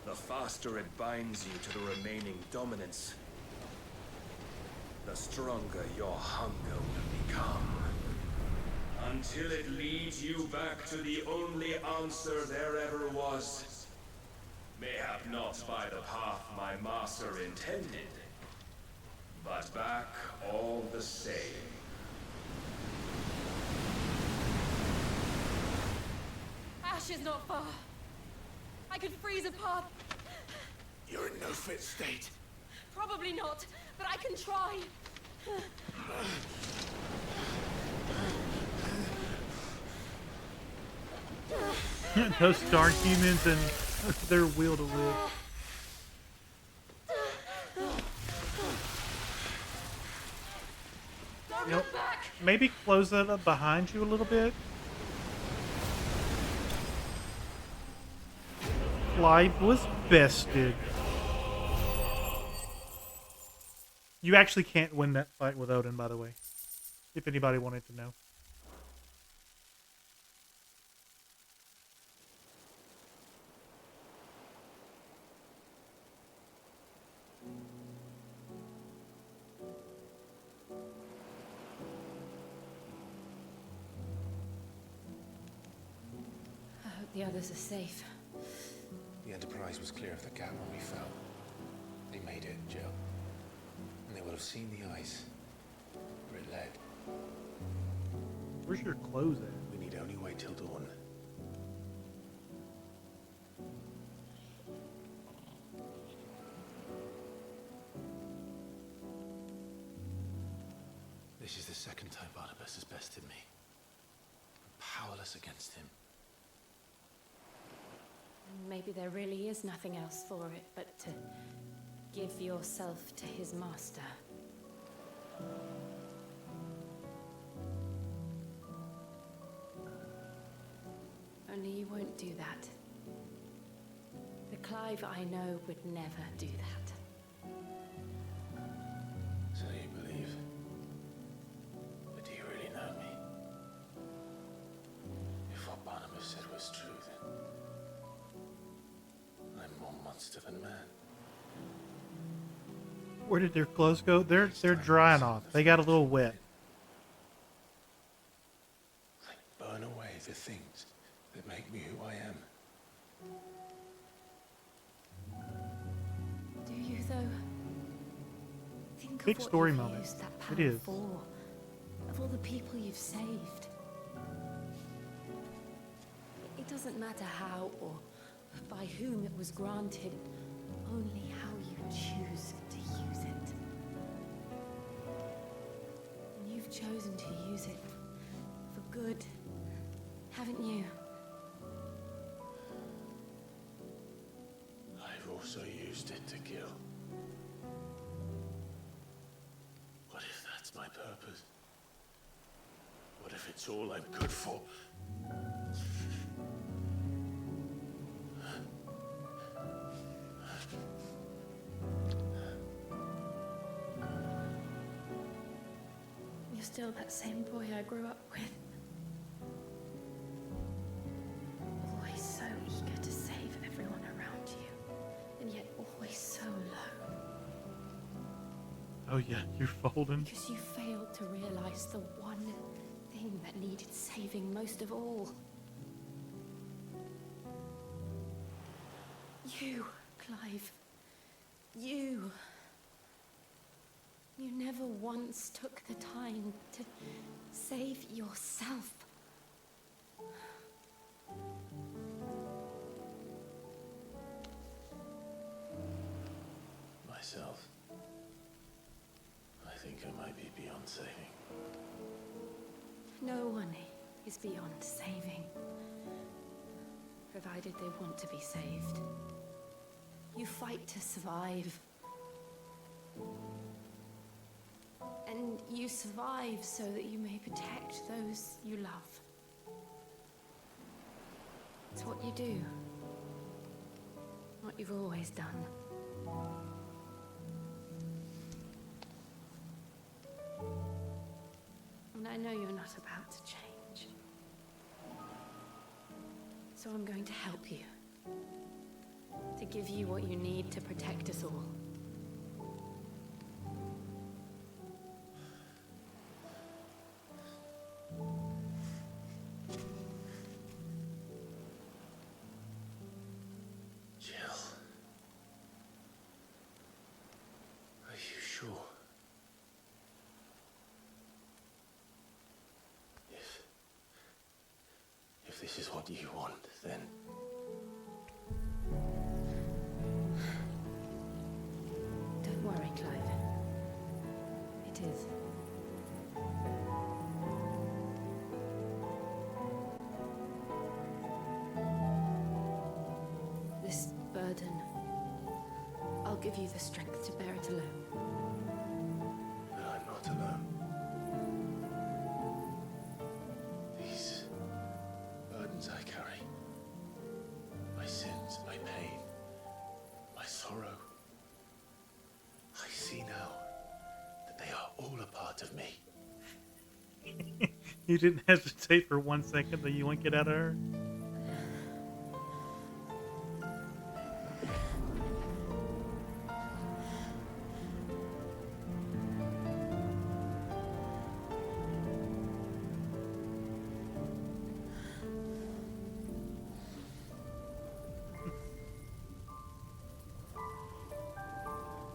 The faster it binds you to the remaining dominance, the stronger your hunger will become. Until it leads you back to the only answer there ever was. Mayhap not by the path my master intended, but back all the same. Ash is not far. I could freeze a path. You're in no fit state. Probably not, but I can try. Those darn humans and their will to live. Don't Yep. look back. Maybe close that up behind you a little bit. Clive was bested. You actually can't win that fight with Odin, by the way. If anybody wanted to know. I hope the others are safe. The Enterprise was clear of the gap when we fell. They made it, Jill. And they will have seen the ice where it led. Where's your clothes at? We need only wait till dawn. This is the second time Barnabas has bested me. I'm powerless against him. And maybe there really is nothing else for it but to give yourself to his master. Only you won't do that. The Clive I know would never do that. So you believe? But do you really know me? If what Barnabas said was true, then I'm more monster than man. Where did their clothes go? They're drying off. They got a little wet. Burn away the things that make me who I am. Do you, though? Think Big of what story you've moment. used that It power is. for. Of all the people you've saved. It doesn't matter how or by whom it was granted, only how you choose to use it. And you've chosen to use it for good, haven't you? I've also used it to kill. What if that's my purpose? What if it's all I'm good for? You're still that same boy I grew up with. Always so eager to save everyone around you, and yet always so low. Oh yeah, you're folding. Because you failed to realize the one thing that needed saving most of all. You, Clive. You. You never once took the time to save yourself. Myself. I think I might be beyond saving. No one is beyond saving, provided they want to be saved. You fight to survive. And you survive so that you may protect those you love. It's what you do. What you've always done. And I know you're not about to change. So I'm going to help you. To give you what you need to protect us all. Jill. Are you sure? If this is what you want, then... Don't worry, Clive. It is. This burden, I'll give you the strength to bear it alone. But I'm not alone. These burdens I carry, my sins, my pain, my sorrow, I see now that they are all a part of me. You didn't hesitate for 1 second to yoink it out of her.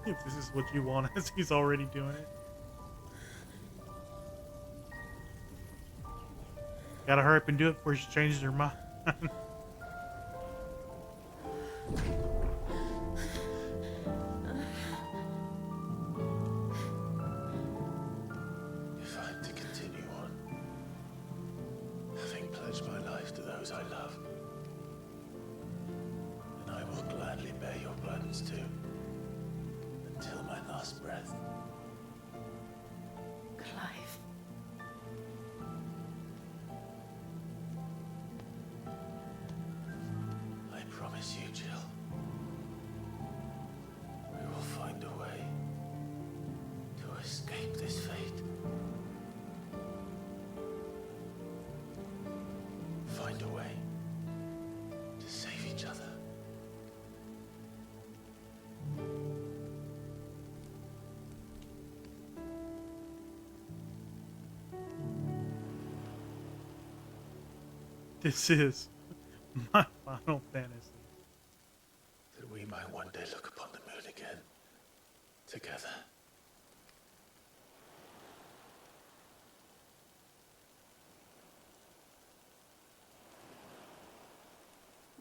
If this is what you want, as he's already doing it. Gotta hurry up and do it before she changes her mind. If I'm to continue on, having pledged my life to those I love, then I will gladly bear your burdens too, until my last breath. Clive. I promise you, Jill, we will find a way to escape this fate. Find a way to save each other. This is My Final Fantasy. That we might one day look upon the moon again, together.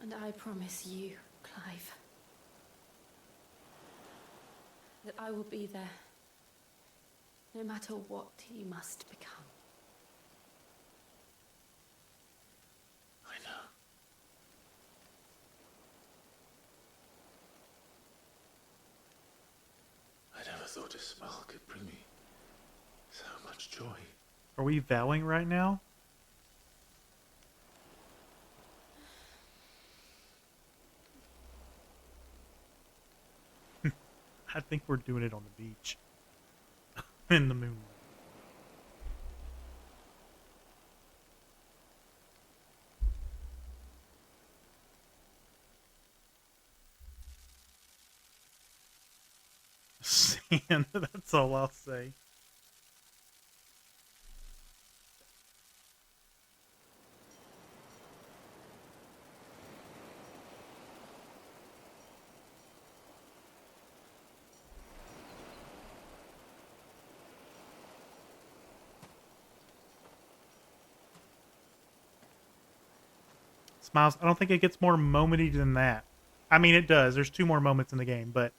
And I promise you, Clive, that I will be there, no matter what you must become. I know. I never thought a smile could bring me so much joy. Are we vowing right now? I think we're doing it on the beach. In the moonlight. Sand, that's all I'll say. Smiles, I don't think it gets more momenty than that. I mean, it does. There's 2 more moments in the game, but...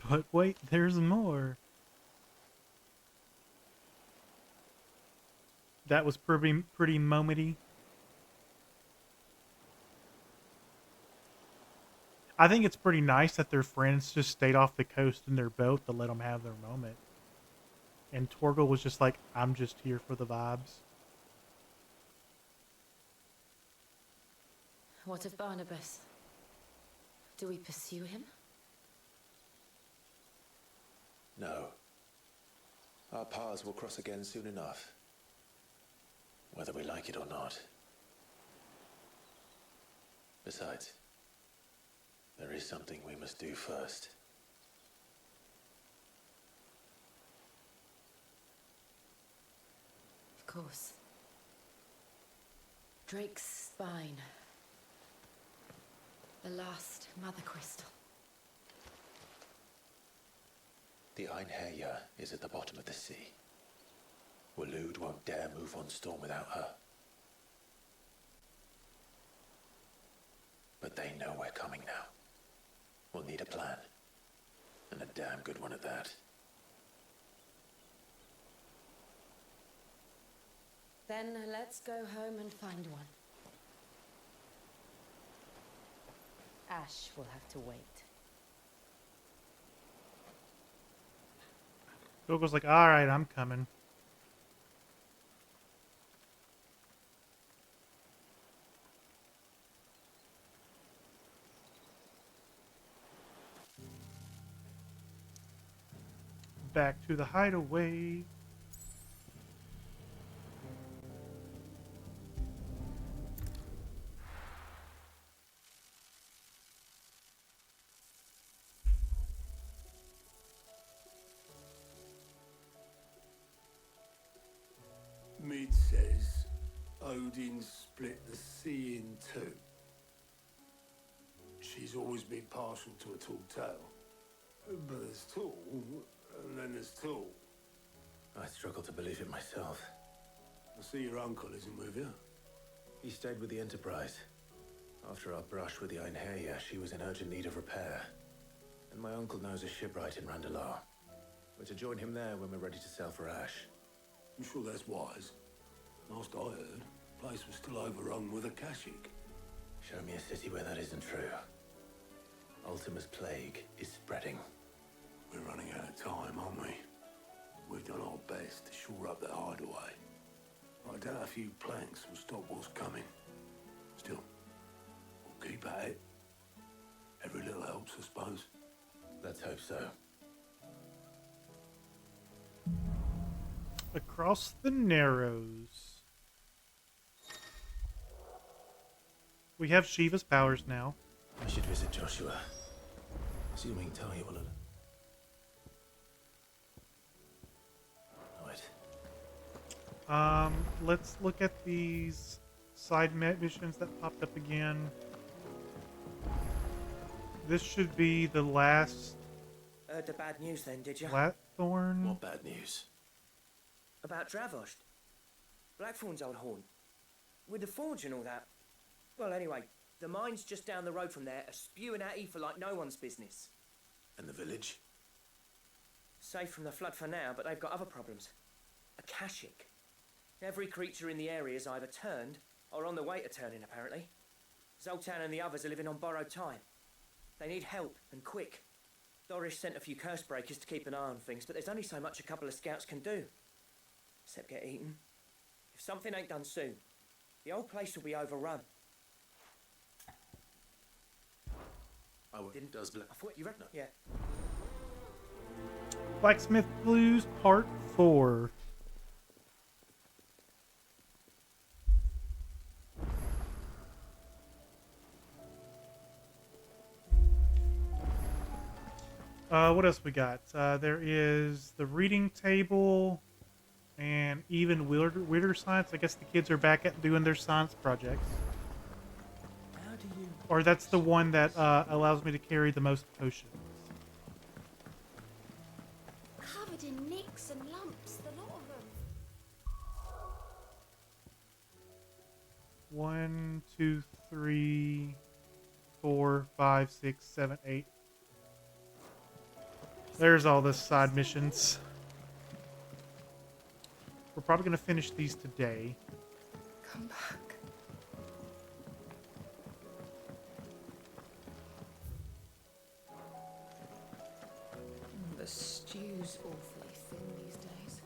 But wait, there's more. That was pretty momenty. I think it's pretty nice that their friends just stayed off the coast in their boat to let them have their moment. And Torgal was just like, I'm just here for the vibes. What of Barnabas? Do we pursue him? No. Our paths will cross again soon enough. Whether we like it or not. Besides, there is something we must do first. Of course. Drake's spine. The last mother crystal. The Einherjar is at the bottom of the sea. Waloed won't dare move on Storm without her. But they know we're coming now. We'll need a plan. And a damn good one at that. Then let's go home and find one. Ash will have to wait. Gogo's like, alright, I'm coming. Back to the hideaway. Mid says Odin split the sea in two. She's always been partial to a tall tale. But there's tall, and then there's tall. I struggle to believe it myself. I see your uncle isn't with you. He stayed with the Enterprise. After our brush with the Einherjar, she was in urgent need of repair. And my uncle knows a shipwright in Randalar. We're to join him there when we're ready to sail for Ash. I'm sure that's wise. Last I heard, the place was still overrun with Akashic. Show me a city where that isn't true. Ultima's plague is spreading. We're running out of time, aren't we? We've done our best to shore up the hideaway. I doubt a few planks will stop what's coming. Still, we'll keep at it. Every little helps, I suppose. Let's hope so. Across the Narrows. We have Shiva's powers now. I should visit Joshua. Assuming Talia will... Right. Let's look at these side missions that popped up again. This should be the last. Heard the bad news then, did you? Blackthorn? What bad news? About Dravost. Blackthorn's old horn. With the forge and all that. Well, anyway, the mines just down the road from there are spewing out ether like no one's business. And the village? Safe from the flood for now, but they've got other problems. Akashic. Every creature in the area is either turned or on the way to turning, apparently. Zoltan and the others are living on borrowed time. They need help, and quick. Doris sent a few curse breakers to keep an eye on things, but there's only so much a couple of scouts can do. Except get eaten. If something ain't done soon, the old place will be overrun. Does I thought you read that? Yeah. Blacksmith Blues Part 4. What else we got? There is the reading table and even weirder science. I guess the kids are back at doing their science projects. How do you... Or that's the one that allows me to carry the most potions. Covered in nicks and lumps, the lot of them. 1, 2, 3, 4, 5, 6, 7, 8. There's all the side missions. We're probably going to finish these today. Come back. The stew's awfully thin these days.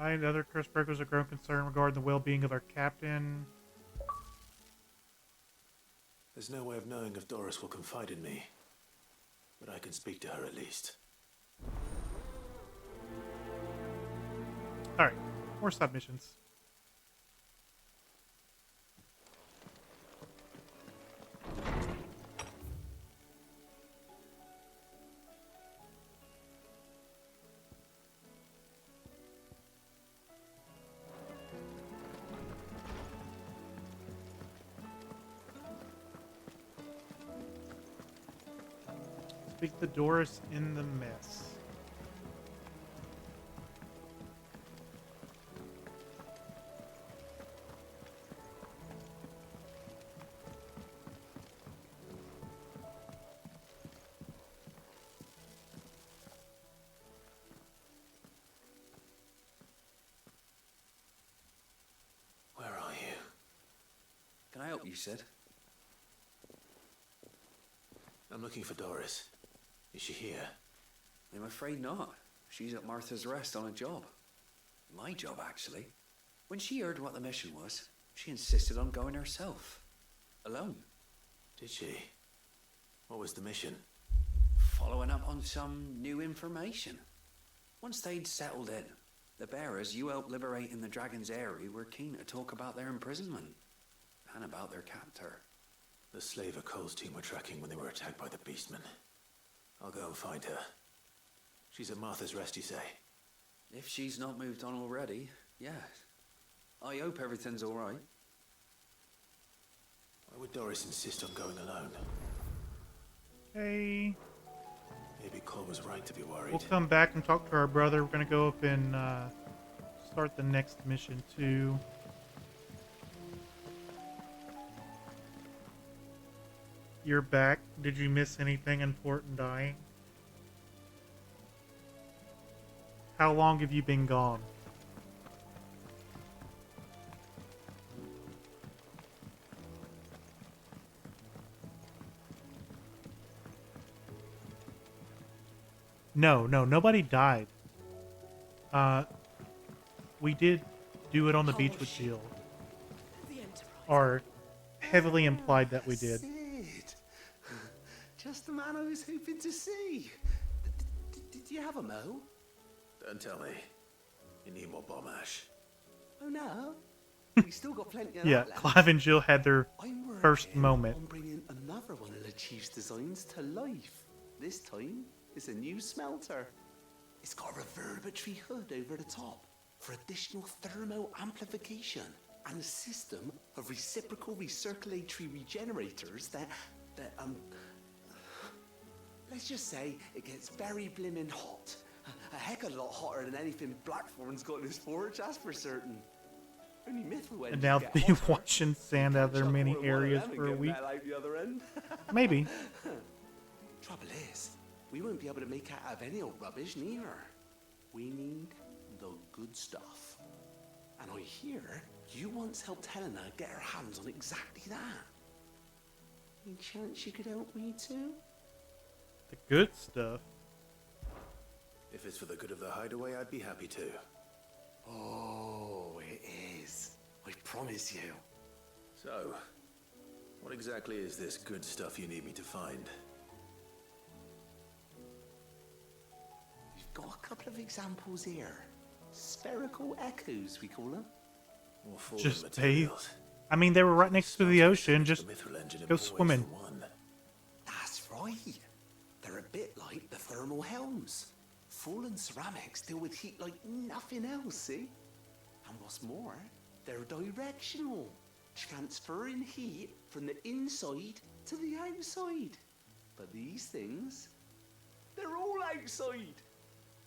I and other curse breakers are grown concerned regarding the well-being of our captain. There's no way of knowing if Doris will confide in me. But I can speak to her at least. Alright, more submissions. Speak to Doris in the mess. Where are you? Can I help you, Sid? I'm looking for Doris. Is she here? I'm afraid not. She's at Martha's Rest on a job. My job, actually. When she heard what the mission was, she insisted on going herself. Alone. Did she? What was the mission? Following up on some new information. Once they'd settled in, the bearers you helped liberate in the Dragon's Eyrie were keen to talk about their imprisonment. And about their captor. The slaver Cole's team were tracking when they were attacked by the Beastmen. I'll go and find her. She's at Martha's Rest, you say? If she's not moved on already, yes. I hope everything's all right. Why would Doris insist on going alone? Hey. Maybe Cole was right to be worried. We'll come back and talk to our brother. We're going to go up and start the next mission, too. You're back. Did you miss anything important dying? How long have you been gone? No, nobody died. We did do it on the beach with Jill. Or heavily implied that we did. Just the man I was hoping to see. Did you have a mo? Don't tell me. You need more bomb ash. Oh no, we still got plenty of Yeah, that left. Clive and Jill had their first moment. I'm bringing another one of the chief's designs to life. This time, it's a new smelter. It's got a reverberatory hood over the top for additional thermal amplification and a system of reciprocal recirculatory regenerators that let's just say it gets very blimmin' hot. A heck of a lot hotter than anything Blackthorn's got in his forge, that's for certain. Only Mithril And engines now get they'll be hotter. washing sand out of their Chuck many one of areas them and for a get week. that out the other end. Maybe. Trouble is, we won't be able to make out of any old rubbish neither. We need the good stuff. And I hear you once helped Helena get her hands on exactly that. Any chance you could help me too? The good stuff. If it's for the good of the hideaway, I'd be happy to. Oh, it is. I promise you. So, what exactly is this good stuff you need me to find? We've got a couple of examples here. Spherical echoes, we call them. More fallen Just bathe. materials. I mean, they were right next to the ocean. Just Mithril engine go employs swimming. the one. That's right. They're a bit like the thermal helms. Fallen ceramics deal with heat like nothing else, see? And what's more, they're directional, transferring heat from the inside to the outside. But these things, they're all outside.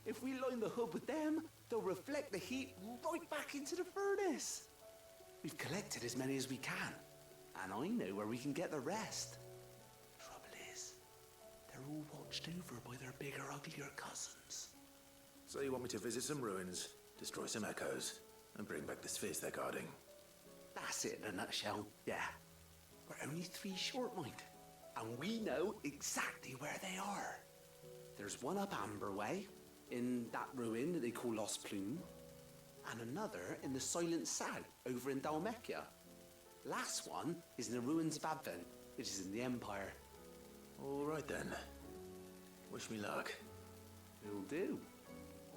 If we line the hood with them, they'll reflect the heat right back into the furnace. We've collected as many as we can, and I know where we can get the rest. Trouble is, they're all watched over by their bigger, uglier cousins. So you want me to visit some ruins, destroy some echoes, and bring back the spheres they're guarding? That's it in a nutshell, yeah. We're only 3 short, mind, and we know exactly where they are. There's one up Amber Way, in that ruin that they call Lost Plume, and another in the Silent South, over in Dalmekia. Last one is in the ruins of Advent, which is in the Empire. All right then. Wish me luck. Will do.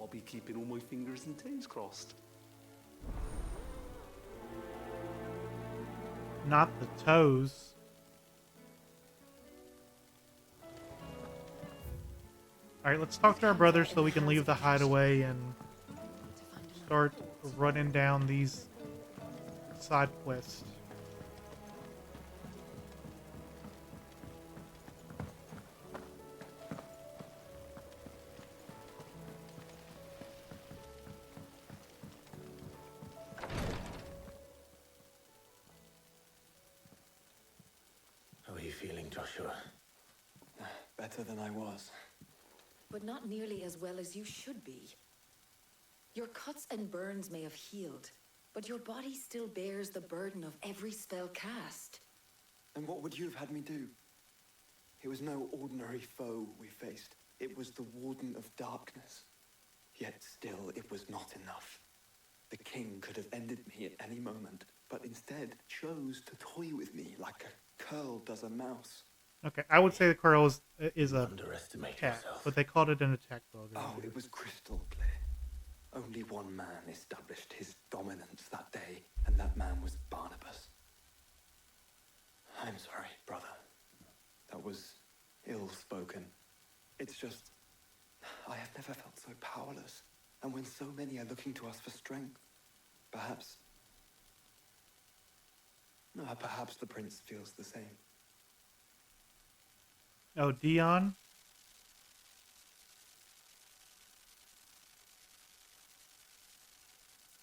I'll be keeping all my fingers and toes crossed. Not the toes. Alright, let's talk to our brother so we can leave the hideaway and start running down these side quests. How are you feeling, Joshua? Better than I was. But not nearly as well as you should be. Your cuts and burns may have healed, but your body still bears the burden of every spell cast. And what would you have had me do? It was no ordinary foe we faced. It was the Warden of Darkness. Yet still, it was not enough. The king could have ended me at any moment, but instead chose to toy with me like a curl does a mouse. Okay, I would say the Curl is a Underestimate cat, yourself. but they called it an attack dog. Oh, it was crystal clear. Only one man established his dominance that day, and that man was Barnabas. I'm sorry, brother. That was ill-spoken. It's just, I have never felt so powerless. And when so many are looking to us for strength, perhaps the prince feels the same. Oh, Dion?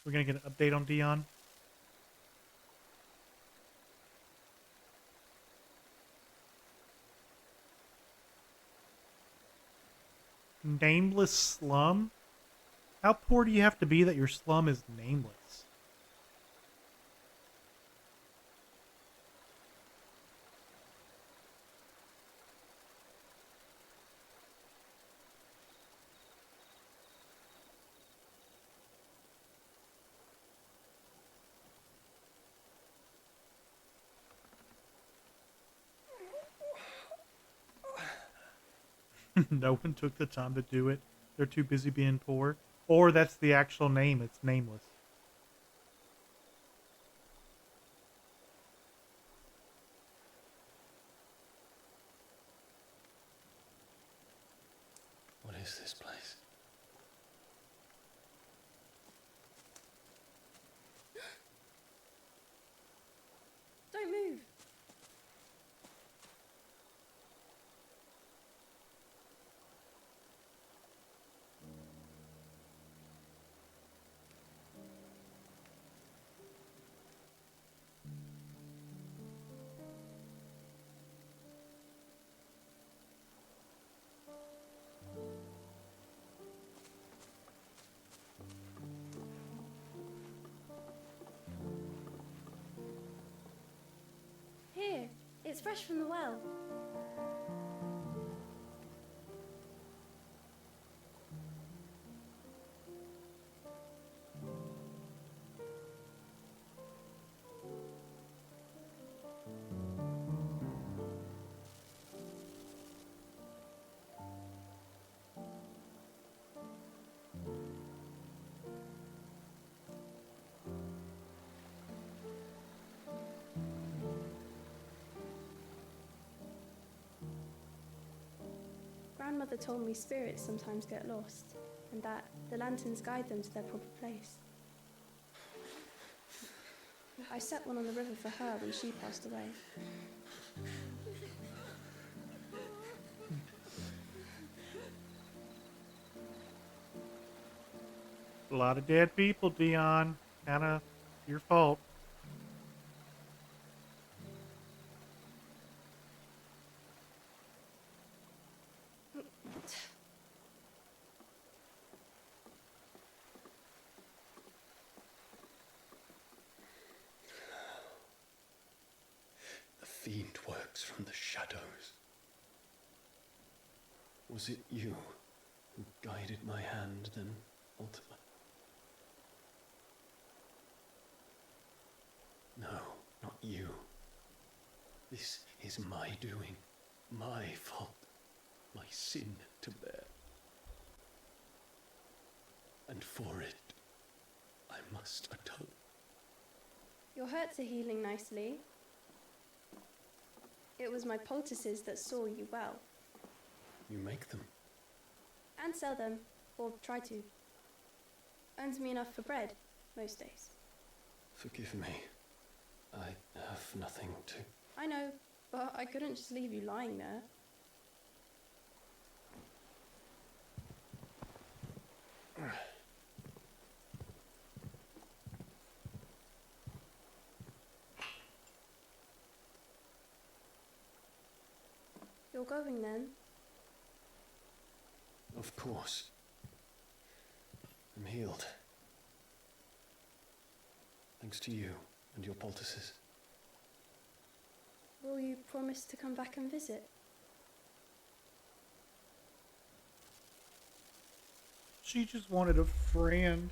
We're gonna get an update on Dion. Nameless slum? How poor do you have to be that your slum is nameless? No one took the time to do it. They're too busy being poor. Or that's the actual name. It's nameless. What is this place? Don't move. Here, it's fresh from the well. Grandmother told me spirits sometimes get lost, and that the lanterns guide them to their proper place. I set one on the river for her when she passed away. A lot of dead people, Dion. Kinda your fault. The fiend works from the shadows. Was it you who guided my hand then, Ultima? No, not you. This is my doing, my fault, my sin to bear. And for it, I must atone. Your hurts are healing nicely. It was my poultices that saw you well. You make them. And sell them, or try to. Earns me enough for bread, most days. Forgive me. I have nothing to... I know, but I couldn't just leave you lying there. You're going then? Of course. I'm healed. Thanks to you and your poultices. Will you promise to come back and visit? She just wanted a friend.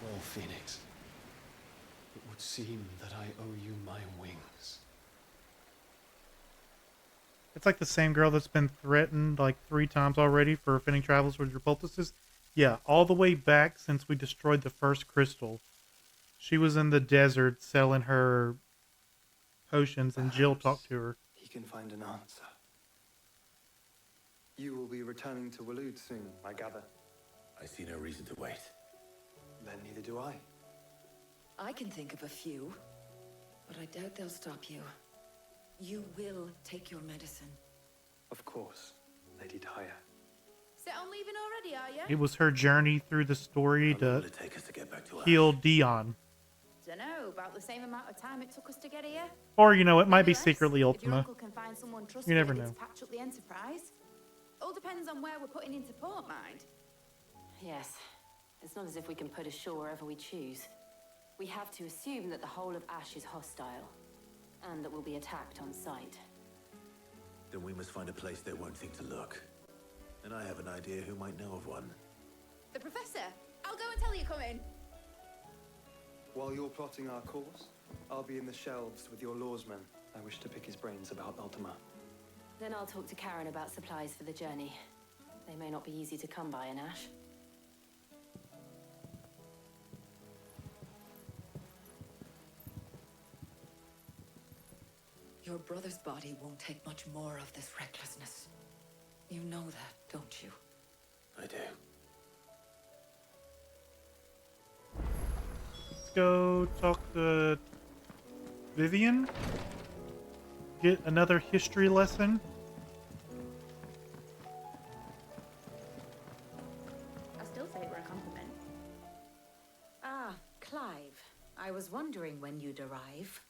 Well, Phoenix, it would seem that I owe you my wings. It's like the same girl that's been threatened like 3 times already for offending travelers with your poultices. Yeah, all the way back since we destroyed the first crystal. She was in the desert selling her potions, and Jill talked to her. He can find an answer. You will be returning to Waloed soon, I gather. I see no reason to wait. Then neither do I. I can think of a few, but I doubt they'll stop you. You will take your medicine. Of course, Lady Tyre. Set on leaving already, are you? It was her journey through the story How long to will it take us to get back to heal Dion. Dunno, about the same amount of time it took us to get here. Or, you know, it might be Maybe less, secretly if your Ultima. uncle can find someone You never trustworthy know. to patch up the Enterprise. All depends on where we're putting into port, mind. Yes. It's not as if we can put ashore wherever we choose. We have to assume that the whole of Ash is hostile. And that we'll be attacked on sight. Then we must find a place they won't think to look. And I have an idea who might know of one. The Professor! I'll go and tell you come in. While you're plotting our course, I'll be in the shelves with your lawsman. I wish to pick his brains about Ultima. Then I'll talk to Karen about supplies for the journey. They may not be easy to come by in Ash. Your brother's body won't take much more of this recklessness. You know that, don't you? I do. Let's go talk to Vivian. Get another history lesson. I still say we're a compliment. Ah, Clive. I was wondering when you'd arrive.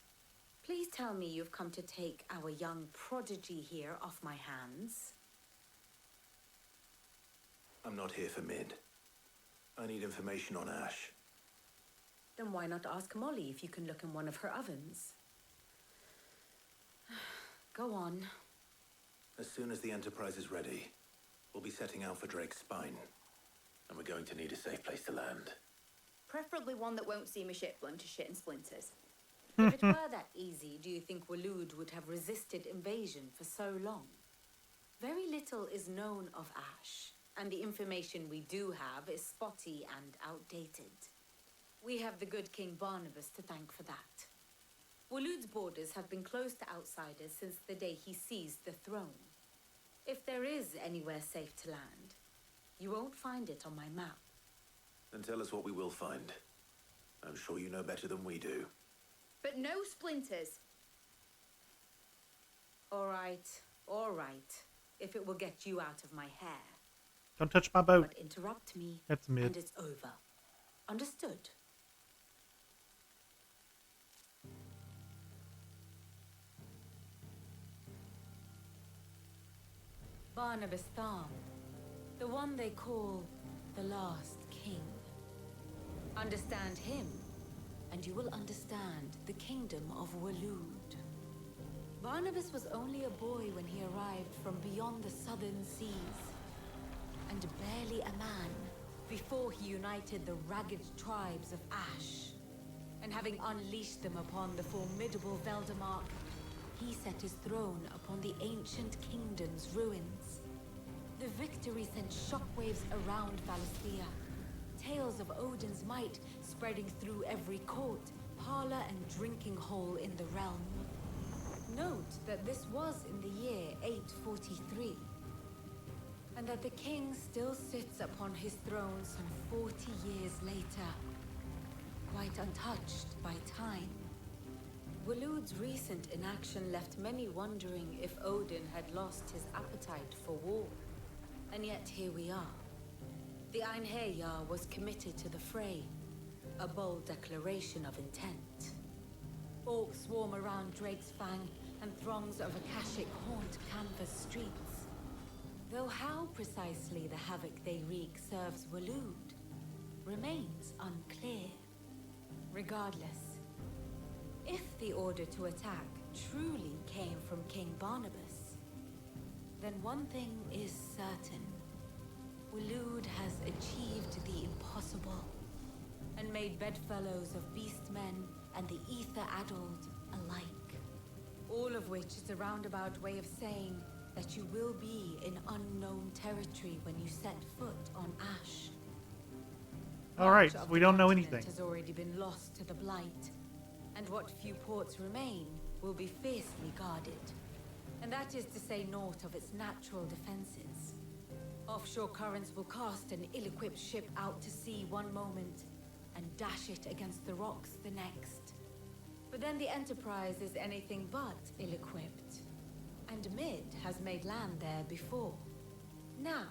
Please tell me you've come to take our young prodigy here off my hands. I'm not here for Mid. I need information on Ash. Then why not ask Molly if you can look in one of her ovens? Go on. As soon as the Enterprise is ready, we'll be setting out for Drake's Spine. And we're going to need a safe place to land. Preferably one that won't see my ship blown to shit and splinters. If it were that easy, do you think Waloed would have resisted invasion for so long? Very little is known of Ash, and the information we do have is spotty and outdated. We have the good King Barnabas to thank for that. Waloed's borders have been closed to outsiders since the day he seized the throne. If there is anywhere safe to land, you won't find it on my map. Then tell us what we will find. I'm sure you know better than we do. But no splinters. All right. If it will get you out of my hair. Don't touch my boat. But interrupt me. That's Mid. And it's over. Understood? Barnabas Thorn. The one they call the last king. Understand him, and you will understand the kingdom of Waloed. Barnabas was only a boy when he arrived from beyond the southern seas, and barely a man before he united the ragged tribes of Ash. And having unleashed them upon the formidable Veldemark, he set his throne upon the ancient kingdom's ruins. The victory sent shockwaves around Valisthea, tales of Odin's might spreading through every court, parlor, and drinking hole in the realm. Note that this was in the year 843, and that the king still sits upon his throne some 40 years later, quite untouched by time. Waloed's recent inaction left many wondering if Odin had lost his appetite for war. And yet here we are. The Einherjar was committed to the fray, a bold declaration of intent. Orcs swarm around Drake's Fang, and throngs of Akashic haunt canvas streets. Though how precisely the havoc they wreak serves Waloed remains unclear. Regardless, if the order to attack truly came from King Barnabas, then one thing is certain. Waloed has achieved the impossible, and made bedfellows of beastmen and the ether-addled alike. All of which is a roundabout way of saying that you will be in unknown territory when you set foot on Ash. All right, Much of we the don't know continent anything. has already been lost to the Blight, and what few ports remain will be fiercely guarded. And that is to say naught of its natural defenses. Offshore currents will cast an ill-equipped ship out to sea one moment, and dash it against the rocks the next. But then the Enterprise is anything but ill-equipped, and Mid has made land there before. Now,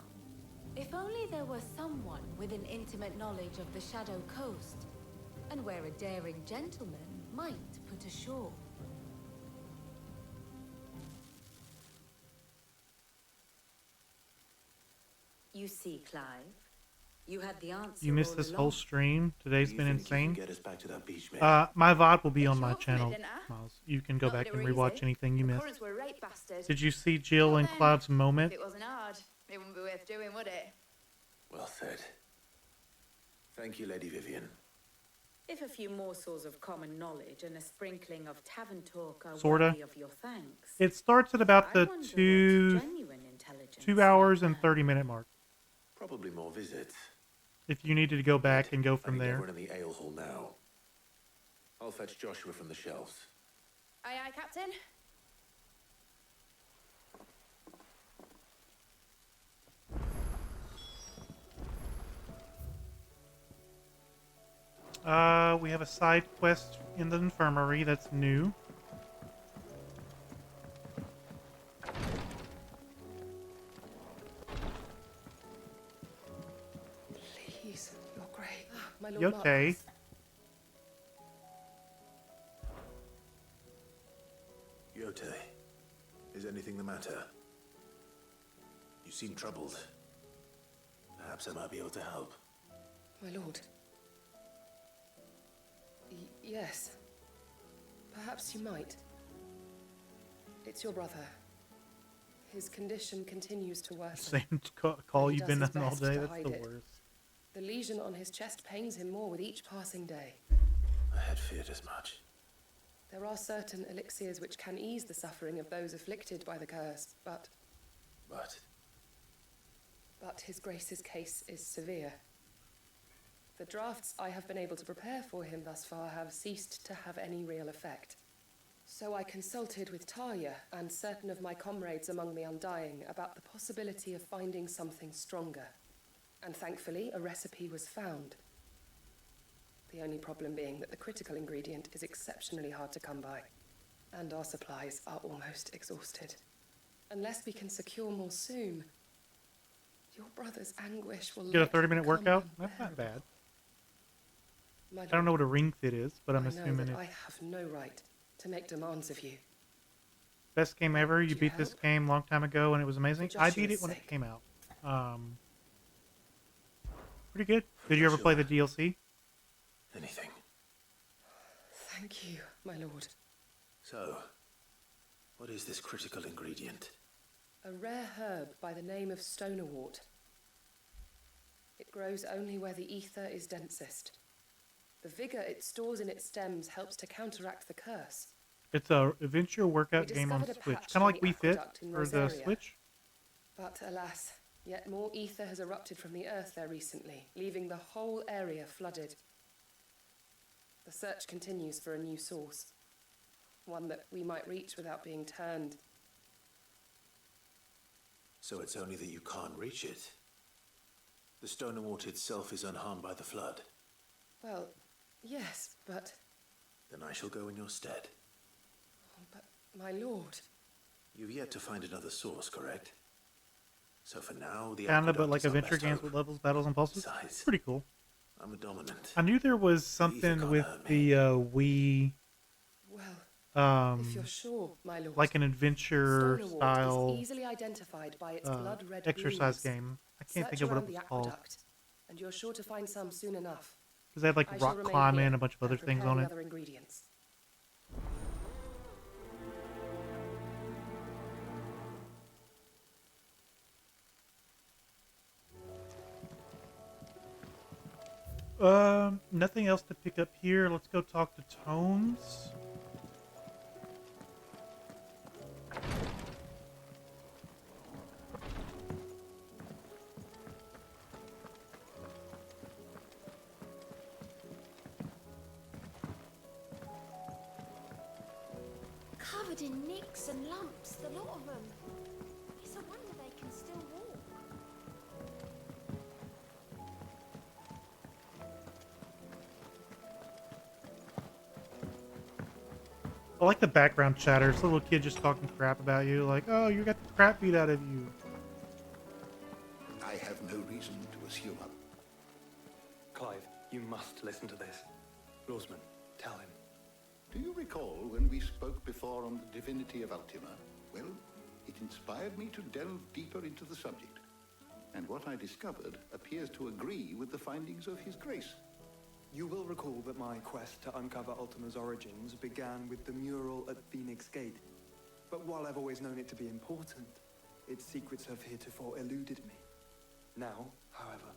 if only there were someone with an intimate knowledge of the Shadow Coast, and where a daring gentleman might put ashore. You see, Clive, You had the answer. You missed all this along. whole stream. Today's Do you been think you can insane. get us back to that beach, mate? My VOD will be Bit on my short for me, channel, didn't I? Miles. You can go Not back that and it were rewatch easy. anything you The missed. currents were right bastard. Did you see Jill Well and then, Cloud's moment? If it wasn't hard, it wouldn't be worth doing, would it? Well said. Thank you, Lady Vivian. If a few morsels of common knowledge and a sprinkling of tavern talk are Sorta. worthy of your thanks, It starts at about I the wonder what 2 genuine intelligence 2 hours and 30-minute mark. Probably more visits. If you needed to go back and go I from think there. everyone in the ale hall now. I'll fetch Joshua from the shelves. Aye, aye, Captain. We have a side quest in the infirmary that's new. Please, Your Grace. My Lord You okay? Marcus. Yote, is anything the matter? You seem troubled. Perhaps I might be able to help. My lord. Yes. Perhaps you might. It's your brother. His condition continues to worsen. Same call He you've does been his on all best day. to That's hide the it. worst. The lesion on his chest pains him more with each passing day. I had feared as much. There are certain elixirs which can ease the suffering of those afflicted by the curse, but his Grace's case is severe. The drafts I have been able to prepare for him thus far have ceased to have any real effect. So I consulted with Talia and certain of my comrades among the Undying about the possibility of finding something stronger. And thankfully, a recipe was found. The only problem being that the critical ingredient is exceptionally hard to come by, and our supplies are almost exhausted. Unless we can secure more soon, your brother's anguish will Get a likely 30-minute become workout? That's not unbearable. bad. My I don't know lord, what a ring fit is, but I'm I know assuming that it's I have no right to make demands of you. best game ever. You Do you beat this help? game a long time ago, and it was amazing. For I beat it Joshua's when it sake. came out. Pretty good. Did you ever play the DLC? Anything. Thank you, my lord. So, what is this critical ingredient? A rare herb by the name of stonerwort. It grows only where the ether is densest. The vigor it stores in its stems helps to counteract the curse. It's a adventure workout We game on discovered a Switch, patch kind of in like the Wii Fit aqueduct in for the Rosaria. Switch. But alas, yet more ether has erupted from the earth there recently, leaving the whole area flooded. The search continues for a new source. One that we might reach without being turned. So it's only that you can't reach it. The stone and water itself is unharmed by the flood. Well, yes, but... Then I shall go in your stead. But, my lord... You've yet to find another source, correct? So for now, the Kinda, but aqueduct like is our adventure best games hope. with levels, battles, and pulses. Besides, Pretty cool. I'm a dominant. I knew there was something with the Wii. Well, if you're sure, my lord. Like an adventure Stonerwort style is easily identified by its blood-red exercise blooms. game. I can't think Search of what it around was the called. aqueduct, and you're sure to find some soon enough. Because they had like I shall rock remain climbing here and a bunch of other and things prepare on the it. other ingredients. Nothing else to pick up here. Let's go talk to Tones. Covered in nicks and lumps, the lot of them. It's a wonder they can still walk. I like the background chatter. It's a little kid just talking crap about you. Like, oh, you got the crap beat out of you. I have no reason to assume. Clive, you must listen to this. Lawsman, tell him. Do you recall when we spoke before on the divinity of Ultima? Well, it inspired me to delve deeper into the subject. And what I discovered appears to agree with the findings of His Grace. You will recall that my quest to uncover Ultima's origins began with the mural at Phoenix Gate. But while I've always known it to be important, its secrets have heretofore eluded me. Now, however,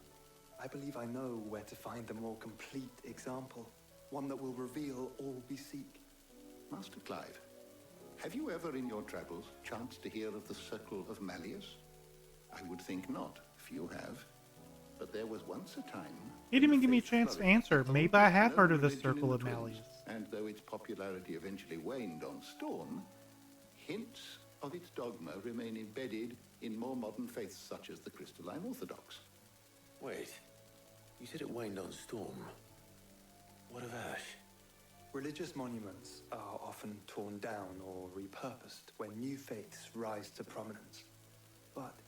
I believe I know where to find the more complete example, one that will reveal all we seek. Master Clive, have you ever in your travels chanced to hear of the Circle of Malleus? I would think not, if you have. But there was once a time... He didn't even give me a chance to answer. Maybe I have heard of the Circle of Malleus. And though its popularity eventually waned on Storm, hints of its dogma remain embedded in more modern faiths such as the Crystalline Orthodox. Wait, you said it waned on Storm. What of Ash? Religious monuments are often torn down or repurposed when new faiths rise to prominence. But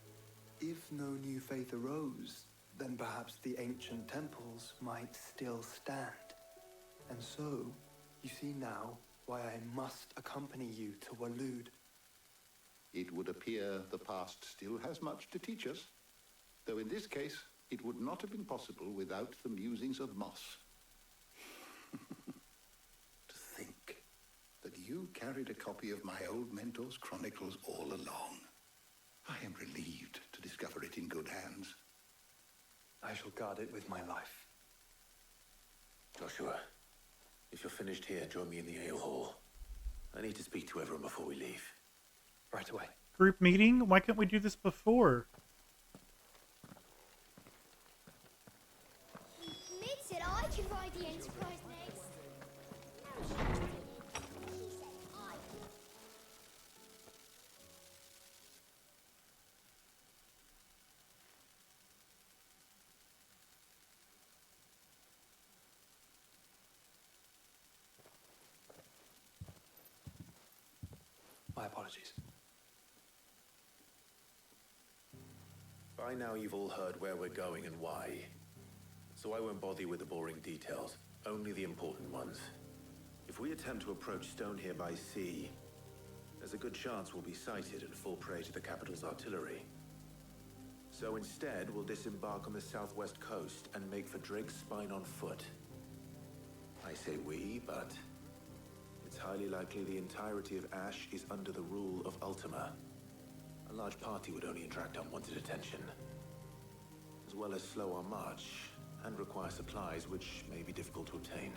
if no new faith arose, then perhaps the ancient temples might still stand. And so, you see now why I must accompany you to Walud. It would appear the past still has much to teach us, though in this case, it would not have been possible without the musings of Moss. To think that you carried a copy of my old mentor's chronicles all along. I am relieved to discover it in good hands. I shall guard it with my life. Joshua, if you're finished here, join me in the ale hall. I need to speak to everyone before we leave. Right away. Group meeting? Why couldn't we do this before? Mid said I could ride the Enterprise next. No, she didn't. She said I could. My apologies. By now you've all heard where we're going and why. So I won't bother you with the boring details, only the important ones. If we attempt to approach Stone here by sea, there's a good chance we'll be sighted and fall prey to the capital's artillery. So instead, we'll disembark on the southwest coast and make for Drake's Spine on foot. I say we, but it's highly likely the entirety of Ash is under the rule of Ultima. A large party would only attract unwanted attention, as well as slow our march and require supplies which may be difficult to obtain.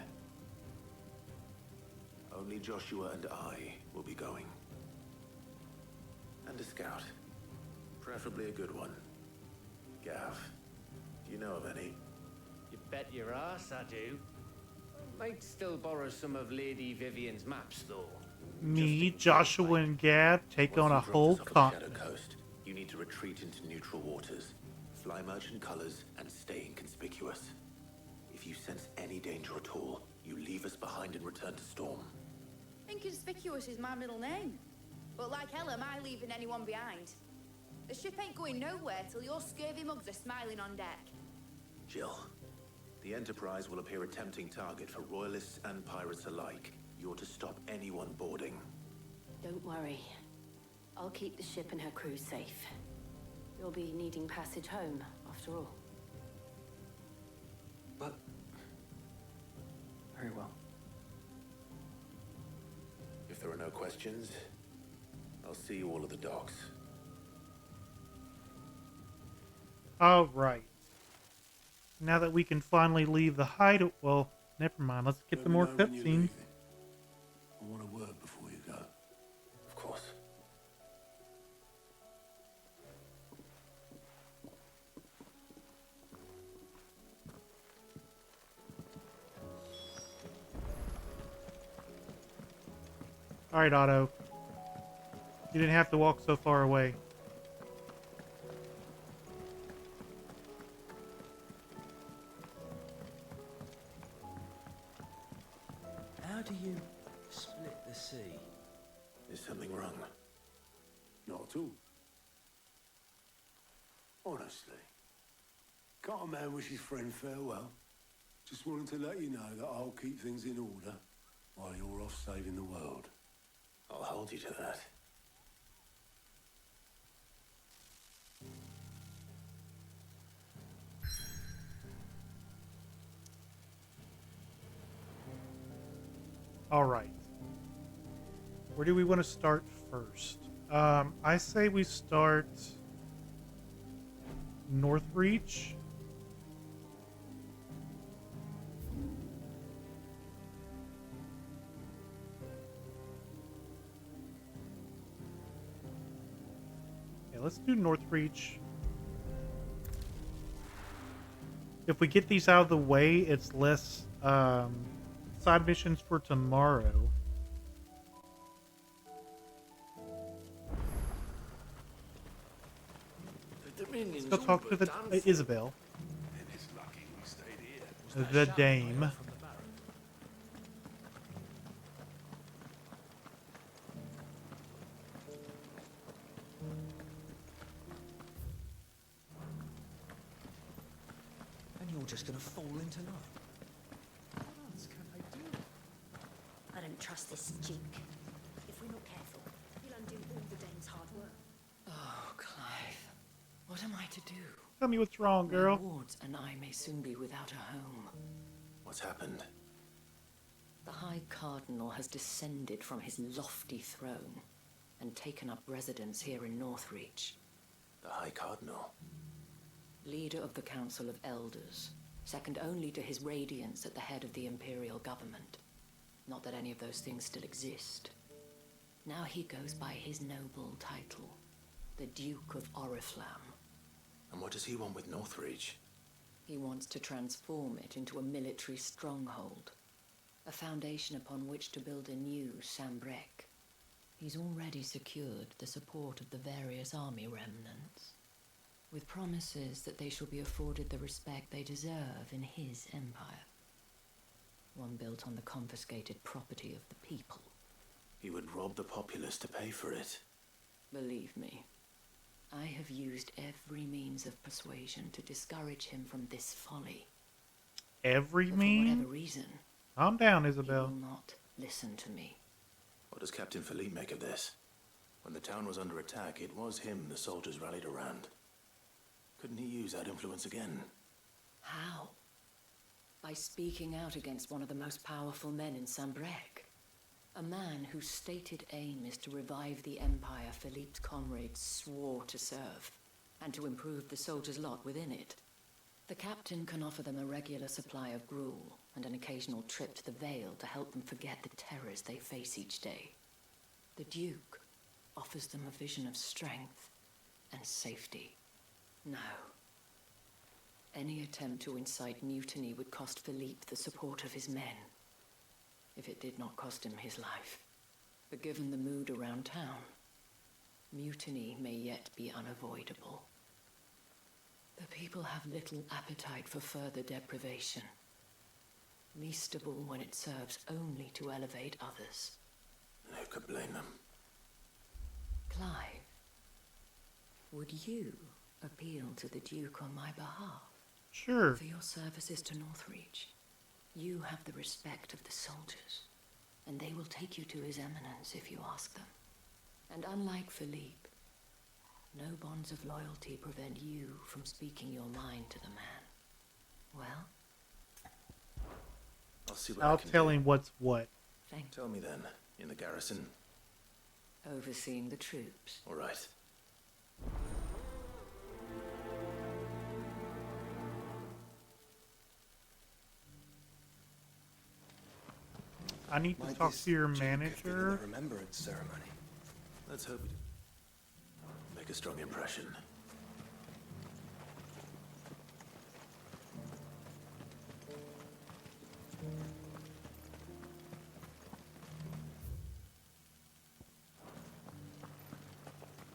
Only Joshua and I will be going. And a scout. Preferably a good one. Gav, do you know of any? You bet your ass I do. Might still borrow some of Lady Vivian's maps, though. Me, Joshua, and Gab take on a whole continent. Coast, you need to retreat into neutral waters, fly merchant colors, and stay inconspicuous. If you sense any danger at all, you leave us behind and return to Storm. Inconspicuous is my middle name. But like hell am I leaving anyone behind? The ship ain't going nowhere till your scurvy mugs are smiling on deck. Jill, the Enterprise will appear a tempting target for royalists and pirates alike. You're to stop anyone boarding. Don't worry. I'll keep the ship and her crew safe. You'll be needing passage home, after all. But... very well. If there are no questions, I'll see you all at the docks. All right. Now that we can finally leave the hideout, well, never mind. Let's get the more cutscenes. I want a word before you go. Of course. All right, Otto. You didn't have to walk so far away. How do you split the sea? Is something wrong? Not at all. Honestly. Can't a man wish his friend farewell? Just wanted to let you know that I'll keep things in order while you're off saving the world. I'll hold you to that. All right. Where do we want to start first? I say we start Northreach. Yeah, let's do Northreach. If we get these out of the way, it's less side missions for tomorrow. Let's go talk to the Isabel. The dame. And you're just gonna fall into love. What else can I do? I don't trust this Duke. If we're not careful, he'll undo all the dame's hard work. Oh, Clive. What am I to do? Tell me what's wrong, girl. My wards and I may soon be without a home. What's happened? The High Cardinal has descended from his lofty throne and taken up residence here in Northreach. The High Cardinal? Leader of the Council of Elders, second only to his Radiance at the head of the Imperial government. Not that any of those things still exist. Now he goes by his noble title, the Duke of Oriflamme. And what does he want with Northreach? He wants to transform it into a military stronghold, a foundation upon which to build a new Sambrec. He's already secured the support of the various army remnants, with promises that they shall be afforded the respect they deserve in his empire. One built on the confiscated property of the people. He would rob the populace to pay for it. Believe me, I have used every means of persuasion to discourage him from this folly. Every But mean? for whatever reason, Calm down, he Isabel. will not listen to me. What does Captain Philippe make of this? When the town was under attack, it was him the soldiers rallied around. Couldn't he use that influence again? How? By speaking out against one of the most powerful men in Sambrec. A man whose stated aim is to revive the empire Philippe's comrades swore to serve, and to improve the soldiers' lot within it. The captain can offer them a regular supply of gruel, and an occasional trip to the Vale to help them forget the terrors they face each day. The Duke offers them a vision of strength and safety. No. Any attempt to incite mutiny would cost Philippe the support of his men, if it did not cost him his life. But given the mood around town, mutiny may yet be unavoidable. The people have little appetite for further deprivation, least of all when it serves only to elevate others. And who could blame them? Clive, would you appeal to the Duke on my behalf? Sure. For your services to Northreach, you have the respect of the soldiers, and they will take you to His Eminence if you ask them. And unlike Philippe, no bonds of loyalty prevent you from speaking your mind to the man. Well? I'll see what I'll I can tell do. him what's what. Tell me then, in the garrison. Overseeing the troops. All right. I need to Might talk this to your Duke have been in manager. the remembrance ceremony. Let's hope it make a strong impression.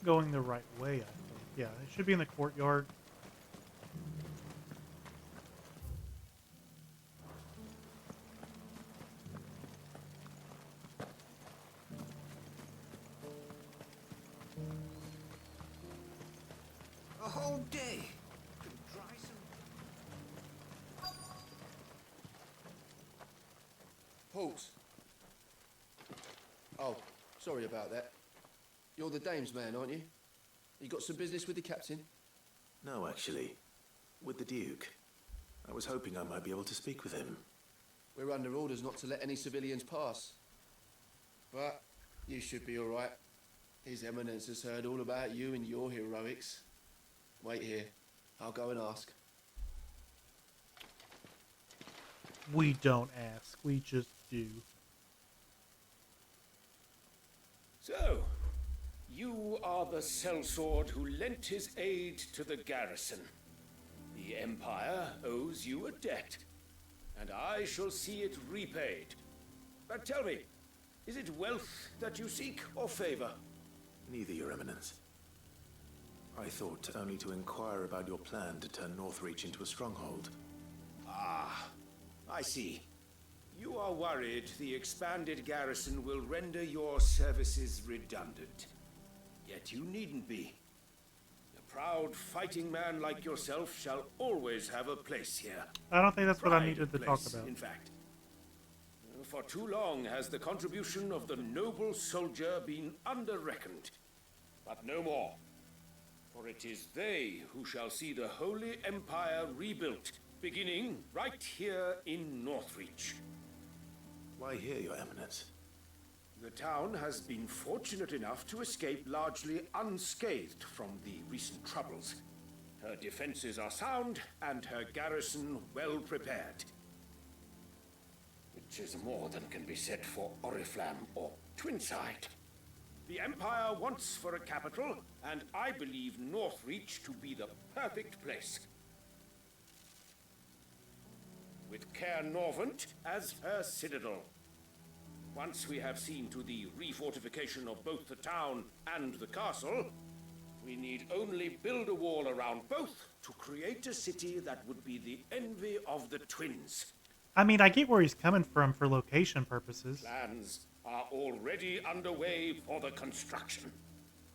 Going the right way, I think. Yeah, it should be in the courtyard. A whole day. Halt. Oh, sorry about that. You're the dame's man, aren't you? You got some business with the captain? No, actually. With the Duke. I was hoping I might be able to speak with him. We're under orders not to let any civilians pass. You should be all right. His Eminence has heard all about you and your heroics. Wait here. I'll go and ask. We don't ask. We just do. So, you are the sellsword who lent his aid to the garrison. The Empire owes you a debt, and I shall see it repaid. But tell me, is it wealth that you seek, or favor? Neither, Your Eminence. I thought only to inquire about your plan to turn Northreach into a stronghold. Ah, I see. You are worried the expanded garrison will render your services redundant. Yet you needn't be. A proud fighting man like yourself shall always have a place here. I don't think that's what I Pride needed to of talk place, about. In fact. For too long has the contribution of the noble soldier been under-reckoned. But no more. For it is they who shall see the Holy Empire rebuilt, beginning right here in Northreach. Why here, Your Eminence? The town has been fortunate enough to escape largely unscathed from the recent troubles. Her defenses are sound, and her garrison well prepared. Which is more than can be said for Oriflamme or Twinside. The Empire wants for a capital, and I believe Northreach to be the perfect place. With Caer Norvent as her citadel. Once we have seen to the refortification of both the town and the castle, we need only build a wall around both to create a city that would be the envy of the twins. I mean, I get where he's coming from for location purposes. Plans are already underway for the construction.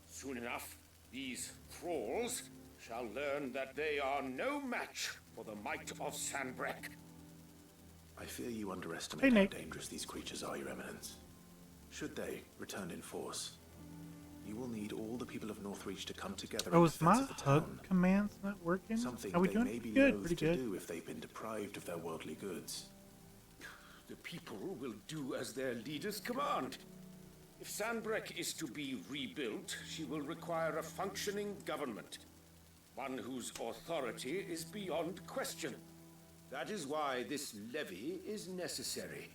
Soon enough, these thralls shall learn that they are no match for the might of Sanbreque. I fear you underestimate how dangerous these creatures are, Your Eminence. Should they return in force, you will need all the people of Northreach to come together in Oh, is defense my of the hug town. commands not working? Something Are we they doing may be good? loath Pretty to good. do if they've been deprived of their worldly goods. The people will do as their leaders command. If Sanbreque is to be rebuilt, she will require a functioning government. One whose authority is beyond question. That is why this levy is necessary.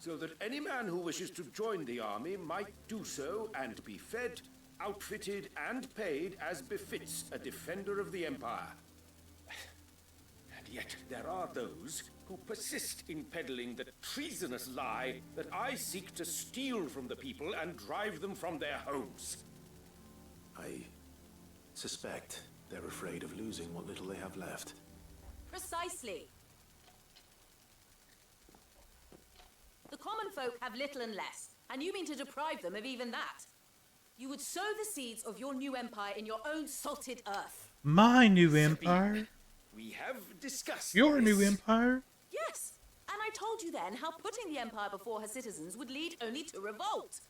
So that any man who wishes to join the army might do so and be fed, outfitted, and paid as befits a defender of the Empire. And yet there are those who persist in peddling the treasonous lie that I seek to steal from the people and drive them from their homes. I suspect they're afraid of losing what little they have left. Precisely. The common folk have little and less, and you mean to deprive them of even that. You would sow the seeds of your new empire in your own salted earth. My new empire? We have discussed Your this. new empire? Yes, and I told you then how putting the empire before her citizens would lead only to revolt.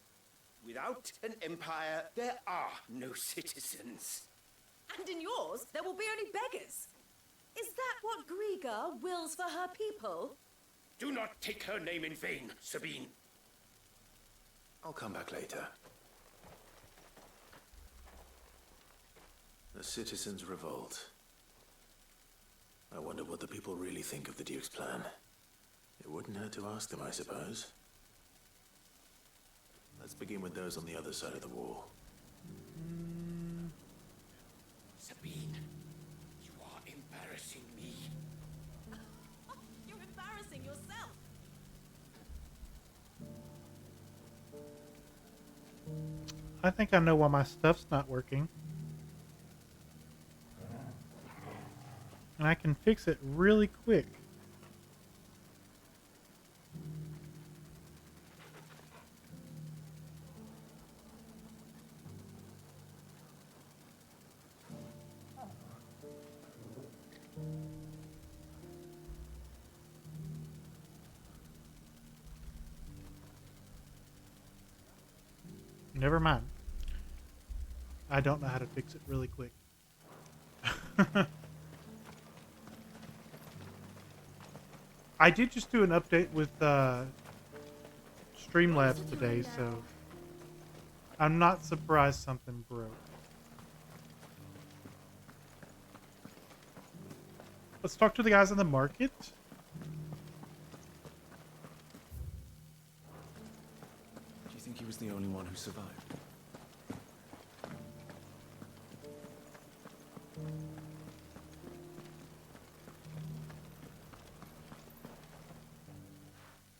Without an empire, there are no citizens. And in yours, there will be only beggars. Is that what Griga wills for her people? Do not take her name in vain, Sabine. I'll come back later. The citizens revolt. I wonder what the people really think of the Duke's plan. It wouldn't hurt to ask them, I suppose. Let's begin with those on the other side of the wall. Sabine, you are embarrassing me. You're embarrassing yourself. I think I know why my stuff's not working. And I can fix it really quick. Never mind. I don't know how to fix it really quick. I did just do an update with Streamlabs today, so I'm not surprised something broke. Let's talk to the guys in the market. Do you think he was the only one who survived?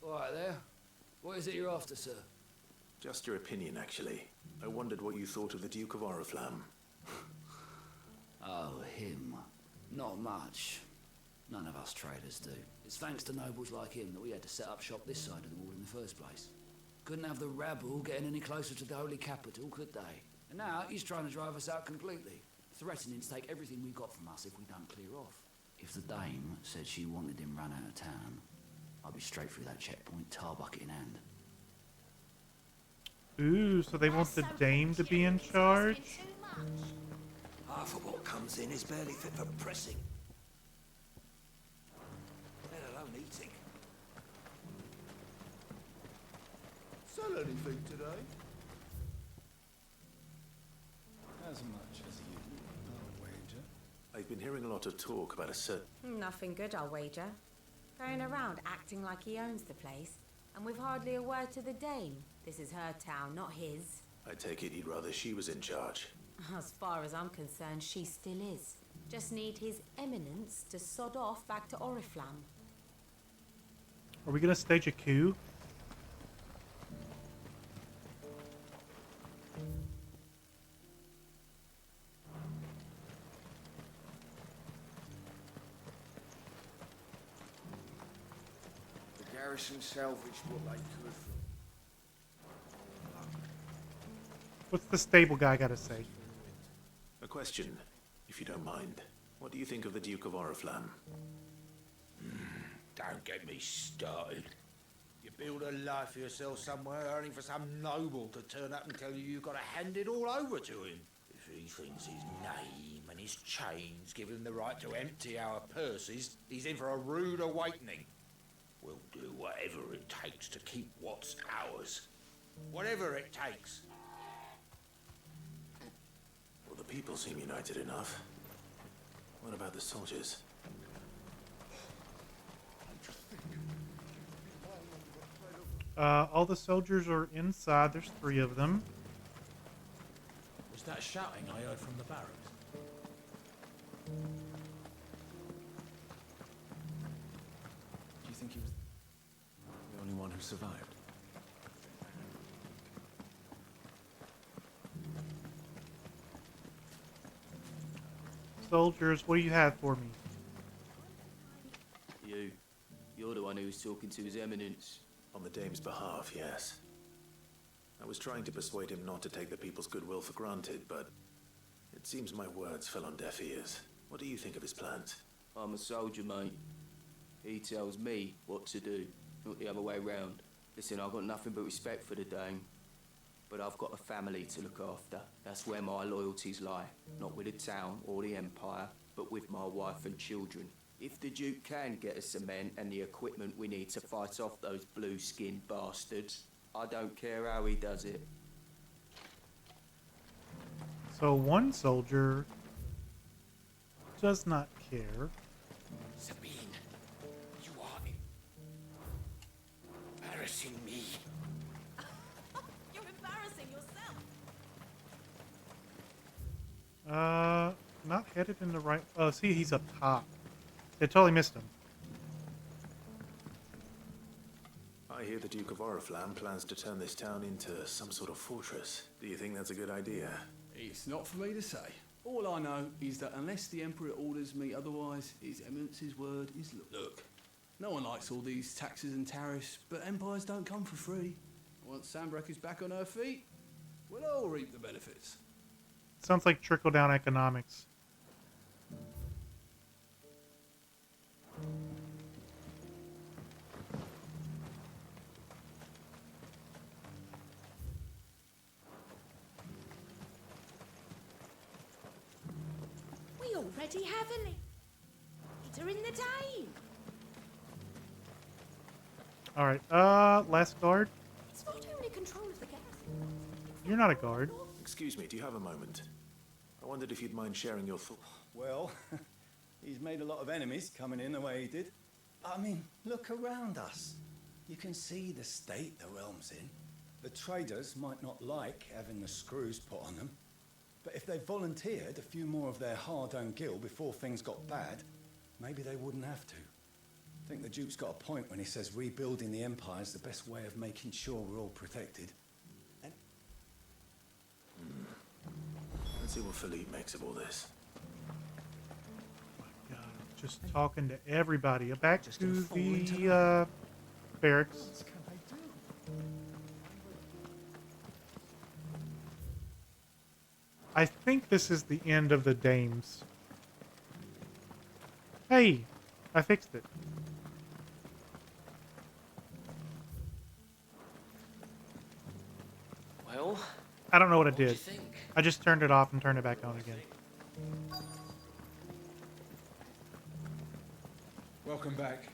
All right there. What is it you're after, sir? Just your opinion, actually. I wondered what you thought of the Duke of Oriflamme. Oh, him. Not much. None of us traders do. It's thanks to nobles like him that we had to set up shop this side of the wall in the first place. Couldn't have the rabble getting any closer to the holy capital, could they? And now he's trying to drive us out completely, threatening to take everything we got from us if we don't clear off. If the dame said she wanted him run out of town, I'd be straight through that checkpoint, tar bucket in hand. Ooh, so they want the dame to be in charge? Half of what comes in is barely fit for pressing, let alone eating. Sell anything today? As much as you, I'll wager. I've been hearing a lot of talk about a certain... Nothing good, I'll wager. Going around acting like he owns the place, and with hardly a word to the dame. This is her town, not his. I take it he'd rather she was in charge. As far as I'm concerned, she still is. Just need his eminence to sod off back to Oriflamme. Are we gonna stage a coup? The garrison salvaged what they could from... What's the stable guy gotta say? A question, if you don't mind. What do you think of the Duke of Oriflamme? Don't get me started. You build a life for yourself somewhere, only for some noble to turn up and tell you you've got to hand it all over to him. If he thinks his name and his chains give him the right to empty our purses, he's in for a rude awakening. We'll do whatever it takes to keep what's ours. Whatever it takes. Well, the people seem united enough. What about the soldiers? All the soldiers are inside. There's 3 of them. Was that shouting I heard from the barracks? Do you think he was the only one who survived? Soldiers, what do you have for me? You're the one who was talking to His Eminence. On the dame's behalf, yes. I was trying to persuade him not to take the people's goodwill for granted, but it seems my words fell on deaf ears. What do you think of his plans? I'm a soldier, mate. He tells me what to do, not the other way round. Listen, I've got nothing but respect for the dame, but I've got a family to look after. That's where my loyalties lie. Not with the town or the empire, but with my wife and children. If the Duke can get us cement and the equipment we need to fight off those blue-skinned bastards, I don't care how he does it. So one soldier does not care. Sabine, you are embarrassing me. You're embarrassing yourself. Not headed in the right... Oh, see, he's up top. They totally missed him. I hear the Duke of Oriflamme plans to turn this town into some sort of fortress. Do you think that's a good idea? It's not for me to say. All I know is that unless the Emperor orders me otherwise, His Eminence's word is law. Look, no one likes all these taxes and tariffs, but empires don't come for free. Once Sandbreck is back on her feet, we'll all reap the benefits. Sounds like trickle-down economics. We already have a leader in the dame. Alright, last guard. It's not only control of the garrison. You're not a guard. Excuse me, do you have a moment? I wondered if you'd mind sharing your thoughts. Well, he's made a lot of enemies coming in the way he did. I mean, look around us. You can see the state the realm's in. The traders might not like having the screws put on them, but if they volunteered a few more of their hard-earned gil before things got bad, maybe they wouldn't have to. I think the Duke's got a point when he says rebuilding the Empire is the best way of making sure we're all protected. And Let's see what Philippe makes of all this. God, just talking to everybody. Back to the barracks. I think this is the end of the dames. Hey, I fixed it. Well, I don't know what it what do you did. think? I just turned it off and turned it back on again. Welcome back.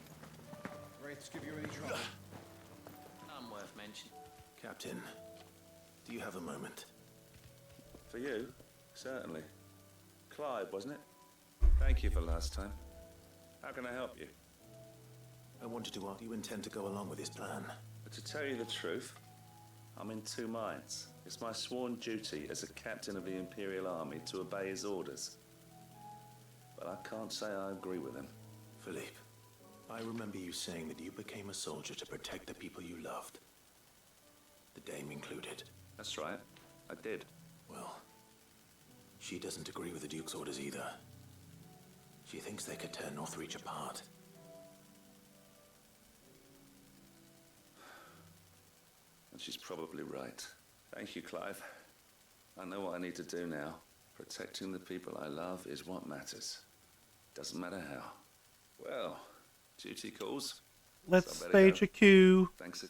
Wraiths give you any trouble? None worth mentioning. Captain, do you have a moment? For you? Certainly. Clive, wasn't it? Thank you for last time. How can I help you? I wanted to ask, do you intend to go along with this plan? But to tell you the truth, I'm in two minds. It's my sworn duty as a captain of the Imperial Army to obey his orders. But I can't say I agree with him. Philippe, I remember you saying that you became a soldier to protect the people you loved. The Dame included. That's right. I did. Well, she doesn't agree with the Duke's orders either. She thinks they could tear Northreach apart. And she's probably right. Thank you, Clive. I know what I need to do now. Protecting the people I love is what matters. Doesn't matter how. Well, duty calls. Let's So I better stage go. a coup. Thanks.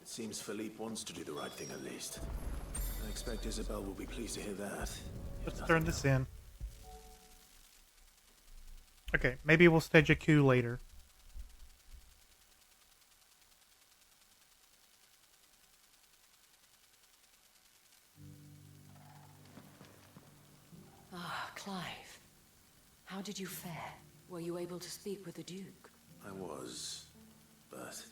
It seems Philippe wants to do the right thing at least. I expect Isabel will be pleased to hear that. Let's turn this in. Okay, maybe we'll stage a coup later. Ah, Clive. How did you fare? Were you able to speak with the Duke? I was, but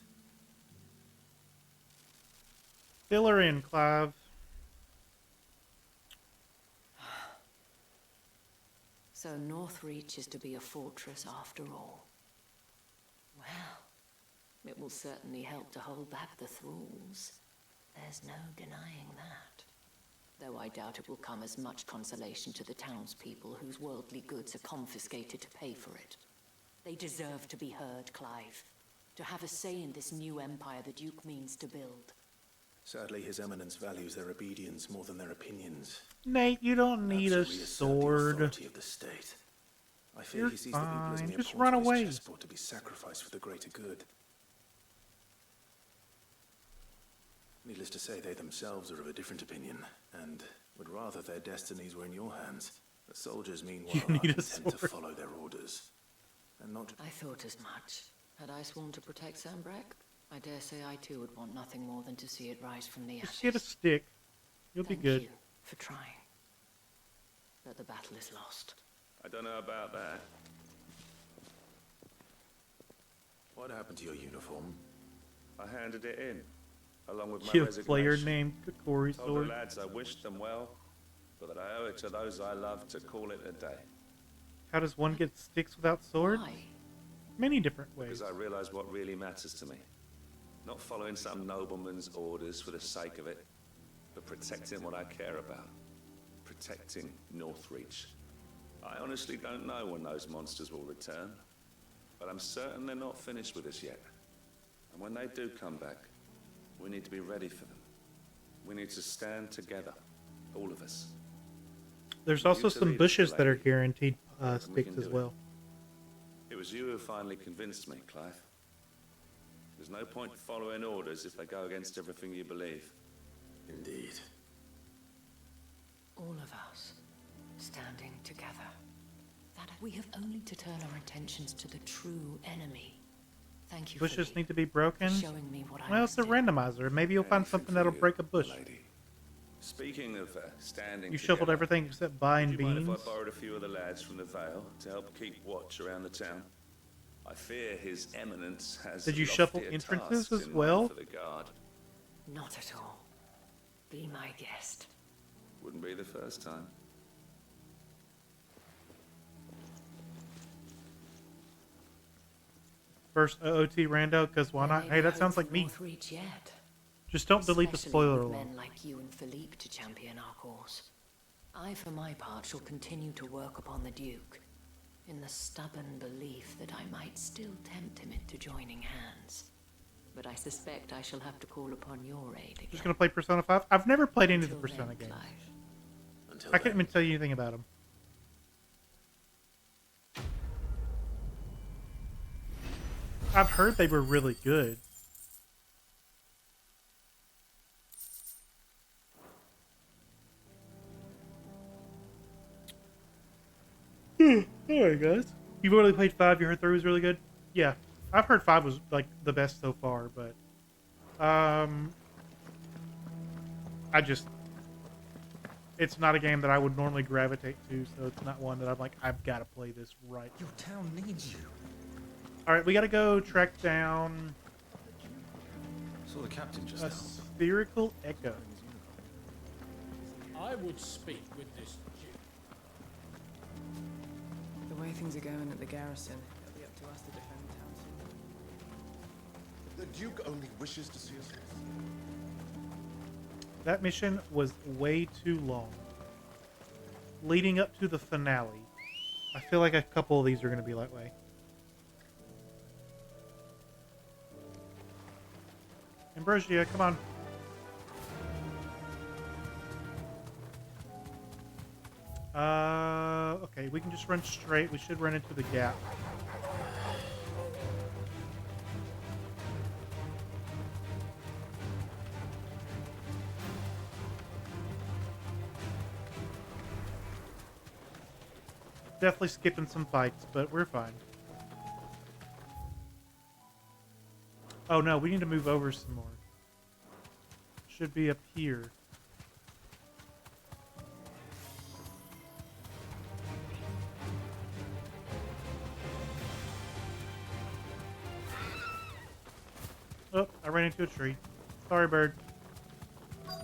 Fill her in, Clive. So Northreach is to be a fortress after all. Well, it will certainly help to hold back the thralls. There's no denying that. Though I doubt it will come as much consolation to the townspeople whose worldly goods are confiscated to pay for it. They deserve to be heard, Clive. To have a say in this new empire the Duke means to build. sadly His Eminence values their obedience more than their opinions. Nate, you don't need a Perhaps to reassert the sword. authority of the state. I fear You're he sees the people as fine. mere Just pawns run on his away. chessboard to be sacrificed for the greater good. Needless to say, they themselves are of a different opinion, and would rather their destinies were in your hands. The soldiers, meanwhile, are need a content to sword. follow their orders. And not I thought as much. Had I sworn to protect Sambrek, I dare say I too would want nothing more than to see it rise from the ashes. Just get a stick. You'll be Thank good. you for trying. But the battle is lost. I don't know about that. What happened to your uniform? I handed it in, along with my You resignation. player named Kokori Told sword. the lads I wished them well, but that I owe it to those I love to call it a day. How does one get sticks without sword? Many different ways. Because I realize what really matters to me. Not following some nobleman's orders for the sake of it, but protecting what I care about. Protecting Northreach. I honestly don't know when those monsters will return, but I'm certain they're not finished with us yet. And when they do come back, we need to be ready for them. We need to stand together, all of us. There's You also to some lead us, bushes that are lady. guaranteed We sticks can as do it. well. It was you who finally convinced me, Clive. There's no point following orders if they go against everything you believe. Indeed. All of us standing together. We have only to turn our attentions to the true enemy. Thank you Bushes for need to be broken. showing me what I Well, it's a randomizer. Maybe you'll find something that'll break a bush. Speaking of standing You shuffled together, everything except buying would you mind beans. if I borrowed a few of the lads from the Vale to help keep watch around the town? I fear His Eminence has Did you shuffle loftier entrances tasks as in well? mind for the guard. Not at all. Be my guest. Wouldn't be the first time. First OOT rando, because why not? Hey, that sounds like me. Northreach yet. Just don't delete the Especially spoiler with alarm. men like you and Philippe to champion our cause. I, for my part, shall continue to work upon the Duke, in the stubborn belief that I might still tempt him into joining hands. But I suspect I shall have to call upon your aid again. Just gonna play Persona 5. I've never played any of the Until Persona then, games. Clive. I can't even tell you anything about them. I've heard they were really good. Alright, guys. You've already played 5, you heard 3 was really good? Yeah. I've heard 5 was, like, the best so far, but... I just... It's not a game that I would normally gravitate to, so it's not one that I'm like, I've got to play this right. Your town needs you. Alright, we gotta go track down... Saw the captain just a now. spherical echo. I would speak with this Duke. The way things are going at the garrison, it'll be up to us to defend the town soon. The Duke only wishes to see us. That mission was way too long. Leading up to the finale. I feel like a couple of these are going to be that way. Ambrosia, come on. Okay, we can just run straight. We should run into the gap. Definitely skipping some fights, but we're fine. Oh no, we need to move over some more. Should be up here. Oh, I ran into a tree. Sorry, bird. I'll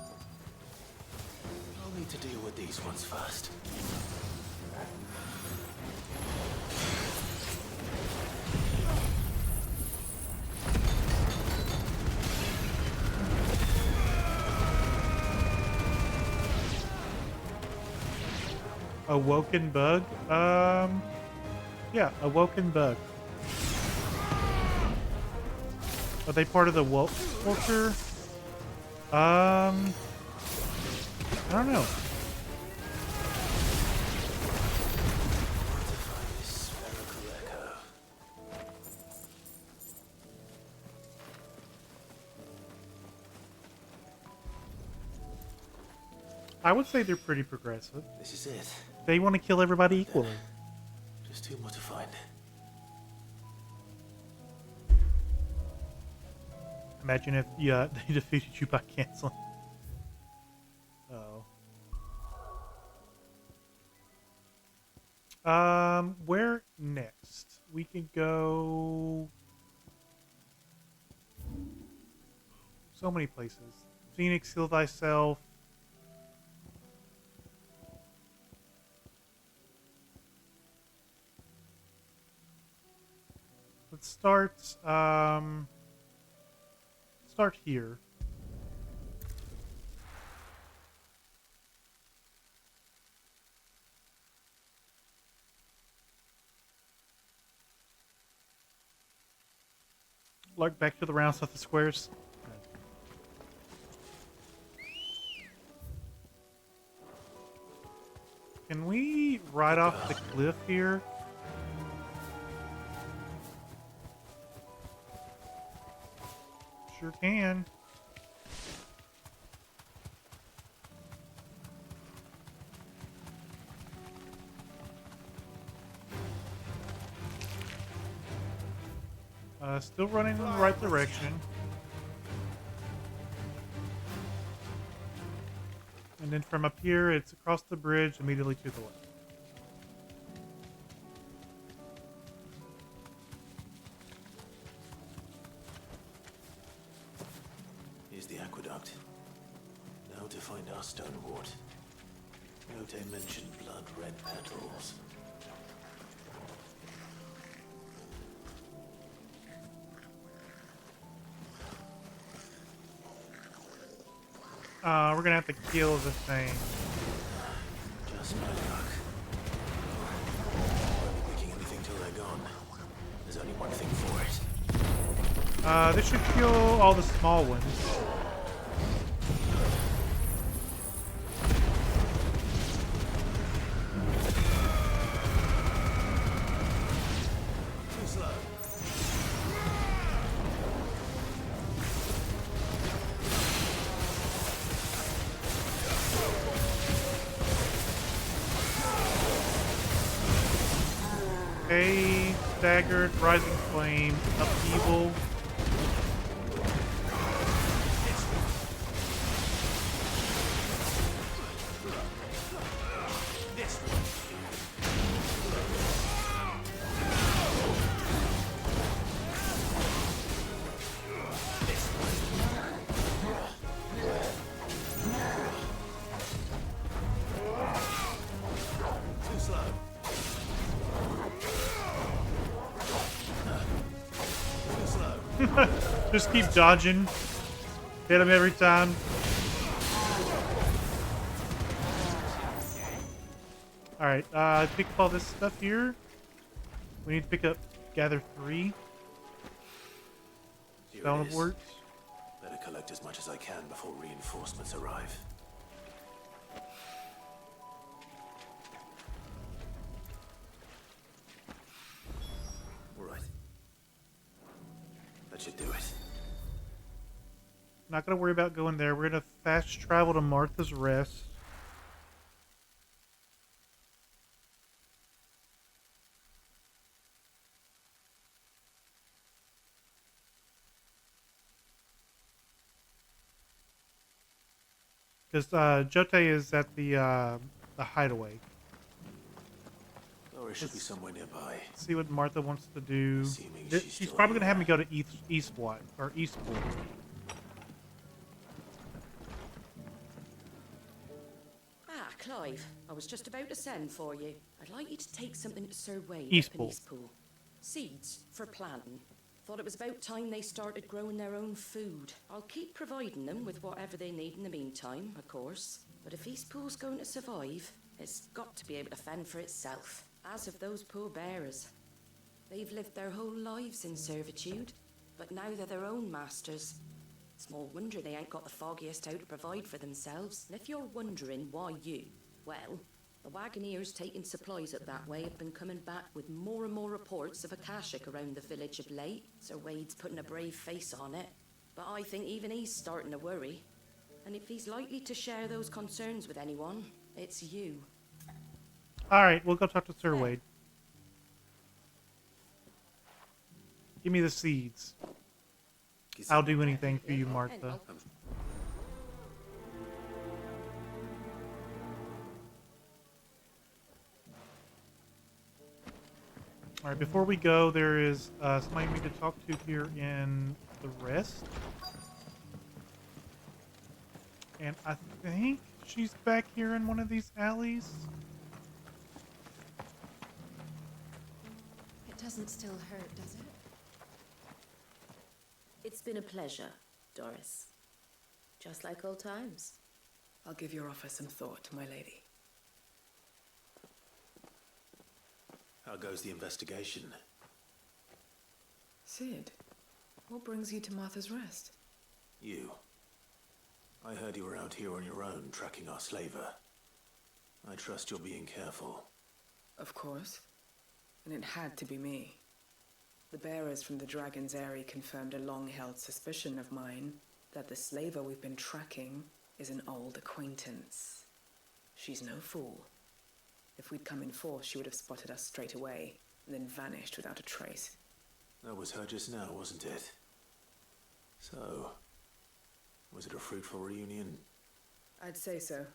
need to deal with these ones first. Awoken bug? Yeah, awoken bug. Are they part of the woke culture? I don't know. I would say they're pretty progressive. This is it. They want to kill everybody equally. Just two more to find. Imagine if they defeated you by canceling. Oh. Where next? We can go so many places. Phoenix, heal thyself. Let's start here. Like back to the rounds of the squares. Can we ride off the cliff here? Sure can. Still running in the right direction. And then from up here, it's across the bridge immediately to the left. Here's the aqueduct. Now to find our stonewort. Note mentioned blood red petals. We're gonna have to kill the thing. Just my luck. Won't be picking anything till they're gone. There's only one thing for it. This should kill all the small ones. Too slow. Okay, staggered, rising flame, upheaval. Too slow. Too slow. Just keep dodging. Hit him every time. Alright, pick up all this stuff here. We need to pick up, gather 3. Here Stone it of is. Works. Better collect as much as I can before reinforcements arrive. All right. That should do it. Not gonna worry about going there. We're gonna fast travel to Martha's Rest. Because Jotei is at the hideaway. Or it should be somewhere nearby. See what Martha wants to do. Assuming she's She's still probably gonna here. have me go to Eastwood or Eastport. Ah, Clive, I was just about to send for you. I'd like you to take something to Sir Wade up Eastpool. in Eastpool. Seeds for planting. Thought it was about time they started growing their own food. I'll keep providing them with whatever they need in the meantime, of course. But if Eastpool's going to survive, it's got to be able to fend for itself. As of those poor bearers. They've lived their whole lives in servitude, but now they're their own masters. Small wonder they ain't got the foggiest how to provide for themselves. And if you're wondering why you, well, the wagoneers taking supplies up that way have been coming back with more and more reports of Akashic around the village of late. Sir Wade's putting a brave face on it, but I think even he's starting to worry. And if he's likely to share those concerns with anyone, it's you. Alright, we'll go talk to Sir Wade. Give me the seeds. I'll do anything for you, Martha. Alright, before we go, there is somebody we need to talk to here in the rest. And I think she's back here in one of these alleys. It doesn't still hurt, does it? It's been a pleasure, Doris. Just like old times. I'll give your offer some thought, my lady. How goes the investigation? Sid, what brings you to Martha's Rest? You. I heard you were out here on your own, tracking our slaver. I trust you're being careful. Of course. And it had to be me. The bearers from the Dragon's Eyrie confirmed a long-held suspicion of mine that the slaver we've been tracking is an old acquaintance. She's no fool. If we'd come in force, she would have spotted us straight away, and then vanished without a trace. That was her just now, wasn't it? So, was it a fruitful reunion? I'd say so.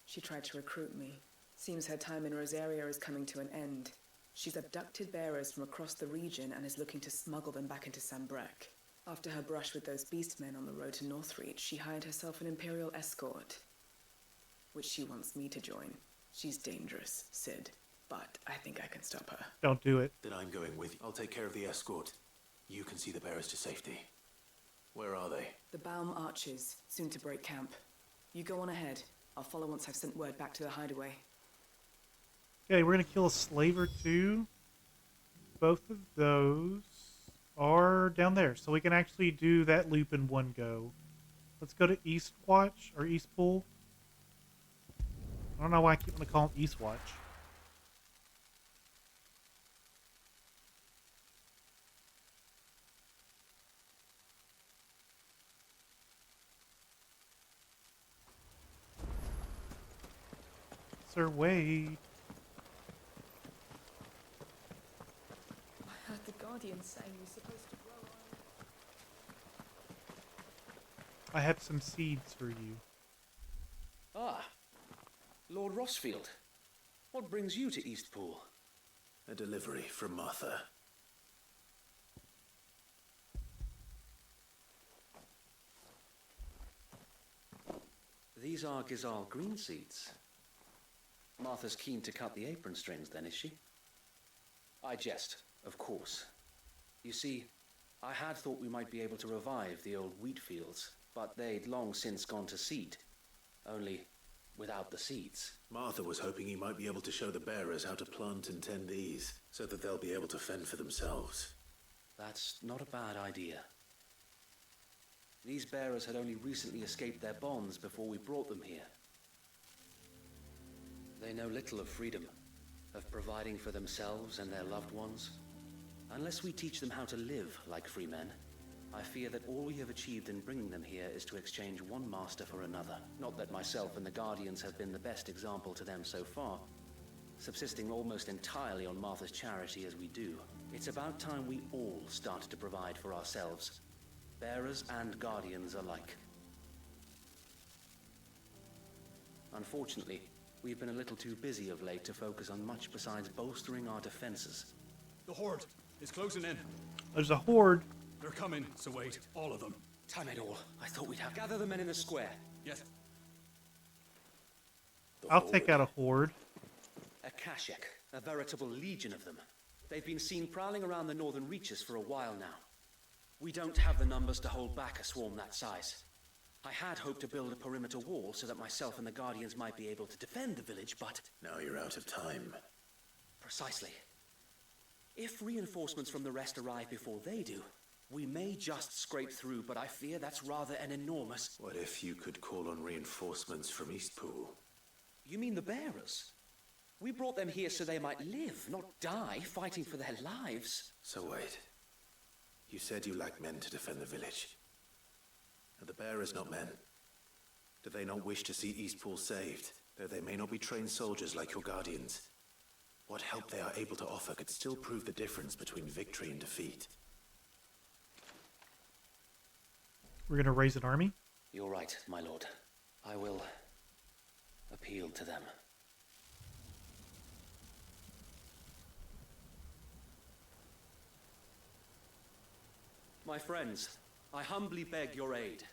She tried to recruit me. Seems her time in Rosaria is coming to an end. She's abducted bearers from across the region and is looking to smuggle them back into Sambrek. After her brush with those beastmen on the road to Northreach, she hired herself an Imperial escort, which she wants me to join. She's dangerous, Sid, but I think I can stop her. Don't do it. Then I'm going with you. I'll take care of the escort. You can see the bearers to safety. Where are they? The Baum Archers, soon to break camp. You go on ahead. I'll follow once I've sent word back to the hideaway. Okay, we're going to kill a slave or two. Both of those are down there, so we can actually do that loop in one go. Let's go to Eastwatch, or Eastpool. I don't know why I keep wanting to call it Eastwatch. Sir Wade. I heard the Guardian saying we're supposed to grow I have some seeds for you. Ah, Lord Rossfield. What brings you to Eastpool? A delivery from Martha. These are Gizal green seeds. Martha's keen to cut the apron strings, then, is she? I jest, of course. You see, I had thought we might be able to revive the old wheat fields, but they'd long since gone to seed. Only without the seeds. Martha was hoping he might be able to show the bearers how to plant and tend these, so that they'll be able to fend for themselves. That's not a bad idea. These bearers had only recently escaped their bonds before we brought them here. They know little of freedom, of providing for themselves and their loved ones. Unless we teach them how to live like free men, I fear that all we have achieved in bringing them here is to exchange one master for another. Not that myself and the Guardians have been the best example to them so far, subsisting almost entirely on Martha's charity as we do. It's about time we all started to provide for ourselves, bearers and Guardians alike. Unfortunately, we've been a little too busy of late to focus on much besides bolstering our defenses. The Horde is closing in. There's a horde. They're coming, so wait, all of them. Time it all. I thought we'd have gather the men in the square. Yes. I'll take out a horde. A Kashek, a veritable legion of them. They've been seen prowling around the northern reaches for a while now. We don't have the numbers to hold back a swarm that size. I had hoped to build a perimeter wall so that myself and the Guardians might be able to defend the village, but... Now you're out of time. Precisely. If reinforcements from the rest arrive before they do, we may just scrape through, but I fear that's rather an enormous... What if you could call on reinforcements from Eastpool? You mean the bearers? We brought them here so they might live, not die, fighting for their lives. So wait. You said you lacked men to defend the village. Are the bearers not men? Do they not wish to see Eastpool saved, though they may not be trained soldiers like your Guardians? What help they are able to offer could still prove the difference between victory and defeat. We're going to raise an army? You're right, my lord. I will appeal to them. My friends, I humbly beg your aid.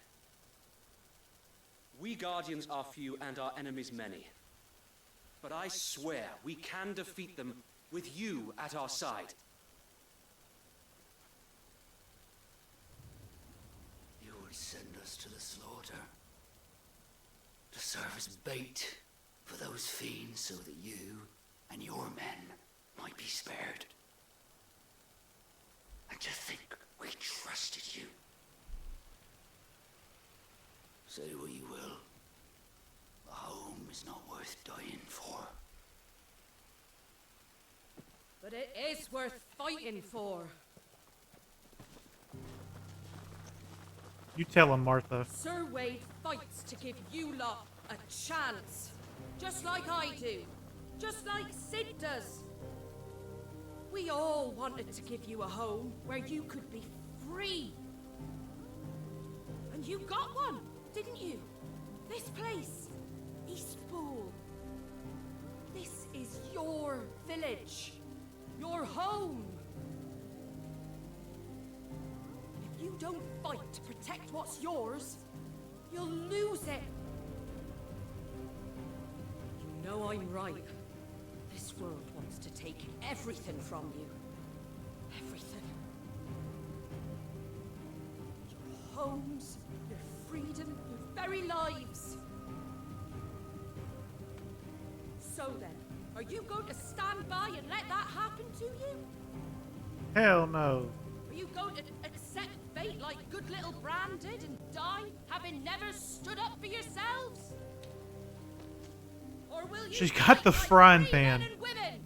We Guardians are few and our enemies many. But I swear we can defeat them with you at our side. You would send us to the slaughter. To serve as bait for those fiends so that you and your men might be spared. And to think we trusted you. Say what you will. A home is not worth dying for. But it is worth fighting for. You tell him, Martha. Sir Wade fights to give you lot a chance. Just like I do. Just like Sid does. We all wanted to give you a home where you could be free. And you got one, didn't you? This place, Eastpool. This is your village, your home. If you don't fight to protect what's yours, you'll lose it. You know I'm right. This world wants to take everything from you. Everything. Your homes, your freedom, your very lives. So then, are you going to stand by and let that happen to you? Hell no. Are you going to accept fate like good little Bran did and die, having never stood up for yourselves? Or will you She's got the frying pan. men and women?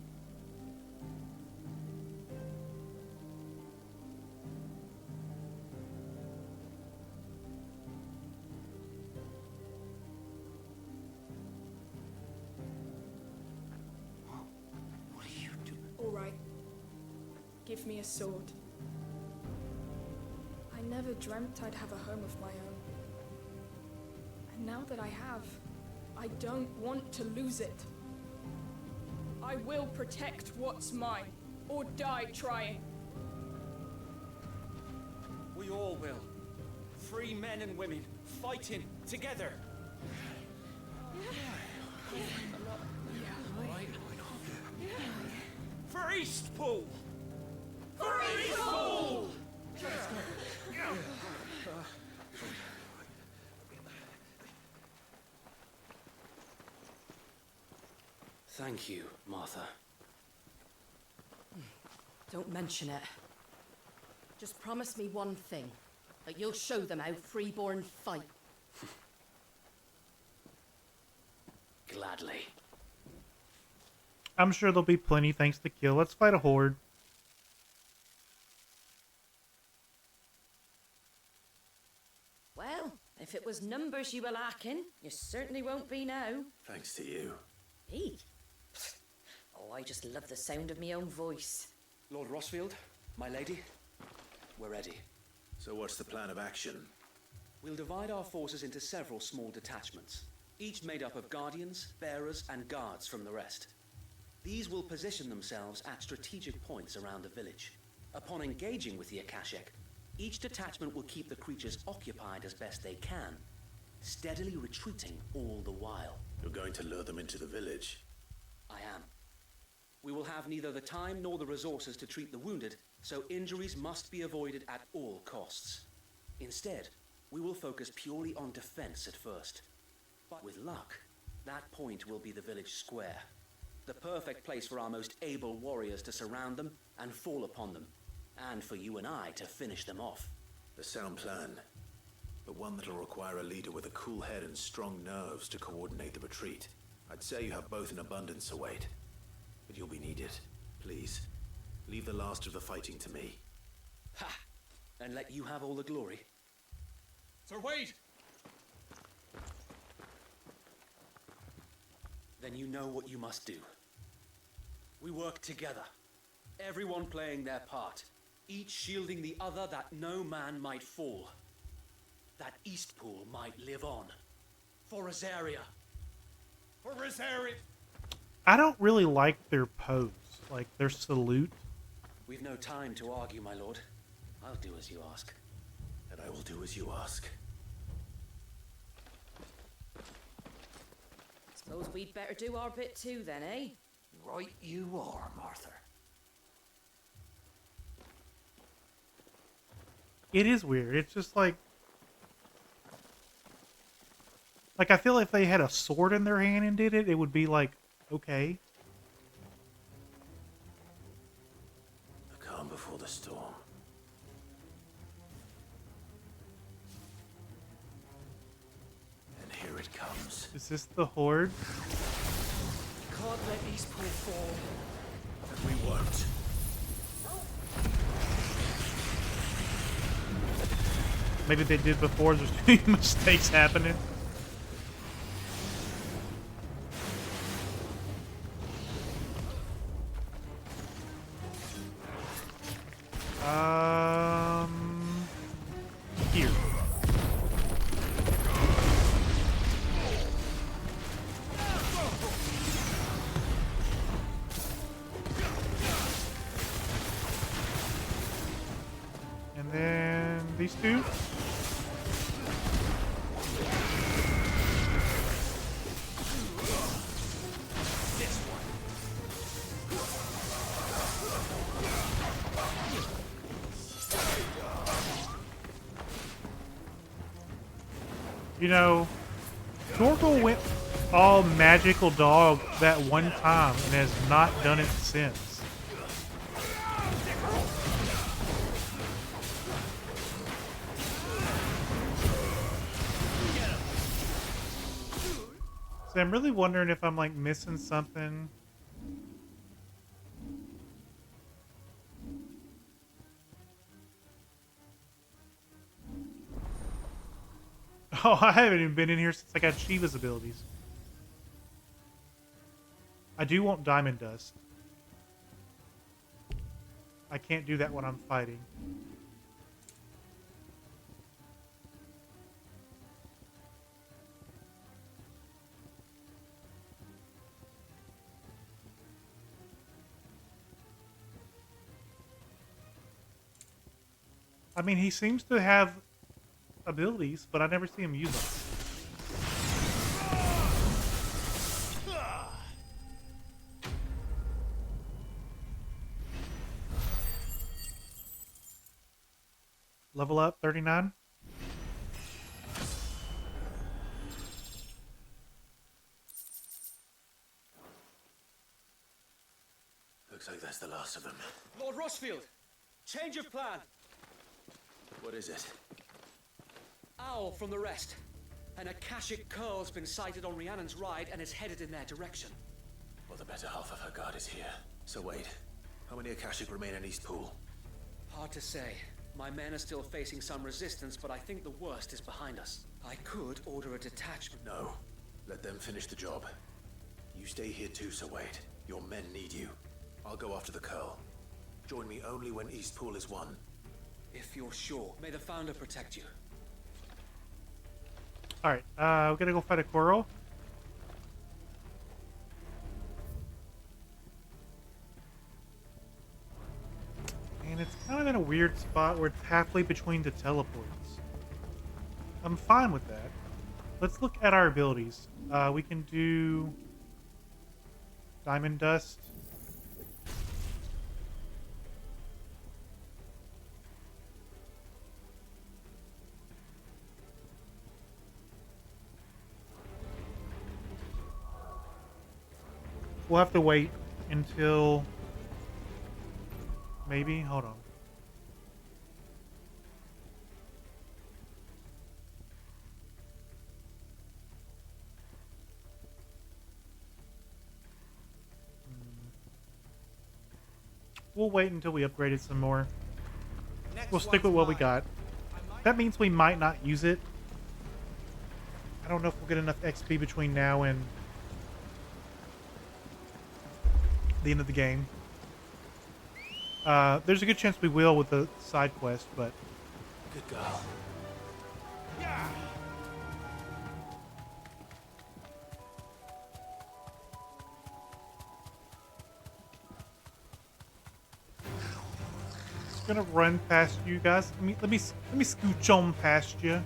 What are you doing? All right. Give me a sword. I never dreamt I'd have a home of my own. And now that I have, I don't want to lose it. I will protect what's mine, or die trying. We all will. Free men and women, fighting together. For Eastpool! For Eastpool! Thank you, Martha. Don't mention it. Just promise me one thing. That you'll show them how freeborn fight. Gladly. I'm sure there'll be plenty things to kill. Let's fight a horde. Well, if it was numbers you were lacking, you certainly won't be now. Thanks to you. Me? Oh, I just love the sound of my own voice. Lord Rossfield, my lady, we're ready. So what's the plan of action? We'll divide our forces into several small detachments, each made up of guardians, bearers, and guards from the rest. These will position themselves at strategic points around the village. Upon engaging with the Akashic, each detachment will keep the creatures occupied as best they can, steadily retreating all the while. You're going to lure them into the village? I am. We will have neither the time nor the resources to treat the wounded, so injuries must be avoided at all costs. Instead, we will focus purely on defense at first. But with luck, that point will be the village square. The perfect place for our most able warriors to surround them and fall upon them, and for you and I to finish them off. A sound plan, but one that'll require a leader with a cool head and strong nerves to coordinate the retreat. I'd say you have both in abundance, Sir Wade, but you'll be needed. Please, leave the last of the fighting to me. Ha! And let you have all the glory. Sir Wade! Then you know what you must do. We work together, everyone playing their part, each shielding the other that no man might fall, that Eastpool might live on. For Rosaria. For Rosaria! I don't really like their pose, like their salute. We've no time to argue, my lord. I'll do as you ask. And I will do as you ask. Suppose we'd better do our bit too then, eh? Right you are, Martha. It is weird. It's just like I feel if they had a sword in their hand and did it, it would be like, okay. The calm before the storm. And here it comes. Is this the horde? Can't let Eastpool fall. And we won't. Maybe they did before. There's too many mistakes happening. Here. And then these two. This one. You know, Torgal went all magical dog that one time and has not done it since. So I'm really wondering if I'm like missing something. Oh, I haven't even been in here since I got Shiva's abilities. I do want diamond dust. I can't do that when I'm fighting. I mean, he seems to have abilities, but I never see him use them. Level up, 39. Looks like that's the last of them. Lord Rushfield, change of plan. What is it? Owl from the rest. An Akashic curl's been sighted on Rhiannon's ride and is headed in their direction. Well, the better half of her guard is here. So wait, how many Akashic remain in East Pool? Hard to say. My men are still facing some resistance, but I think the worst is behind us. I could order a detachment. No. Let them finish the job. You stay here too, Sir Wade. Your men need you. I'll go after the Curl. Join me only when East Pool is won. If you're sure. May the Founder protect you. Alright, we're gonna go fight a Coral. And it's kind of in a weird spot where it's halfway between the teleports. I'm fine with that. Let's look at our abilities. We can do Diamond Dust. We'll have to wait until maybe, hold on. We'll wait until we upgrade it some more. We'll stick with what we got. That means we might not use it. I don't know if we'll get enough XP between now and the end of the game. There's a good chance we will with the side quest, but good girl. Just gonna run past you guys. Let me scooch on past you.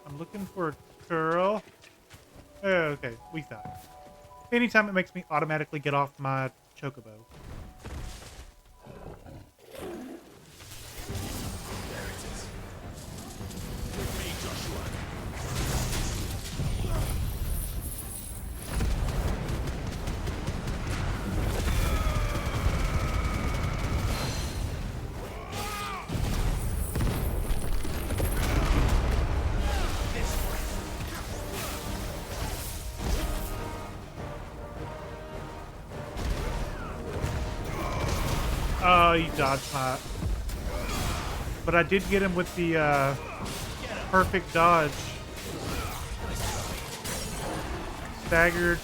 I'm looking for a girl. Oh, okay, we found it. Anytime it makes me automatically get off my chocobo. Oh, you dodged my... But I did get him with the perfect dodge. Staggered.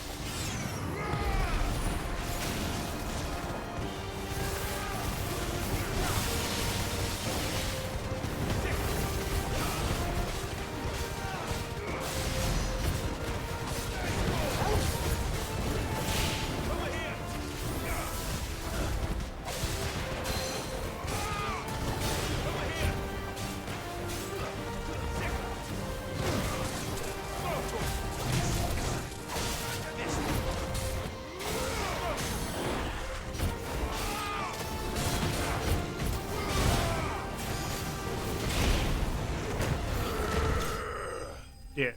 Yeah.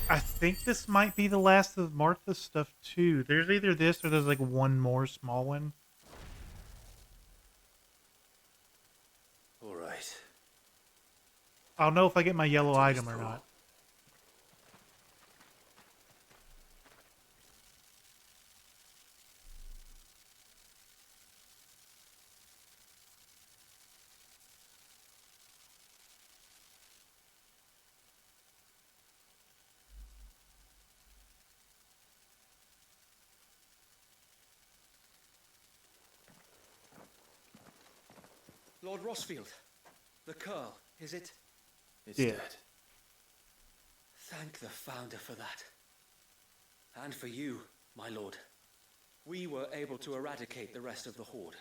I think this might be the last of Martha's stuff too. There's either this or there's like one more small one. All right. I'll know if I get my yellow item or not. Lord Rossfield, the Curl, is it? It's Yeah. dead. Thank the Founder for that. And for you, my lord. We were able to eradicate the rest of the Horde.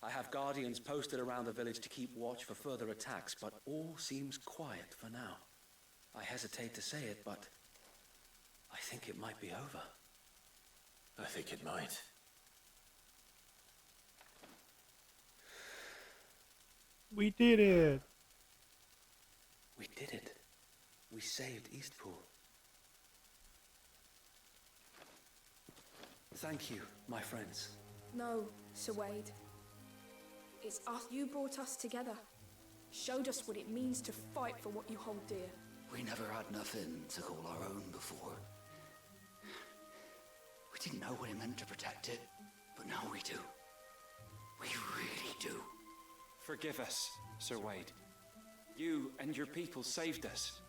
I have guardians posted around the village to keep watch for further attacks, but all seems quiet for now. I hesitate to say it, but I think it might be over. I think it might. We did it. We did it. We saved Eastpool. Thank you, my friends. No, Sir Wade. It's us. You brought us together. Showed us what it means to fight for what you hold dear. We never had nothing to call our own before. We didn't know what it meant to protect it, but now we do. We really do. Forgive us, Sir Wade. You and your people saved us.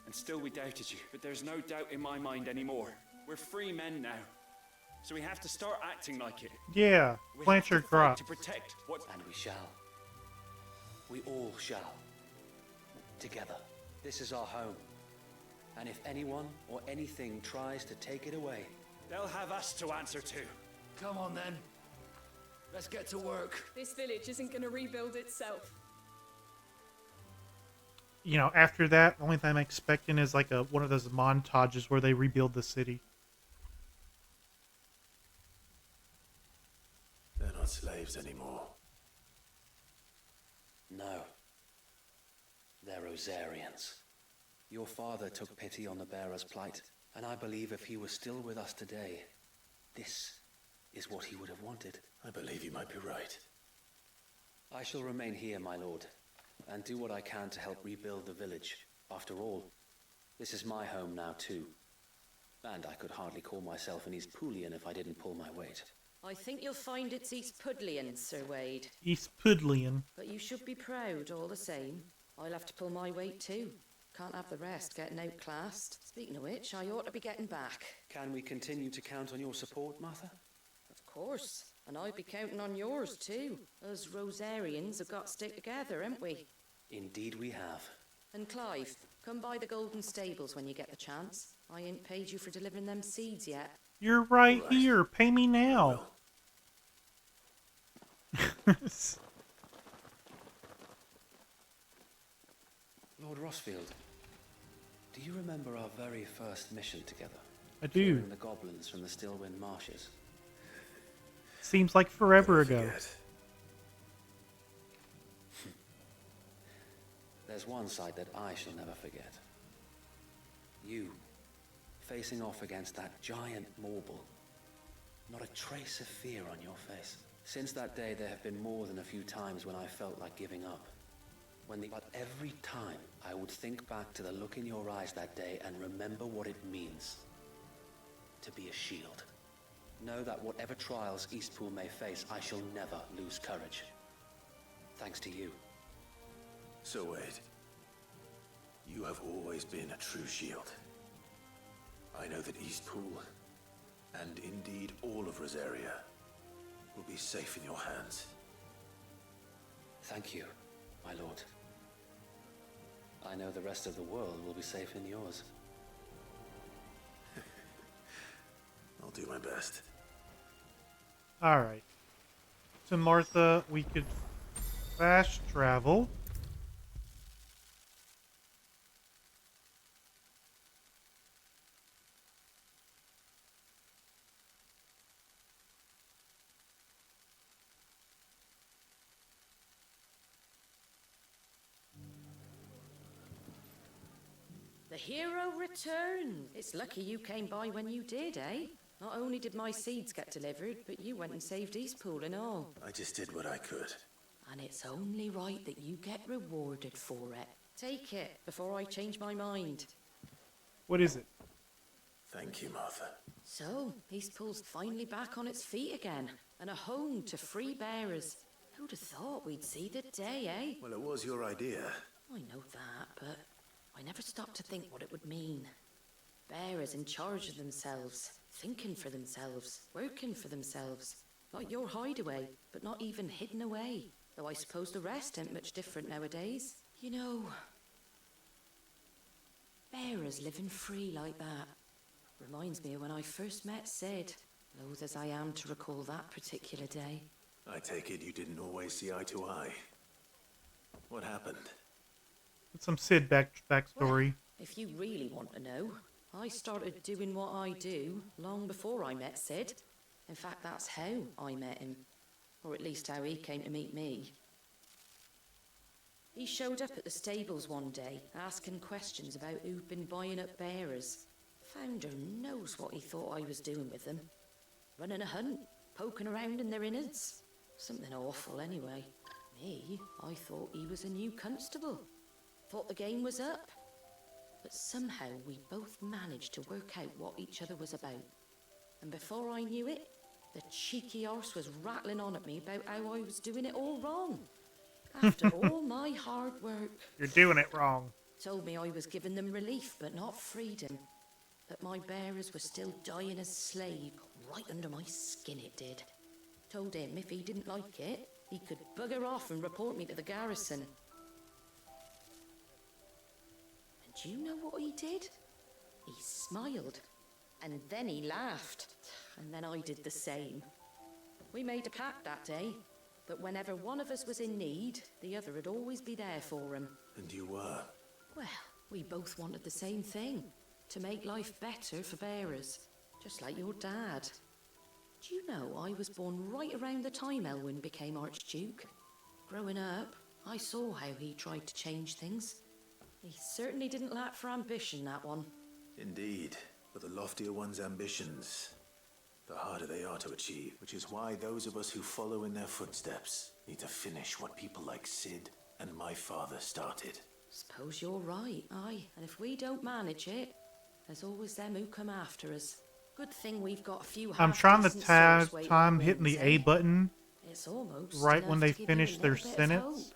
And still we doubted you, but there's no doubt in my mind anymore. We're free men now. So we have to start acting like it. Yeah, We plant have your to fight crop. to protect what... And we shall. We all shall. Together. This is our home. And if anyone or anything tries to take it away, they'll have us to answer to. Come on then. Let's get to work. This village isn't going to rebuild itself. You know, after that, the only thing I'm expecting is like one of those montages where they rebuild the city. They're not slaves anymore. no. They're Rosarians. Your father took pity on the bearer's plight, and I believe if he was still with us today, this is what he would have wanted. I believe you might be right. I shall remain here, my lord, and do what I can to help rebuild the village. After all, this is my home now too. And I could hardly call myself an Eastpoolian if I didn't pull my weight. I think you'll find it's East Pudlian, Sir Wade. East Pudlian. But you should be proud all the same. I'll have to pull my weight too. Can't have the rest getting outclassed. Speaking of which, I ought to be getting back. Can we continue to count on your support, Martha? Of course. And I'll be counting on yours too. Us Rosarians have got to stick together, haven't we? Indeed we have. And Clive, come by the Golden Stables when you get the chance. I ain't paid you for delivering them seeds yet. You're right here. Pay me now. Lord Rossfield, do you remember our very first mission together? I do. Clearing the goblins from the Stillwind marshes. Seems like forever ago. There's one side that I shall never forget. You, facing off against that giant Morble. Not a trace of fear on your face. Since that day, there have been more than a few times when I felt like giving up. But every time, I would think back to the look in your eyes that day and remember what it means to be a shield. Know that whatever trials Eastpool may face, I shall never lose courage. Thanks to you. So Wade, you have always been a true shield. I know that Eastpool, and indeed all of Rosaria, will be safe in your hands. Thank you, my lord. I know the rest of the world will be safe in yours. I'll do my best. All right. To Martha, we could fast travel. The hero returned. It's lucky you came by when you did, eh? Not only did my seeds get delivered, but you went and saved Eastpool and all. I just did what I could. And it's only right that you get rewarded for it. Take it before I change my mind. What is it? Thank you, Martha. So, Eastpool's finally back on its feet again, and a home to free bearers. Who'd have thought we'd see the day, eh? Well, it was your idea. I know that, but I never stopped to think what it would mean. Bearers in charge of themselves, thinking for themselves, working for themselves. Like your hideaway, but not even hidden away. Though I suppose the rest ain't much different nowadays. You know, bearers living free like that reminds me of when I first met Sid. Loath as I am to recall that particular day. I take it you didn't always see eye to eye. What happened? Some Sid backstory. If you really want to know, I started doing what I do long before I met Sid. In fact, that's how I met him. Or at least how he came to meet me. He showed up at the stables one day, asking questions about who'd been buying up bearers. Founder knows what he thought I was doing with them. Running a hunt, poking around in their innards. Something awful anyway. Me, I thought he was a new constable. Thought the game was up. But somehow we both managed to work out what each other was about. And before I knew it, the cheeky arse was rattling on at me about how I was doing it all wrong. After all my hard work. You're doing it wrong. Told me I was giving them relief, but not freedom. That my bearers were still dying as slave, right under my skin it did. Told him if he didn't like it, he could bugger off and report me to the garrison. And do you know what he did? He smiled. And then he laughed. And then I did the same. We made a pact that day, that whenever one of us was in need, the other would always be there for him. And you were? Well, we both wanted the same thing. To make life better for bearers. Just like your dad. Do you know I was born right around the time Elwyn became Archduke? Growing up, I saw how he tried to change things. He certainly didn't lack for ambition, that one. Indeed. But the loftier one's ambitions, the harder they are to achieve. Which is why those of us who follow in their footsteps need to finish what people like Sid and my father started. Suppose you're right, aye. And if we don't manage it, there's always them who come after us. Good thing we've got a few. I'm trying to half-decent swords time waiting hitting the wings, A eh? button It's almost right enough when they to give you finish a their little bit of hope. sentence,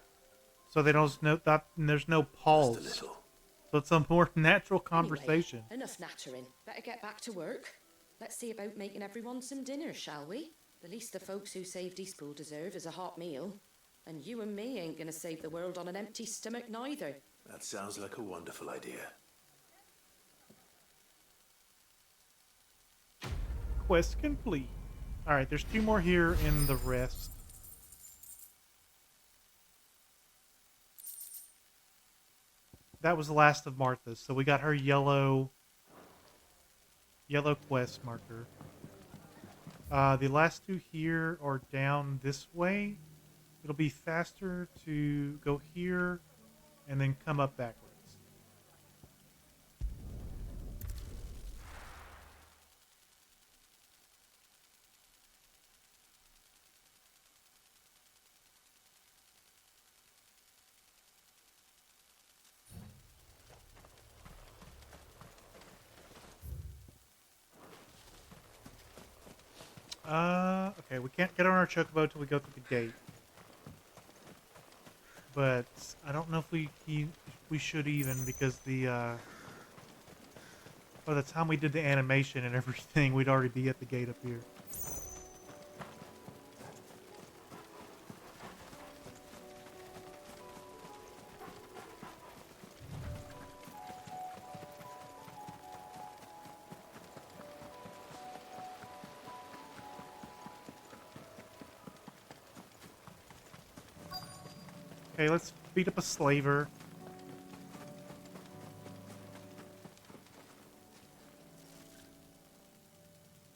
so they don't know that there's no pause. So it's a more natural conversation. Anyway, enough nattering. Better get back to work. Let's see about making everyone some dinner, shall we? The least the folks who saved Eastpool deserve is a hot meal. And you and me ain't gonna save the world on an empty stomach neither. That sounds like a wonderful idea. Quest complete. Alright, there's 2 more here in the rest. That was the last of Martha's, so we got her yellow quest marker. The last 2 here are down this way. It'll be faster to go here and then come up backwards. Okay, we can't get on our chocobo till we go through the gate. But I don't know if we should even, because by the time we did the animation and everything, we'd already be at the gate up here. Okay, let's beat up a slaver.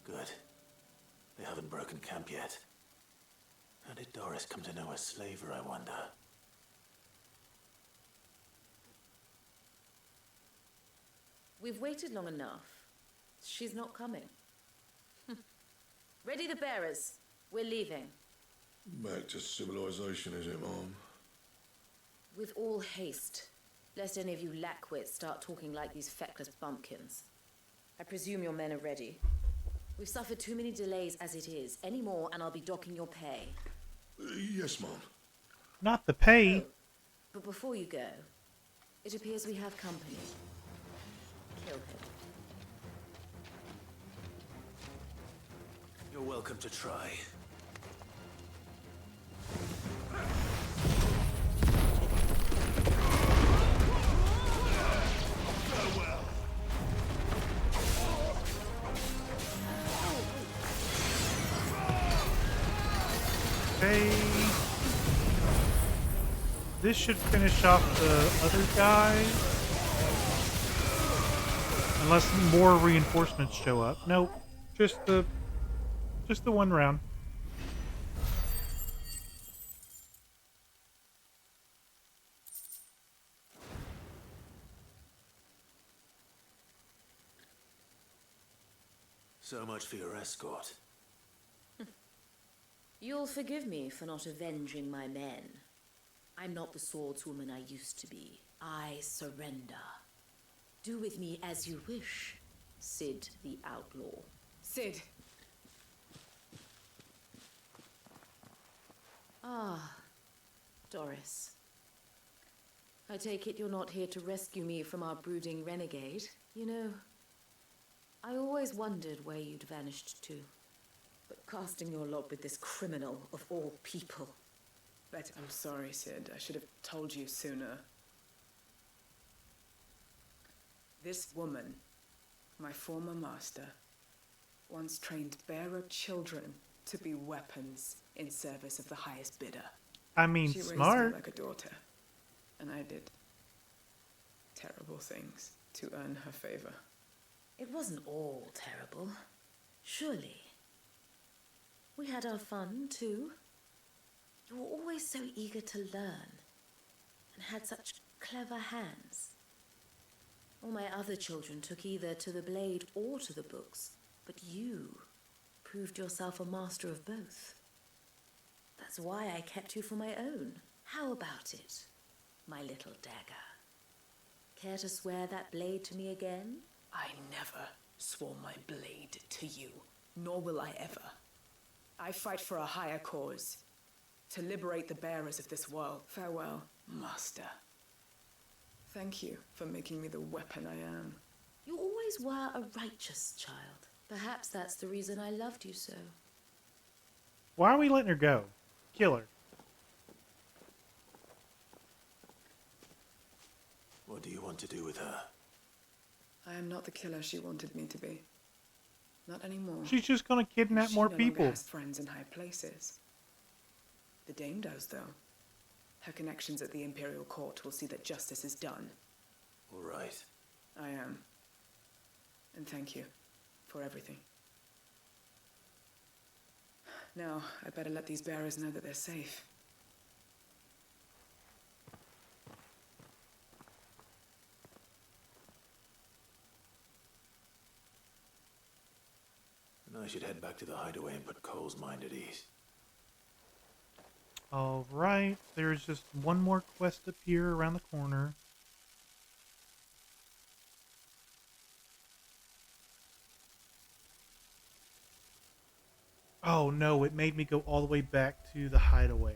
Good. They haven't broken camp yet. How did Doris come to know a slaver, I wonder? We've waited long enough. She's not coming. Ready the bearers. We're leaving. Back to civilization, is it, Mom? With all haste, lest any of you lackwits start talking like these feckless bumpkins. I presume your men are ready. We've suffered too many delays as it is. Any more and I'll be docking your pay. Yes, Mom. Not the pay. Oh, but before you go, it appears we have company. Kill him. You're welcome to try. Okay. This should finish off the other guy. Unless more reinforcements show up. Nope. Just the one round. So much for your escort. You'll forgive me for not avenging my men. I'm not the swordswoman I used to be. I surrender. Do with me as you wish, Sid the Outlaw. Sid. Ah, Doris. I take it you're not here to rescue me from our brooding renegade. You know, I always wondered where you'd vanished to. But casting your lot with this criminal of all people. But I'm sorry, Sid. I should have told you sooner. This woman, my former master, once trained bearer children to be weapons in service of the highest bidder. I mean, she smart. raised me like a daughter, and I did terrible things to earn her favor. It wasn't all terrible, surely. We had our fun, too. You were always so eager to learn, and had such clever hands. All my other children took either to the blade or to the books, but you proved yourself a master of both. That's why I kept you for my own. How about it, my little dagger? Care to swear that blade to me again? I never swore my blade to you, nor will I ever. I fight for a higher cause, to liberate the bearers of this world. Farewell, Master. Thank you for making me the weapon I am. You always were a righteous child. Perhaps that's the reason I loved you so. Why are we letting her go? Kill her. What do you want to do with her? I am not the killer she wanted me to be. Not anymore. She's just gonna kidnap more She no longer people. has friends in high places. The Dame does, though. Her connections at the Imperial Court will see that justice is done. All right. I am. And thank you for everything. Now, I better let these bearers know that they're safe. And I should head back to the hideaway and put Cole's mind at ease. Alright, there's just one more quest up here around the corner. Oh no, it made me go all the way back to the hideaway.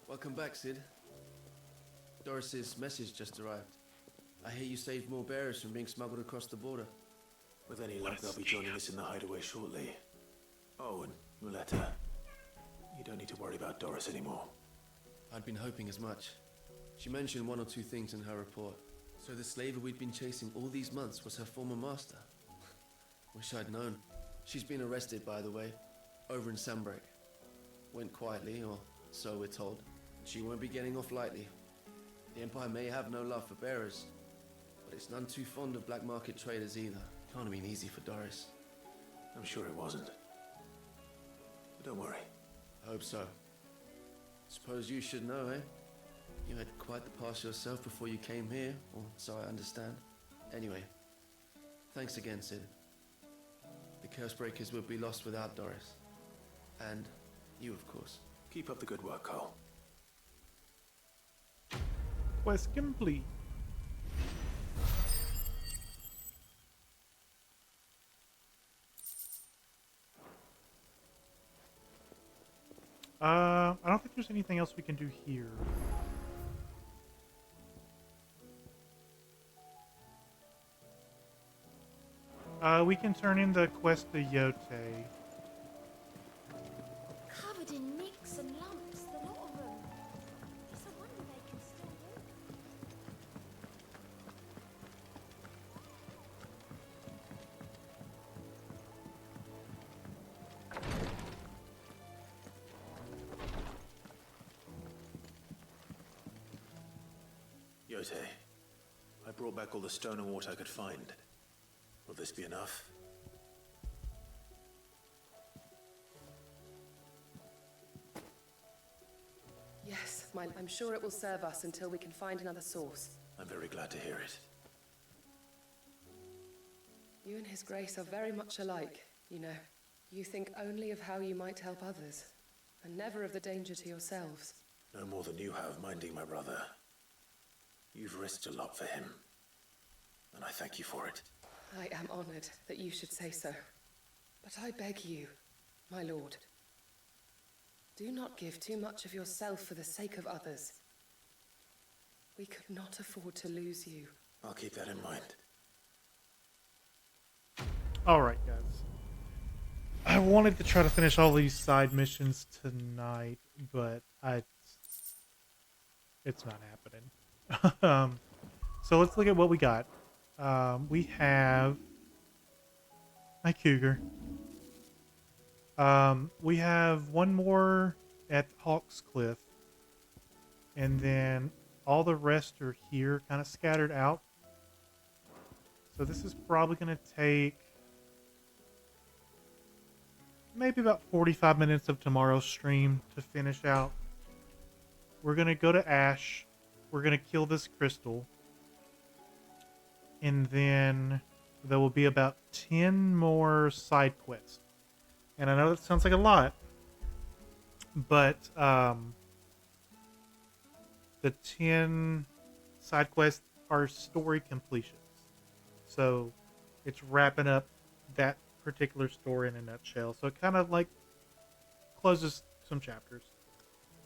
Welcome back, Sid. Doris's message just arrived. I hear you saved more bearers from being smuggled across the border. With any luck, they'll be joining us in the hideaway shortly. Oh, and Muleta, you don't need to worry about Doris anymore. I'd been hoping as much. She mentioned one or two things in her report. So the slaver we'd been chasing all these months was her former master. Wish I'd known. She's been arrested, by the way, over in Sandbreak. Went quietly, or so we're told. She won't be getting off lightly. The Empire may have no love for bearers, but it's none too fond of black market traders either. Can't have been easy for Doris. I'm sure it wasn't. But don't worry. I hope so. Suppose you should know, eh? You had quite the past yourself before you came here, or so I understand. Anyway, thanks again, Sid. The Cursebreakers would be lost without Doris. And you, of course. Keep up the good work, Cole. Quest complete. I don't think there's anything else we can do here. We can turn in the quest to Yote. Covered in nicks and lumps, the lot of them. It's a wonder they can still walk. Yote, I brought back all the stone and water I could find. Will this be enough? Yes, I'm sure it will serve us until we can find another source. I'm very glad to hear it. You and His Grace are very much alike, you know. You think only of how you might help others, and never of the danger to yourselves. No more than you have minding my brother. You've risked a lot for him, and I thank you for it. I am honored that you should say so. But I beg you, my lord, do not give too much of yourself for the sake of others. We could not afford to lose you. I'll keep that in mind. Alright, guys. I wanted to try to finish all these side missions tonight, but it's not happening. So let's look at what we got. We have my cougar. We have one more at Hawk's Cliff, and then all the rest are here, kind of scattered out. So this is probably going to take maybe about 45 minutes of tomorrow's stream to finish out. We're going to go to Ash. We're going to kill this crystal. And then there will be about 10 more side quests. And I know that sounds like a lot, but the 10 side quests are story completions. So it's wrapping up that particular story in a nutshell. So it kind of like closes some chapters.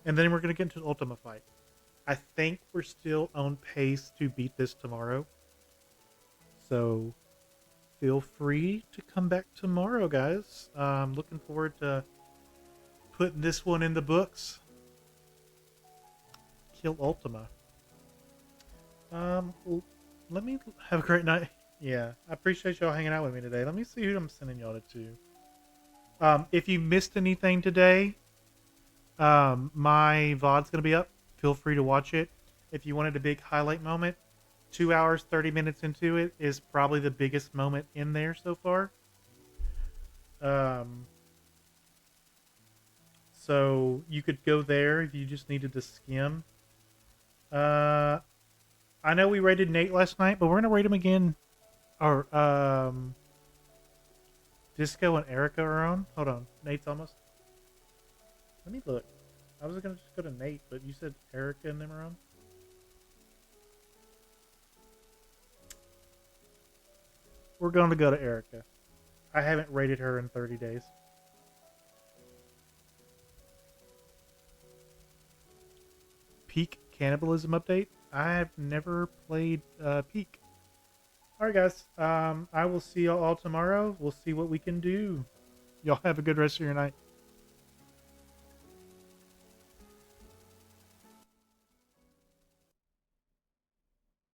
And then we're going to get into the Ultima fight. I think we're still on pace to beat this tomorrow. So feel free to come back tomorrow, guys. I'm looking forward to putting this one in the books. Kill Ultima. Let me have a great night. Yeah, I appreciate y'all hanging out with me today. Let me see who I'm sending y'all to. If you missed anything today, my VOD's going to be up. Feel free to watch it. If you wanted a big highlight moment, 2 hours, 30 minutes into it is probably the biggest moment in there so far. So you could go there if you just needed to skim. I know we rated Nate last night, but we're going to rate him again. Or, Disco and Erica are on. Hold on. Nate's almost. Let me look. I was going to just go to Nate, but you said Erica and them are on? we're going to go to Erica. I haven't rated her in 30 days. Peak cannibalism update. I've never played Peak. Alright guys, I will see y'all all tomorrow. We'll see what we can do. Y'all have a good rest of your night.